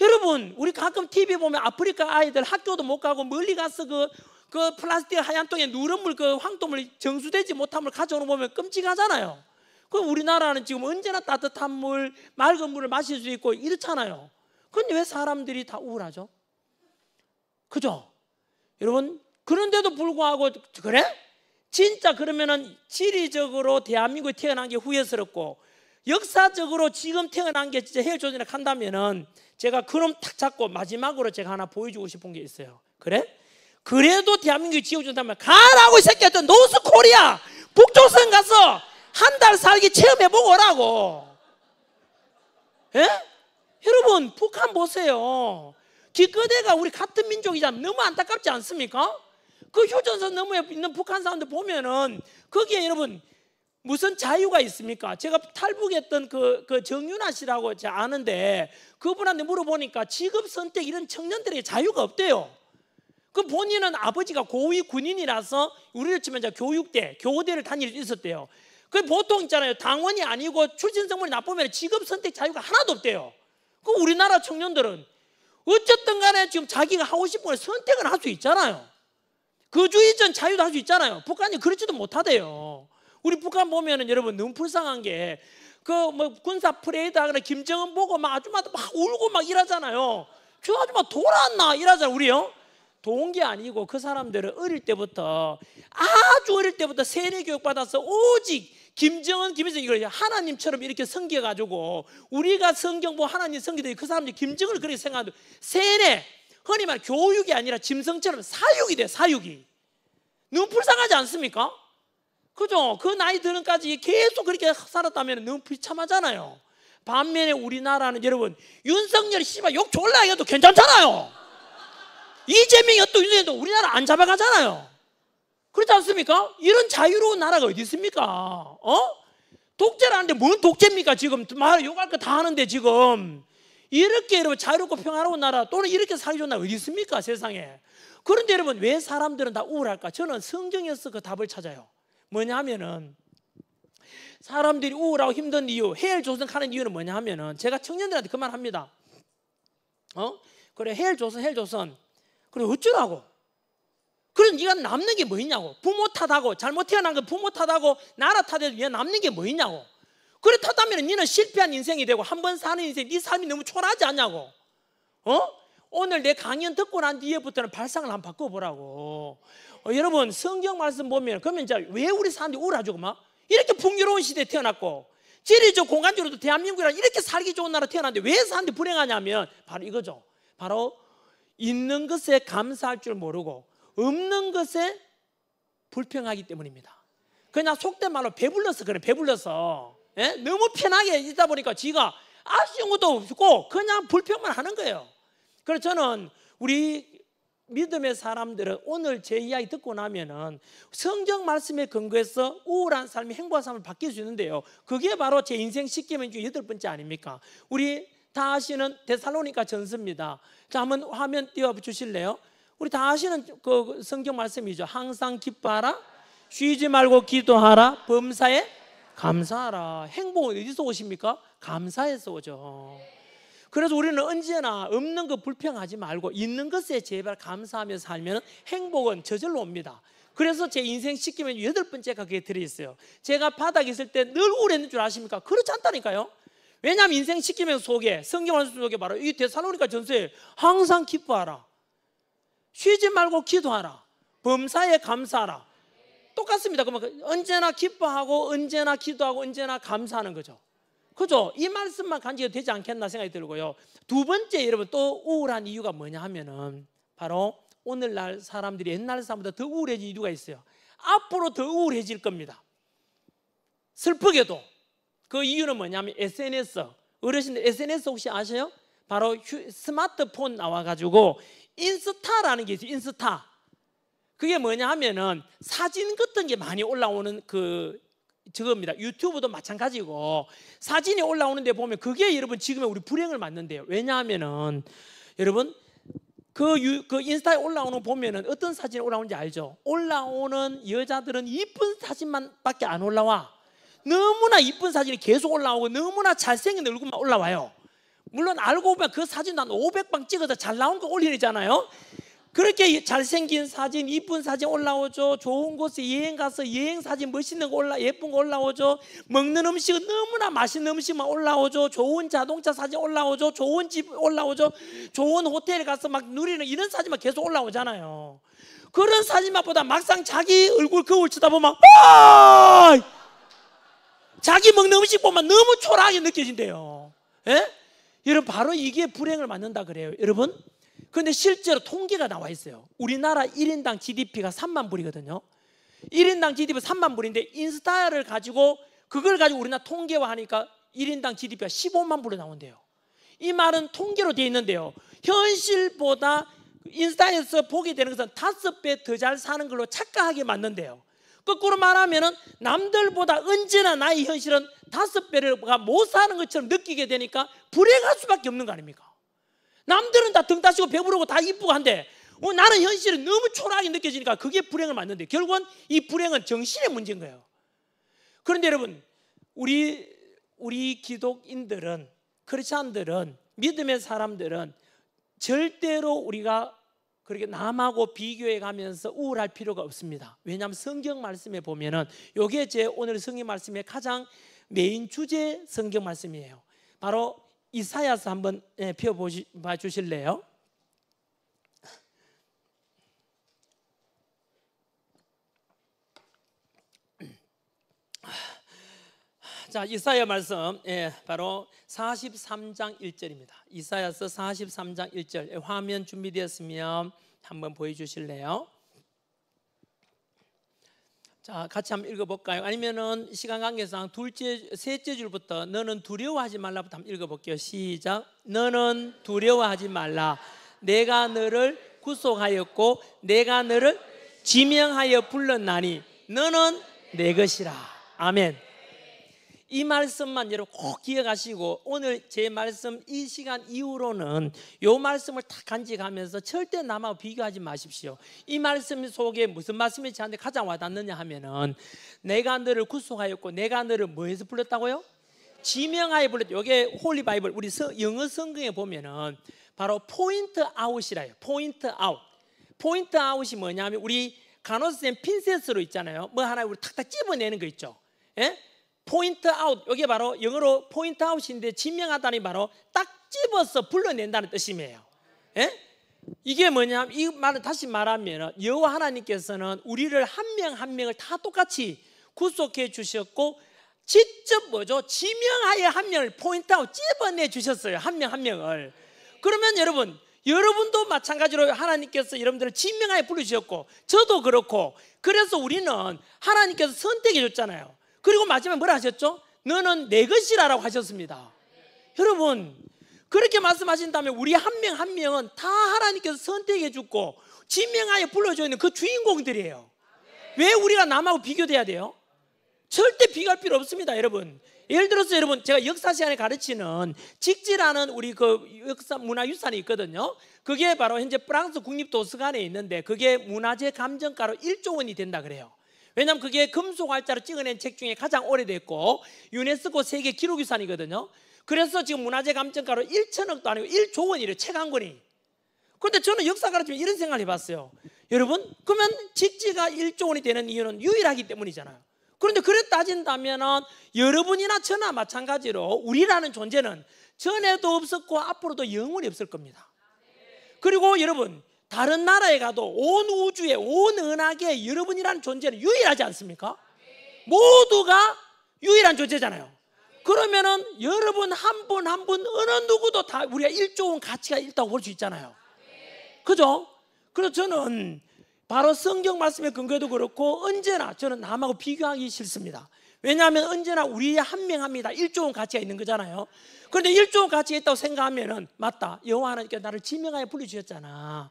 여러분 우리 가끔 TV 보면 아프리카 아이들 학교도 못 가고 멀리 가서 그 플라스틱 하얀 통에 누런 물 그 황토물 정수되지 못한 물 가져오는 거 보면 끔찍하잖아요. 그 우리나라는 지금 언제나 따뜻한 물 맑은 물을 마실 수 있고 이렇잖아요. 그런데 왜 사람들이 다 우울하죠? 그죠? 여러분 그런데도 불구하고 그래? 진짜 그러면은 지리적으로 대한민국에 태어난 게 후회스럽고 역사적으로 지금 태어난 게 진짜 해조선이라 한다면은 제가 그럼 탁 잡고 마지막으로 제가 하나 보여주고 싶은 게 있어요. 그래? 그래도 대한민국이 지어준다면 가라고 이 새끼들 노스코리아 북조선 가서 한 달 살기 체험해보고 오라고. 예? 여러분 북한 보세요. 기껏해가 우리 같은 민족이잖아. 너무 안타깝지 않습니까? 그 휴전선 너머에 있는 북한 사람들 보면은 거기에 여러분 무슨 자유가 있습니까? 제가 탈북했던 그 정윤아 씨라고 제가 아는데 그분한테 물어보니까 직업 선택 이런 청년들에게 자유가 없대요. 그 본인은 아버지가 고위 군인이라서 우리를 치면 이제 교육대, 교대를 다닐 수 있었대요. 그 보통 있잖아요. 당원이 아니고 출신 성분이 나쁘면 직업 선택 자유가 하나도 없대요. 그 우리나라 청년들은 어쨌든 간에 지금 자기가 하고 싶은 걸 선택을 할 수 있잖아요. 거주 이전 자유도 할 수 있잖아요. 북한이 그렇지도 못하대요. 우리 북한 보면은 여러분 너무 불쌍한 게 그 뭐 군사 프레이드 하거나 김정은 보고 막 아줌마도 막 울고 막 이러잖아요. 저 아줌마 돌아왔나 이러잖아요. 우리요. 도운 게 아니고 그 사람들은 어릴 때부터 아주 어릴 때부터 세뇌 교육 받아서 오직 김정은, 김일성 이걸 하나님처럼 이렇게 섬겨가지고 우리가 성경 보고 하나님 섬기더니 그 사람들이 김정은을 그렇게 생각하는 세뇌, 흔히 말해 교육이 아니라 짐승처럼 사육이 돼. 사육이 너무 불쌍하지 않습니까? 그죠? 그 나이 드는까지 계속 그렇게 살았다면 너무 비참하잖아요. 반면에 우리나라는 여러분 윤석열이 씨발 욕 졸라 해도 괜찮잖아요. 이재명이 또 윤석열도 우리나라 안 잡아가잖아요. 그렇지 않습니까? 이런 자유로운 나라가 어디 있습니까? 독재라는데 뭔 독재입니까? 지금 말 욕할 거 다 하는데 지금 이렇게 여러분 자유롭고 평화로운 나라 또는 이렇게 살기 좋은 나라 어디 있습니까? 세상에. 그런데 여러분 왜 사람들은 다 우울할까? 저는 성경에서 그 답을 찾아요. 뭐냐 하면은 사람들이 우울하고 힘든 이유, 해일 조선하는 이유는 뭐냐 하면은 제가 청년들한테 그 말 합니다. 그래 해일 조선 그래 어쩌라고? 그래서 네가 남는 게 뭐 있냐고. 부모 탓하고 잘못 태어난 거 부모 탓하고 나라 탓해도 네가 남는 게 뭐 있냐고. 그렇다면 너는 실패한 인생이 되고 한 번 사는 인생, 네 삶이 너무 초라하지 않냐고. 오늘 내 강연 듣고 난 뒤에부터는 발상을 한번 바꿔보라고. 여러분 성경 말씀 보면 그러면 이제 왜 우리 사람들이 우울하죠? 막 이렇게 풍요로운 시대에 태어났고 지리적 공간적으로도 대한민국이란 이렇게 살기 좋은 나라 태어났는데 왜 사람들이 불행하냐면 바로 이거죠. 바로 있는 것에 감사할 줄 모르고 없는 것에 불평하기 때문입니다. 그냥 속된 말로 배불러서 그래. 배불러서 너무 편하게 있다 보니까 지가 아쉬운 것도 없고 그냥 불평만 하는 거예요. 그래서 저는 우리 믿음의 사람들은 오늘 제 이야기 듣고 나면은 성경 말씀에 근거해서 우울한 삶이 행복한 삶을 바뀔 수 있는데요. 그게 바로 제 인생 10계명 중 8번째 아닙니까? 우리 다 아시는 데살로니가 전서입니다. 자, 한번 화면 띄워 주실래요? 우리 다 아시는 그 성경 말씀이죠. 항상 기뻐하라, 쉬지 말고 기도하라, 범사에 감사하라. 행복은 어디서 오십니까? 감사에서 오죠. 그래서 우리는 언제나 없는 거 불평하지 말고 있는 것에 제발 감사하며 살면 행복은 저절로 옵니다. 그래서 제 인생 10계명 8번째가 그게 들어있어요. 제가 바닥에 있을 때 늘 우울했는 줄 아십니까? 그렇지 않다니까요. 왜냐하면 인생 10계명 속에 성경 말씀 속에 바로 이 데살로니가 전서에 항상 기뻐하라, 쉬지 말고 기도하라, 범사에 감사하라. 똑같습니다. 그러면 언제나 기뻐하고 언제나 기도하고 언제나 감사하는 거죠. 그죠? 이 말씀만 간직이 되지 않겠나 생각이 들고요. 두 번째 여러분 또 우울한 이유가 뭐냐 하면은 바로 오늘날 사람들이 옛날 사람보다 더 우울해질 이유가 있어요. 앞으로 더 우울해질 겁니다. 슬프게도 그 이유는 뭐냐면 SNS. 어르신들 SNS 혹시 아세요? 바로 스마트폰 나와가지고 인스타라는 게 있어요. 인스타. 그게 뭐냐 하면은 사진 같은 게 많이 올라오는 저겁니다. 유튜브도 마찬가지고 사진이 올라오는데 보면 그게 여러분 지금의 우리 불행을 맞는데요. 왜냐하면은 여러분 그 인스타에 올라오는 거 보면은 어떤 사진이 올라오는지 알죠? 올라오는 여자들은 이쁜 사진만밖에 안 올라와. 너무나 이쁜 사진이 계속 올라오고 너무나 잘생긴 얼굴만 올라와요. 물론 알고 보면 그 사진도 한 500방 찍어서 잘 나온 거 올리잖아요. 그렇게 잘생긴 사진, 이쁜 사진 올라오죠. 좋은 곳에 여행 가서 여행 사진 멋있는 거 예쁜 거 올라오죠. 먹는 음식은 너무나 맛있는 음식만 올라오죠. 좋은 자동차 사진 올라오죠. 좋은 집 올라오죠. 좋은 호텔에 가서 막 누리는 이런 사진만 계속 올라오잖아요. 그런 사진만 보다 막상 자기 얼굴 거울 쳐다보면 자기 먹는 음식 보면 너무 초라하게 느껴진대요. 예? 여러분 바로 이게 불행을 맞는다 그래요. 여러분 그런데 실제로 통계가 나와 있어요. 우리나라 1인당 GDP가 3만 불이거든요. 1인당 GDP가 3만 불인데 인스타를 가지고 그걸 가지고 우리나라 통계화하니까 1인당 GDP가 15만 불로 나온대요. 이 말은 통계로 되어 있는데요. 현실보다 인스타에서 보게 되는 것은 5배 더 잘 사는 걸로 착각하게 만든대요. 거꾸로 말하면 남들보다 언제나 나의 현실은 5배가 못 사는 것처럼 느끼게 되니까 불행할 수밖에 없는 거 아닙니까? 남들은 다 등 따시고 배부르고 다 이쁘고 한데 나는 현실은 너무 초라하게 느껴지니까 그게 불행을 맞는데 결국은 이 불행은 정신의 문제인 거예요. 그런데 여러분 우리 기독인들은 크리스찬들은 믿음의 사람들은 절대로 우리가 그렇게 남하고 비교해 가면서 우울할 필요가 없습니다. 왜냐하면 성경 말씀에 보면은 이게 제 오늘 성경 말씀의 가장 메인 주제 성경 말씀이에요. 바로 이사야서 한번 펴봐 주실래요? 자, 이사야 말씀 바로 43장 1절입니다. 이사야서 43장 1절 화면 준비되었으면 한번 보여주실래요? 자, 같이 한번 읽어볼까요? 아니면은 시간 관계상 셋째 줄부터 너는 두려워하지 말라부터 한번 읽어볼게요. 시작. 너는 두려워하지 말라. 내가 너를 구속하였고 내가 너를 지명하여 불렀나니 너는 내 것이라. 아멘. 이 말씀만 여러분 꼭 기억하시고 오늘 제 말씀 이 시간 이후로는 이 말씀을 다 간직하면서 절대 남하고 비교하지 마십시오. 이 말씀 속에 무슨 말씀이 저한테 가장 와닿느냐 하면은 내가 너를 구속하였고 내가 너를 뭐해서 불렀다고요? 지명하여 불렀다. 이게 홀리 바이블 우리 영어 성경에 보면은 바로 포인트 아웃이라요. 포인트 아웃. 포인트 아웃이 뭐냐면 우리 간호사쌤 핀셋으로 있잖아요. 뭐 하나 우리 탁탁 집어내는 거 있죠. 예? 포인트 아웃, 이게 바로 영어로 포인트 아웃인데 지명하다니 바로 딱 집어서 불러낸다는 뜻이에요. 예? 이게 뭐냐면 이 말을 다시 말하면 여호와 하나님께서는 우리를 한 명 한 명을 다 똑같이 구속해 주셨고 직접 뭐죠? 지명하여 한 명을 포인트 아웃 집어내 주셨어요. 한 명 한 명을. 그러면 여러분도 마찬가지로 하나님께서 여러분들을 지명하여 불러주셨고 저도 그렇고, 그래서 우리는 하나님께서 선택해 줬잖아요. 그리고 마지막에 뭐라 하셨죠? 너는 내 것이라고 하셨습니다. 여러분, 그렇게 말씀하신다면 우리 한 명 한 명은 다 하나님께서 선택해 주고 지명하여 불러줘 있는 그 주인공들이에요. 왜 우리가 남하고 비교돼야 돼요? 절대 비교할 필요 없습니다, 여러분. 예를 들어서 여러분, 제가 역사 시간에 가르치는 직지라는 우리 그 역사 문화유산이 있거든요. 그게 바로 현재 프랑스 국립도서관에 있는데 그게 문화재 감정가로 1조 원이 된다 그래요. 왜냐하면 그게 금속 활자로 찍어낸 책 중에 가장 오래됐고 유네스코 세계 기록유산이거든요. 그래서 지금 문화재 감정가로 1천억도 아니고 1조 원이래요, 책 한 권이. 그런데 저는 역사 가르치면 이런 생각을 해봤어요. 여러분, 그러면 직지가 1조 원이 되는 이유는 유일하기 때문이잖아요. 그런데 그래 따진다면 여러분이나 저나 마찬가지로 우리라는 존재는 전에도 없었고 앞으로도 영원히 없을 겁니다. 그리고 여러분, 다른 나라에 가도 온 우주에 온 은하계에 여러분이라는 존재는 유일하지 않습니까? 모두가 유일한 존재잖아요. 그러면은 여러분 한 분 한 분 어느 누구도 다 우리가 1조 원 가치가 있다고 볼 수 있잖아요. 그죠? 그래서 저는 바로 성경 말씀의 근거도 그렇고 언제나 저는 남하고 비교하기 싫습니다. 왜냐하면 언제나 우리 한 명 한 명이 다 1조 원 가치가 있는 거잖아요. 그런데 1조 원 가치가 있다고 생각하면은 맞다, 여호와 하나님께 나를 지명하여 불러주셨잖아.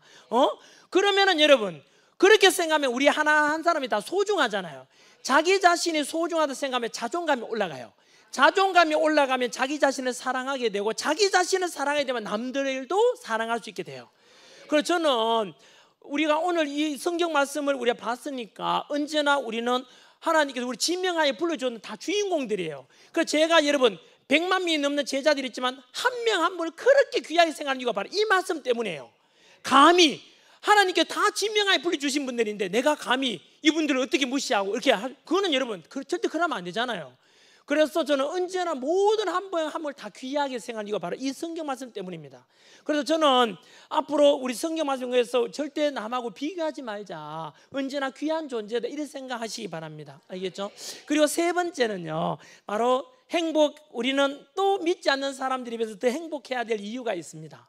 그러면은 여러분, 그렇게 생각하면 우리 하나 한 사람이 다 소중하잖아요. 자기 자신이 소중하다 생각하면 자존감이 올라가요. 자존감이 올라가면 자기 자신을 사랑하게 되고 자기 자신을 사랑하게 되면 남들도 사랑할 수 있게 돼요. 그래서 저는 우리가 오늘 이 성경 말씀을 우리가 봤으니까 언제나 우리는 하나님께서 우리 지명하여 불러주는 다 주인공들이에요. 그래서 제가 여러분 100만 명이 넘는 제자들이 있지만 한 명 한 분을 그렇게 귀하게 생각하는 이유가 바로 이 말씀 때문이에요. 감히 하나님께 다 지명하여 불러주신 분들인데 내가 감히 이분들을 어떻게 무시하고 이렇게 그거는 여러분 절대 그러면 안 되잖아요. 그래서 저는 언제나 모든 한 분 한 분을 다 귀하게 생각하는 이유가 바로 이 성경 말씀 때문입니다. 그래서 저는 앞으로 우리 성경 말씀에서 절대 남하고 비교하지 말자, 언제나 귀한 존재다, 이런 생각하시기 바랍니다. 알겠죠? 그리고 세 번째는요, 바로 행복. 우리는 또 믿지 않는 사람들에 비해서 더 행복해야 될 이유가 있습니다.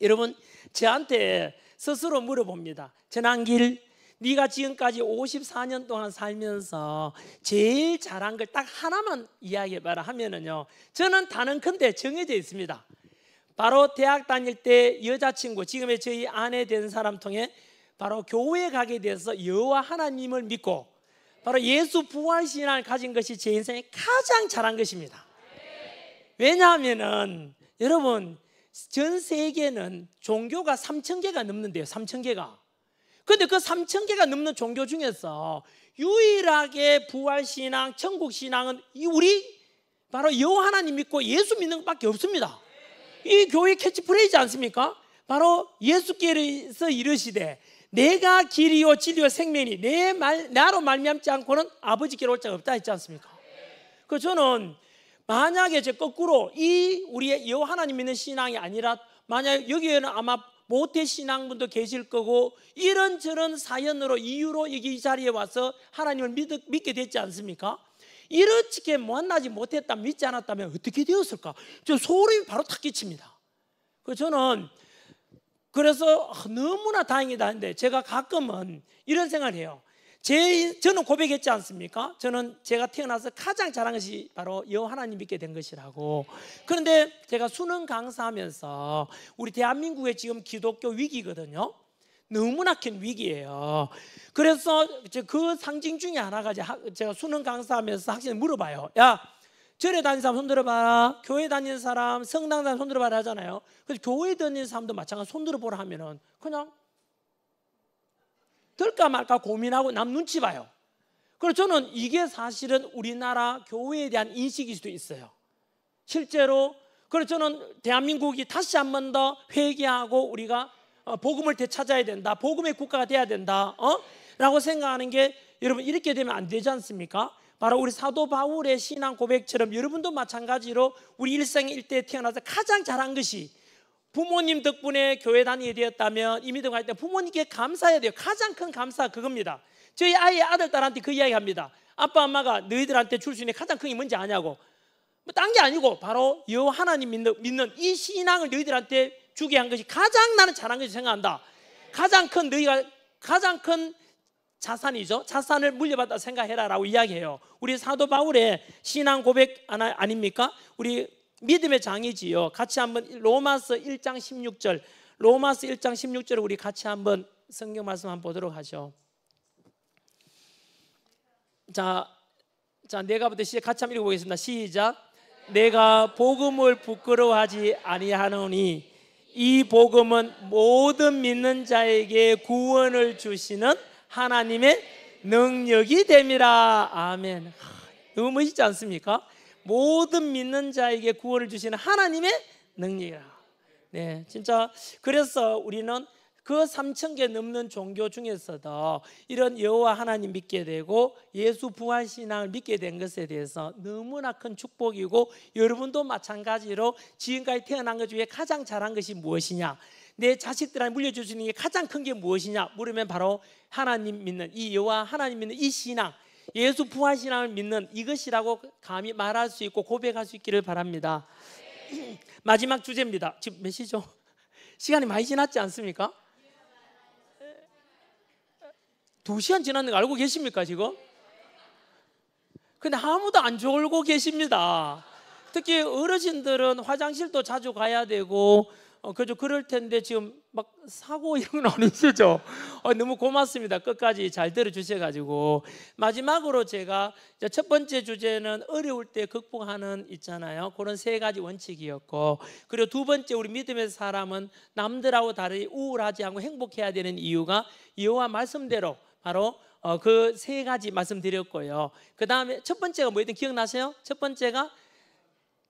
여러분, 저한테 스스로 물어봅니다. 전한길, 네가 지금까지 54년 동안 살면서 제일 잘한 걸 딱 하나만 이야기해봐라 하면은요, 저는 단언컨대 정해져 있습니다. 바로 대학 다닐 때 여자친구, 지금의 저희 아내 된 사람 통해 바로 교회에 가게 돼서 여호와 하나님을 믿고 바로 예수 부활신앙을 가진 것이 제 인생에 가장 잘한 것입니다. 왜냐하면은 여러분, 전 세계는 종교가 3,000개가 넘는데요, 3,000개가. 그런데 그 3,000개가 넘는 종교 중에서 유일하게 부활신앙, 천국신앙은 우리 바로 여호와 하나님 믿고 예수 믿는 것밖에 없습니다. 이 교회 캐치프레이즈 않습니까? 바로 예수께서 이르시되 내가 길이요 진리요 생명이니 나로 말미암지 않고는 아버지께로 올 자가 없다 했지 않습니까? 그래서 저는 만약에 제 거꾸로 이 우리의 여호와 하나님 믿는 신앙이 아니라 만약 여기에는 아마 모태 신앙분도 계실 거고 이런저런 사연으로 이유로 여기 이 자리에 와서 하나님을 믿게 됐지 않습니까? 이렇게 만나지 못했다면, 믿지 않았다면 어떻게 되었을까? 저 소름이 바로 탁 끼칩니다. 저는 그래서 너무나 다행이다 하는데 제가 가끔은 이런 생각을 해요. 저는 고백했지 않습니까? 저는 제가 태어나서 가장 잘한 것이 바로 여호와 하나님 믿게 된 것이라고. 그런데 제가 수능 강사하면서 우리 대한민국의 지금 기독교 위기거든요. 너무나 큰 위기예요. 그래서 그 상징 중에 하나가 제가 수능 강사하면서 학생을 물어봐요. 야, 절에 다니는 사람 손 들어봐라, 교회 다니는 사람, 성당 다니는 사람 손 들어봐라 하잖아요. 그래서 교회 다니는 사람도 마찬가지로 손 들어보라 하면은 그냥 들까 말까 고민하고 남 눈치 봐요. 그래서 저는 이게 사실은 우리나라 교회에 대한 인식일 수도 있어요, 실제로. 그래서 저는 대한민국이 다시 한 번 더 회개하고 우리가 복음을 되찾아야 된다, 복음의 국가가 돼야 된다, 라고 생각하는 게 여러분 이렇게 되면 안 되지 않습니까? 바로 우리 사도 바울의 신앙 고백처럼 여러분도 마찬가지로 우리 일생의 일대에 태어나서 가장 잘한 것이 부모님 덕분에 교회 다니게 되었다면 이 믿음 갈 때 부모님께 감사해야 돼요. 가장 큰 감사가 그겁니다. 저희 아이의 아들, 딸한테 그 이야기 합니다. 아빠, 엄마가 너희들한테 줄 수 있는 가장 큰 게 뭔지 아냐고. 뭐 딴 게 아니고 바로 여호와 하나님 믿는 이 신앙을 너희들한테 주게 한 것이 가장 나는 잘한 것이 생각한다. 가장 큰 너희가 가장 큰 자산이죠. 자산을 물려받다 생각해라 라고 이야기해요. 우리 사도 바울의 신앙 고백 아닙니까? 우리 믿음의 장이지요. 같이 한번 로마서 1장 16절, 로마서 1장 16절을 우리 같이 한번 성경 말씀 한번 보도록 하죠. 자, 내가부터 시작 같이 한번 읽어보겠습니다. 시작. 내가 복음을 부끄러워하지 아니하노니 이 복음은 모든 믿는 자에게 구원을 주시는 하나님의 능력이 됨이라. 아멘. 너무 멋있지 않습니까? 모든 믿는 자에게 구원을 주시는 하나님의 능력이라. 네, 진짜 그래서 우리는 그 3,000개 넘는 종교 중에서도 이런 여호와 하나님 믿게 되고 예수 부활 신앙을 믿게 된 것에 대해서 너무나 큰 축복이고, 여러분도 마찬가지로 지금까지 태어난 것 중에 가장 잘한 것이 무엇이냐, 내 자식들한테 물려줄 수 있는 게 가장 큰 게 무엇이냐 물으면 바로 하나님 믿는 이 여호와 하나님 믿는 이 신앙, 예수 부활 신앙을 믿는 이것이라고 감히 말할 수 있고 고백할 수 있기를 바랍니다. 마지막 주제입니다. 지금 몇 시죠? 시간이 많이 지났지 않습니까? 2시간 지났는 거 알고 계십니까 지금? 근데 아무도 안 졸고 계십니다. 특히 어르신들은 화장실도 자주 가야 되고 그죠, 그럴 텐데 지금 막 사고 이런 건 아니시죠? 너무 고맙습니다. 끝까지 잘 들어주셔가지고. 마지막으로 제가 첫 번째 주제는 어려울 때 극복하는 있잖아요. 그런 3가지 원칙이었고, 그리고 두 번째 우리 믿음의 사람은 남들하고 다르게 우울하지 않고 행복해야 되는 이유가 여호와 말씀대로 바로 그 3가지 말씀드렸고요. 그 다음에 첫 번째가 뭐였든 기억나세요? 첫 번째가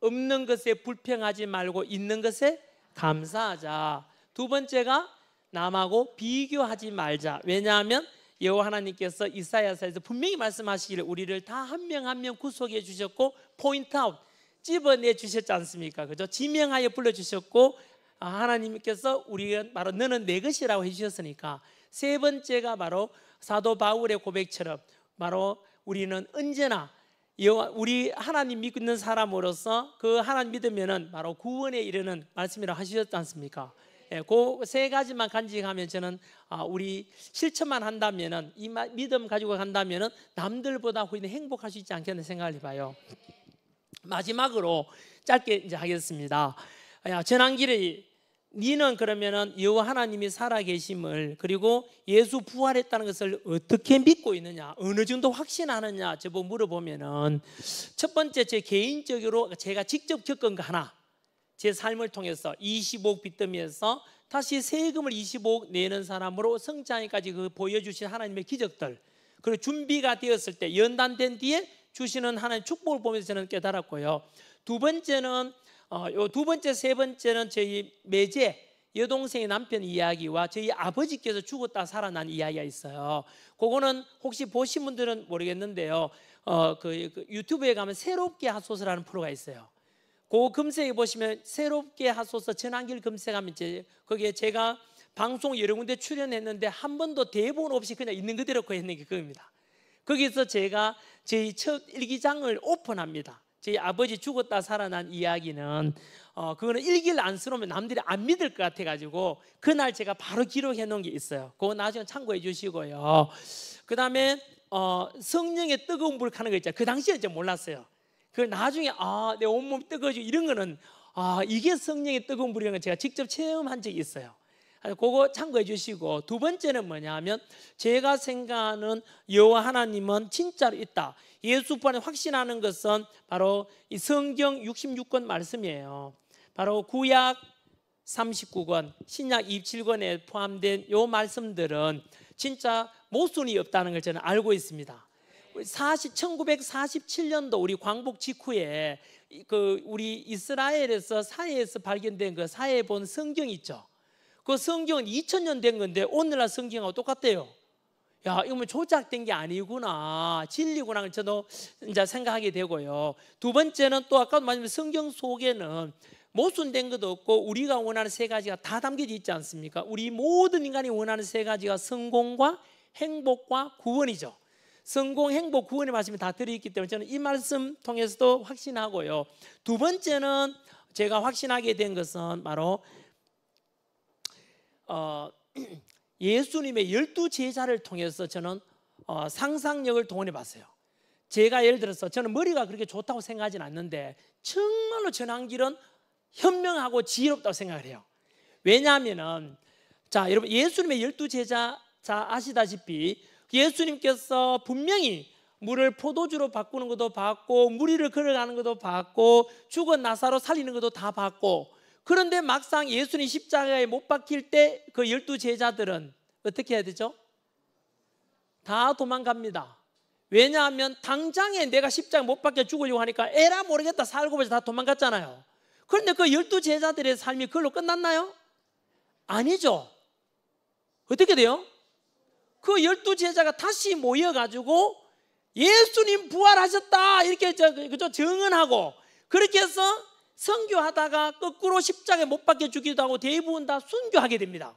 없는 것에 불평하지 말고 있는 것에 감사하자. 두 번째가 남하고 비교하지 말자. 왜냐하면 여호와 하나님께서 이사야서에서 분명히 말씀하시기를 우리를 다 한 명 한 명 구속해 주셨고 포인트 아웃 집어내 주셨지 않습니까? 그죠? 지명하여 불러주셨고 하나님께서 우리가 바로 너는 내 것이라고 해주셨으니까. 세 번째가 바로 사도 바울의 고백처럼 바로 우리는 언제나 우리 하나님 믿는 사람으로서 그 하나님 믿으면은 바로 구원에 이르는 말씀이라고 하셨지 않습니까? 그 3가지만 간직하면 저는 우리 실천만 한다면은 이 믿음 가지고 간다면은 남들보다 훨씬 행복할 수 있지 않겠는 생각을 해봐요. 마지막으로 짧게 이제 하겠습니다. 전환길에 니는 그러면은 여호와 하나님이 살아계심을 그리고 예수 부활했다는 것을 어떻게 믿고 있느냐, 어느 정도 확신하느냐 저보고 물어보면은 첫 번째 제 개인적으로 제가 직접 겪은 거 하나, 제 삶을 통해서 25억 빚더미에서 다시 세금을 25억 내는 사람으로 성장에까지 그 보여주신 하나님의 기적들, 그리고 준비가 되었을 때 연단된 뒤에 주시는 하나님의 축복을 보면서 저는 깨달았고요. 두 번째는 두 번째, 세 번째는 저희 매제 여동생의 남편 이야기와 저희 아버지께서 죽었다 살아난 이야기가 있어요. 그거는 혹시 보신 분들은 모르겠는데요. 그 유튜브에 가면 새롭게 하소서라는 프로가 있어요. 그거 검색해 보시면 새롭게 하소서 전환길 검색하면 거기에 제가 방송 여러 군데 출연했는데 한 번도 대본 없이 그냥 있는 그대로 했는 게 그겁니다. 거기서 제가 저희 첫 일기장을 오픈합니다. 저희 아버지 죽었다 살아난 이야기는 그거는 일기를 안 쓰면 남들이 안 믿을 것 같아가지고 그날 제가 바로 기록해 놓은 게 있어요. 그거 나중에 참고해 주시고요. 그 다음에 성령의 뜨거운 불 하는 거 있잖아요. 그 당시에 이제 몰랐어요. 그 나중에 내 온몸이 뜨거워지고 이런 거는 이게 성령의 뜨거운 불이라는 걸 제가 직접 체험한 적이 있어요. 그거 참고해 주시고, 두 번째는 뭐냐 하면 제가 생각하는 여호와 하나님은 진짜로 있다, 예수 부활을 확신하는 것은 바로 이 성경 66권 말씀이에요. 바로 구약 39권, 신약 27권에 포함된 이 말씀들은 진짜 모순이 없다는 걸 저는 알고 있습니다. 1947년도 우리 광복 직후에 우리 이스라엘에서 사해에서 발견된 그 사해 본 성경이 있죠. 그 성경은 2000년 된 건데 오늘날 성경하고 똑같대요. 야, 이거 뭐 조작된 게 아니구나, 진리구나, 저도 이제 생각하게 되고요. 두 번째는 또 아까도 말씀드린 성경 속에는 모순된 것도 없고 우리가 원하는 세 가지가 다 담겨져 있지 않습니까? 우리 모든 인간이 원하는 세 가지가 성공과 행복과 구원이죠. 성공, 행복, 구원의 말씀이 다 들어있기 때문에 저는 이 말씀 통해서도 확신하고요. 두 번째는 제가 확신하게 된 것은 바로 예수님의 12제자를 통해서 저는 상상력을 동원해 봤어요. 제가 예를 들어서 저는 머리가 그렇게 좋다고 생각하지는 않는데 정말로 전환길은 현명하고 지혜롭다고 생각을 해요. 왜냐하면 자, 여러분 예수님의 12제자 아시다시피 예수님께서 분명히 물을 포도주로 바꾸는 것도 봤고 무리를 걸어가는 것도 봤고 죽은 나사로 살리는 것도 다 봤고, 그런데 막상 예수님 십자가에 못 박힐 때 그 12제자들은 어떻게 해야 되죠? 다 도망갑니다. 왜냐하면 당장에 내가 십자가에 못 박혀 죽으려고 하니까 에라 모르겠다 살고 보자 다 도망갔잖아요. 그런데 그 12제자들의 삶이 그걸로 끝났나요? 아니죠. 어떻게 돼요? 그 12제자가 다시 모여가지고 예수님 부활하셨다 이렇게 증언하고, 그렇게 해서 선교하다가 거꾸로 십자가에 못 박혀 죽기도 하고 대부분 다 순교하게 됩니다.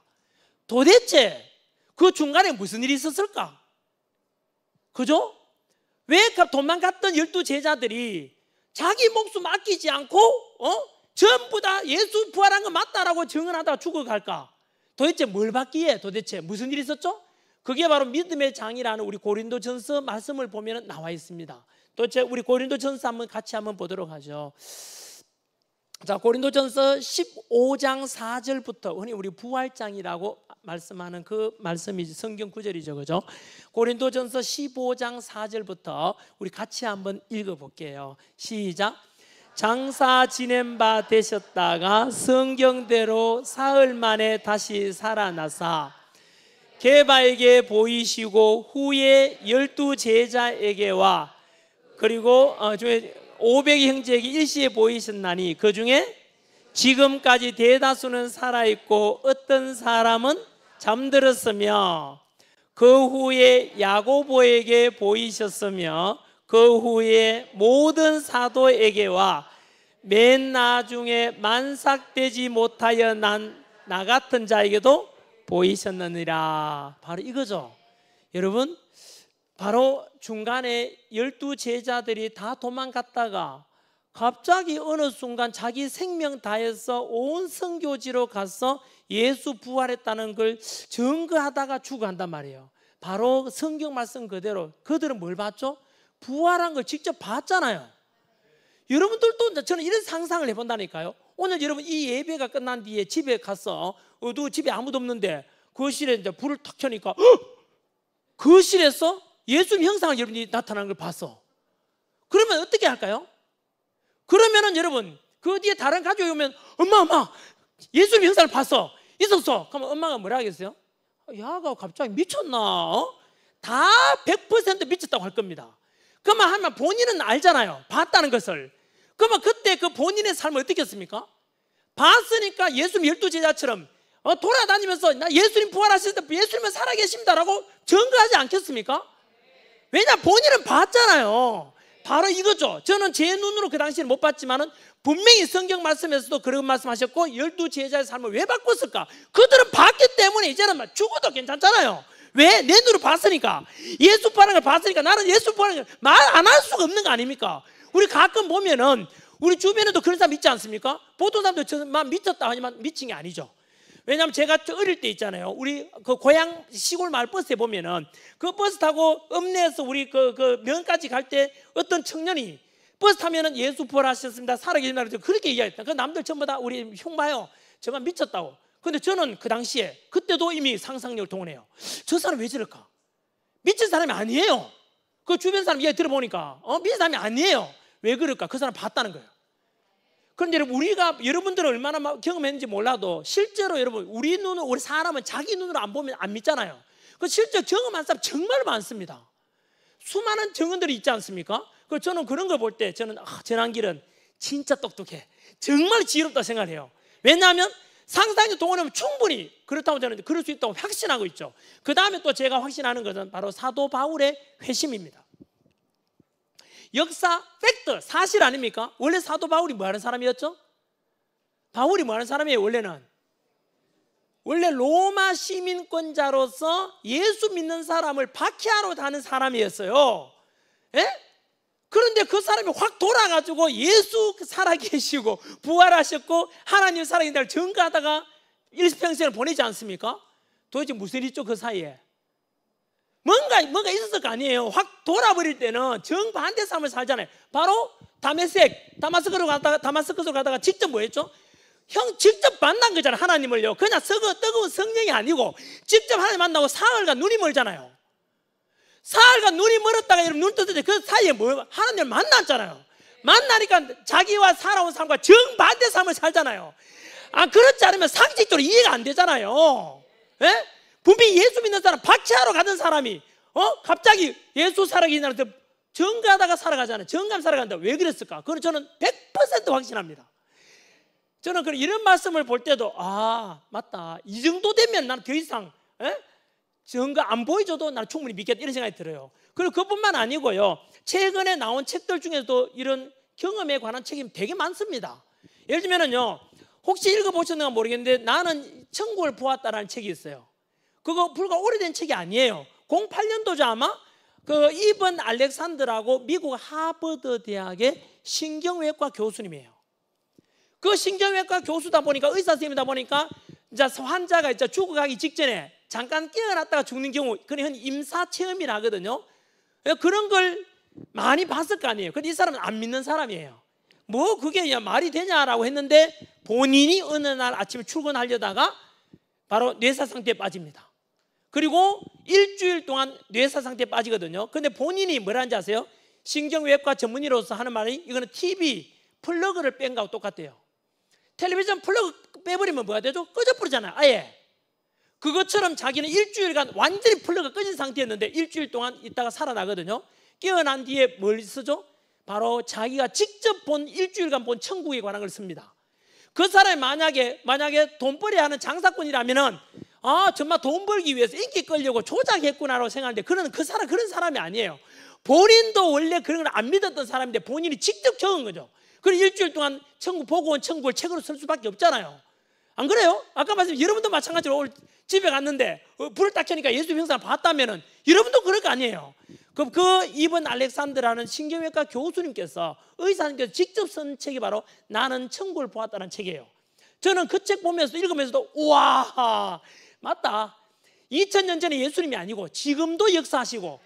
도대체 그 중간에 무슨 일이 있었을까? 그죠? 왜 도망갔던 12제자들이 자기 목숨 아끼지 않고 전부 다 예수 부활한 거 맞다라고 증언하다가 죽어갈까? 도대체 뭘 받기에 도대체 무슨 일이 있었죠? 그게 바로 믿음의 장이라는 우리 고린도전서 말씀을 보면 나와 있습니다. 도대체 우리 고린도전서 같이 한번 보도록 하죠. 자, 고린도전서 15장 4절부터 흔히 우리 부활장이라고 말씀하는 그 말씀이 성경 구절이죠, 그죠? 고린도전서 15장 4절부터 우리 같이 한번 읽어볼게요. 시작. 장사 지낸 바 되셨다가 성경대로 사흘 만에 다시 살아나사 게바에게 보이시고 후에 12제자에게와 그리고 500의 형제에게 일시에 보이셨나니 그 중에 지금까지 대다수는 살아있고 어떤 사람은 잠들었으며 그 후에 야고보에게 보이셨으며 그 후에 모든 사도에게와 맨 나중에 만삭되지 못하여 나 같은 자에게도 보이셨느니라. 바로 이거죠. 여러분, 바로 중간에 12제자들이 다 도망갔다가 갑자기 어느 순간 자기 생명 다해서 온 선교지로 가서 예수 부활했다는 걸 증거하다가 죽어간단 말이에요. 바로 성경 말씀 그대로 그들은 뭘 봤죠? 부활한 걸 직접 봤잖아요. 여러분들도 저는 이런 상상을 해본다니까요. 오늘 여러분 이 예배가 끝난 뒤에 집에 가서 집에 아무도 없는데 거실에 이제 불을 탁 켜니까 거실에서 예수님 형상을 여러분이 나타나는 걸 봤어. 그러면 어떻게 할까요? 그러면은 여러분 그 뒤에 다른 가족이 오면 엄마 예수님 형상을 봤어 있었어. 그러면 엄마가 뭐라 하겠어요? 야가 갑자기 미쳤나? 다 100% 미쳤다고 할 겁니다. 그러면 하면 본인은 알잖아요, 봤다는 것을. 그러면 그때 그 본인의 삶을 어떻게 했습니까? 봤으니까 예수님 12제자처럼 돌아다니면서 나 예수님 부활하실 때 예수님은 살아계십니다라고 증거하지 않겠습니까? 왜냐, 본인은 봤잖아요. 바로 이거죠. 저는 제 눈으로 그 당시에는 못 봤지만은 분명히 성경 말씀에서도 그런 말씀하셨고 12제자의 삶을 왜 바꿨을까? 그들은 봤기 때문에 이제는 죽어도 괜찮잖아요. 왜? 내 눈으로 봤으니까. 예수 부활한 걸 봤으니까 나는 예수 부활한 걸 말 안 할 수가 없는 거 아닙니까? 우리 가끔 보면은 우리 주변에도 그런 사람 있지 않습니까? 보통 사람들 저만 미쳤다 하지만 미친 게 아니죠. 왜냐하면 제가 어릴 때 있잖아요. 우리 그 고향 시골 마을 버스에 보면은 그 버스 타고 읍내에서 우리 그 면까지 갈 때 어떤 청년이 버스 타면은 예수 부활하셨습니다, 살아계신다 그렇게 얘기했다. 그 남들 전부 다 우리 흉 봐요. 저만 미쳤다고. 근데 저는 그 당시에 그때도 이미 상상력을 동원해요. 저 사람 왜 저럴까? 미친 사람이 아니에요. 그 주변 사람 이야기 들어보니까 미친 사람이 아니에요. 왜 그럴까? 그 사람 봤다는 거예요. 그런데 여러분, 우리가 여러분들은 얼마나 경험했는지 몰라도 실제로 여러분 우리 사람은 자기 눈으로 안 보면 안 믿잖아요. 그 실제 경험한 사람 정말 많습니다. 수많은 증언들이 있지 않습니까? 그 저는 그런 걸 볼 때 저는 전환길은 진짜 똑똑해, 정말 지혜롭다 생각해요. 왜냐하면 상상력 동원하면 충분히 그렇다고 저는 그럴 수 있다고 확신하고 있죠. 그 다음에 또 제가 확신하는 것은 바로 사도 바울의 회심입니다. 역사, 팩트, 사실 아닙니까? 원래 사도 바울이 뭐 하는 사람이었죠? 바울이 뭐 하는 사람이에요? 원래 로마 시민권자로서 예수 믿는 사람을 박해하러 다는 사람이었어요. 예? 그런데 그 사람이 확 돌아가지고 예수 살아계시고 부활하셨고 하나님 살아계신다를 증거하다가 일평생을 보내지 않습니까? 도대체 무슨 일이 있죠? 그 사이에 뭔가 있었을 거 아니에요. 확 돌아버릴 때는 정반대 삶을 살잖아요. 바로 다마스커스로 가다가 직접 뭐 했죠? 직접 만난 거잖아요. 하나님을요. 그냥 뜨거운 성령이 아니고 직접 하나님 만나고 사흘간 눈이 멀잖아요. 사흘간 눈이 멀었다가 여러분 눈 떴을 때 그 사이에 하나님을 만났잖아요. 만나니까 자기와 살아온 삶과 정반대 삶을 살잖아요. 그렇지 않으면 상식적으로 이해가 안 되잖아요. 예? 분명히 예수 믿는 사람 박해하러 가던 사람이 갑자기 예수 살아계시다는 데 정가하다가 살아가잖아요. 정감 살아간다. 왜 그랬을까? 그건 저는 100% 확신합니다. 저는 이런 말씀을 볼 때도 맞다. 이 정도 되면 나는 더 이상 증거 안 보여줘도 나는 충분히 믿겠다 이런 생각이 들어요. 그리고 그뿐만 아니고요. 최근에 나온 책들 중에서도 이런 경험에 관한 책이 되게 많습니다. 예를 들면은요. 혹시 읽어보셨는가 모르겠는데 나는 천국을 보았다라는 책이 있어요. 그거 불과 오래된 책이 아니에요. 08년도죠 아마. 이번 알렉산더라고 미국 하버드 대학의 신경외과 교수님이에요. 그 신경외과 교수다 보니까 의사 선생님이다 보니까 이제 환자가 이제 죽어가기 직전에 잠깐 깨어났다가 죽는 경우 그건 임사체험이라 하거든요. 그런 걸 많이 봤을 거 아니에요. 근데 이 사람은 안 믿는 사람이에요. 뭐 그게 말이 되냐라고 했는데 본인이 어느 날 아침에 출근하려다가 바로 뇌사 상태에 빠집니다. 그리고 일주일 동안 뇌사 상태에 빠지거든요. 근데 본인이 뭐라는지 아세요? 신경외과 전문의로서 하는 말이 이거는 TV 플러그를 뺀 거하고 똑같대요. 텔레비전 플러그 빼버리면 뭐가 되죠? 꺼져버리잖아요. 아예. 그것처럼 자기는 일주일간 완전히 플러그가 꺼진 상태였는데 일주일 동안 있다가 살아나거든요. 깨어난 뒤에 뭘 쓰죠? 바로 자기가 직접 일주일간 본 천국에 관한 걸 씁니다. 그 사람이 만약에 돈벌이 하는 장사꾼이라면은 정말 돈 벌기 위해서 인기 끌려고 조작했구나라고 생각하는데 그런 사람이 아니에요. 본인도 원래 그런 걸 안 믿었던 사람인데 본인이 직접 적은 거죠. 그리고 일주일 동안 천국 보고 온 천국을 책으로 쓸 수밖에 없잖아요. 안 그래요? 아까 말씀 여러분도 마찬가지로 오늘 집에 갔는데 불을 딱 켜니까 예수 형상을 봤다면은 여러분도 그럴 거 아니에요. 그럼 이번 알렉산더라는 신경외과 교수님께서 의사님께서 직접 쓴 책이 바로 나는 천국을 보았다는 책이에요. 저는 그 책 보면서 읽으면서도 우와 맞다. 2000년 전에 예수님이 아니고 지금도 역사하시고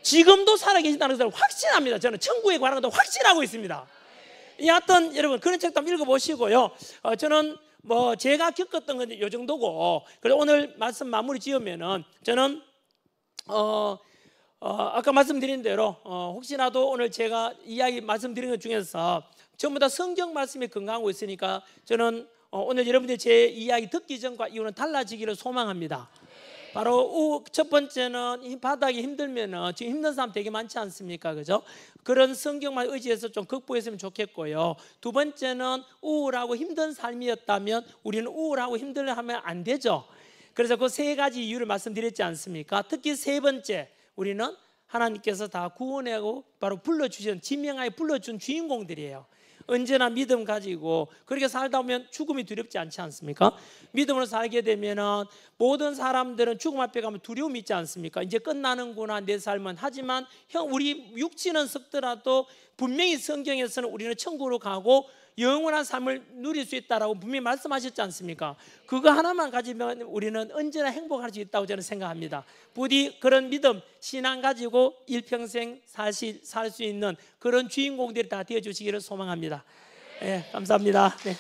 지금도 살아계신다는 것을 확신합니다. 저는 천국에 관한 것도 확신하고 있습니다. 여하튼 여러분 그런 책도 한번 읽어보시고요. 저는 제가 겪었던 건 이 정도고 그래서 오늘 말씀 마무리 지으면은 저는 아까 말씀드린 대로 혹시라도 오늘 제가 이야기 말씀드린 것 중에서 전부 다 성경 말씀에 근거하고 있으니까 저는 오늘 여러분들이 제 이야기 듣기 전과 이후는 달라지기를 소망합니다. 바로 첫 번째는 바닥이 힘들면은 지금 힘든 사람 되게 많지 않습니까? 그죠? 그런 성경만 의지해서 좀 극복했으면 좋겠고요. 두 번째는 우울하고 힘든 삶이었다면 우리는 우울하고 힘들어하면 안 되죠. 그래서 그 세 가지 이유를 말씀드렸지 않습니까? 특히 세 번째 우리는 하나님께서 다 구원하고 바로 불러주신 지명하에 불러준 주인공들이에요. 언제나 믿음 가지고 그렇게 살다 보면 죽음이 두렵지 않지 않습니까? 믿음으로 살게 되면 모든 사람들은 죽음 앞에 가면 두려움이 있지 않습니까? 이제 끝나는구나 내 삶은. 하지만 우리 육신은 썩더라도 분명히 성경에서는 우리는 천국으로 가고 영원한 삶을 누릴 수 있다라고 분명히 말씀하셨지 않습니까? 그거 하나만 가지면 우리는 언제나 행복할 수 있다고 저는 생각합니다. 부디 그런 믿음, 신앙 가지고 일평생 살 수 있는 그런 주인공들이 다 되어주시기를 소망합니다. 네, 감사합니다. 네.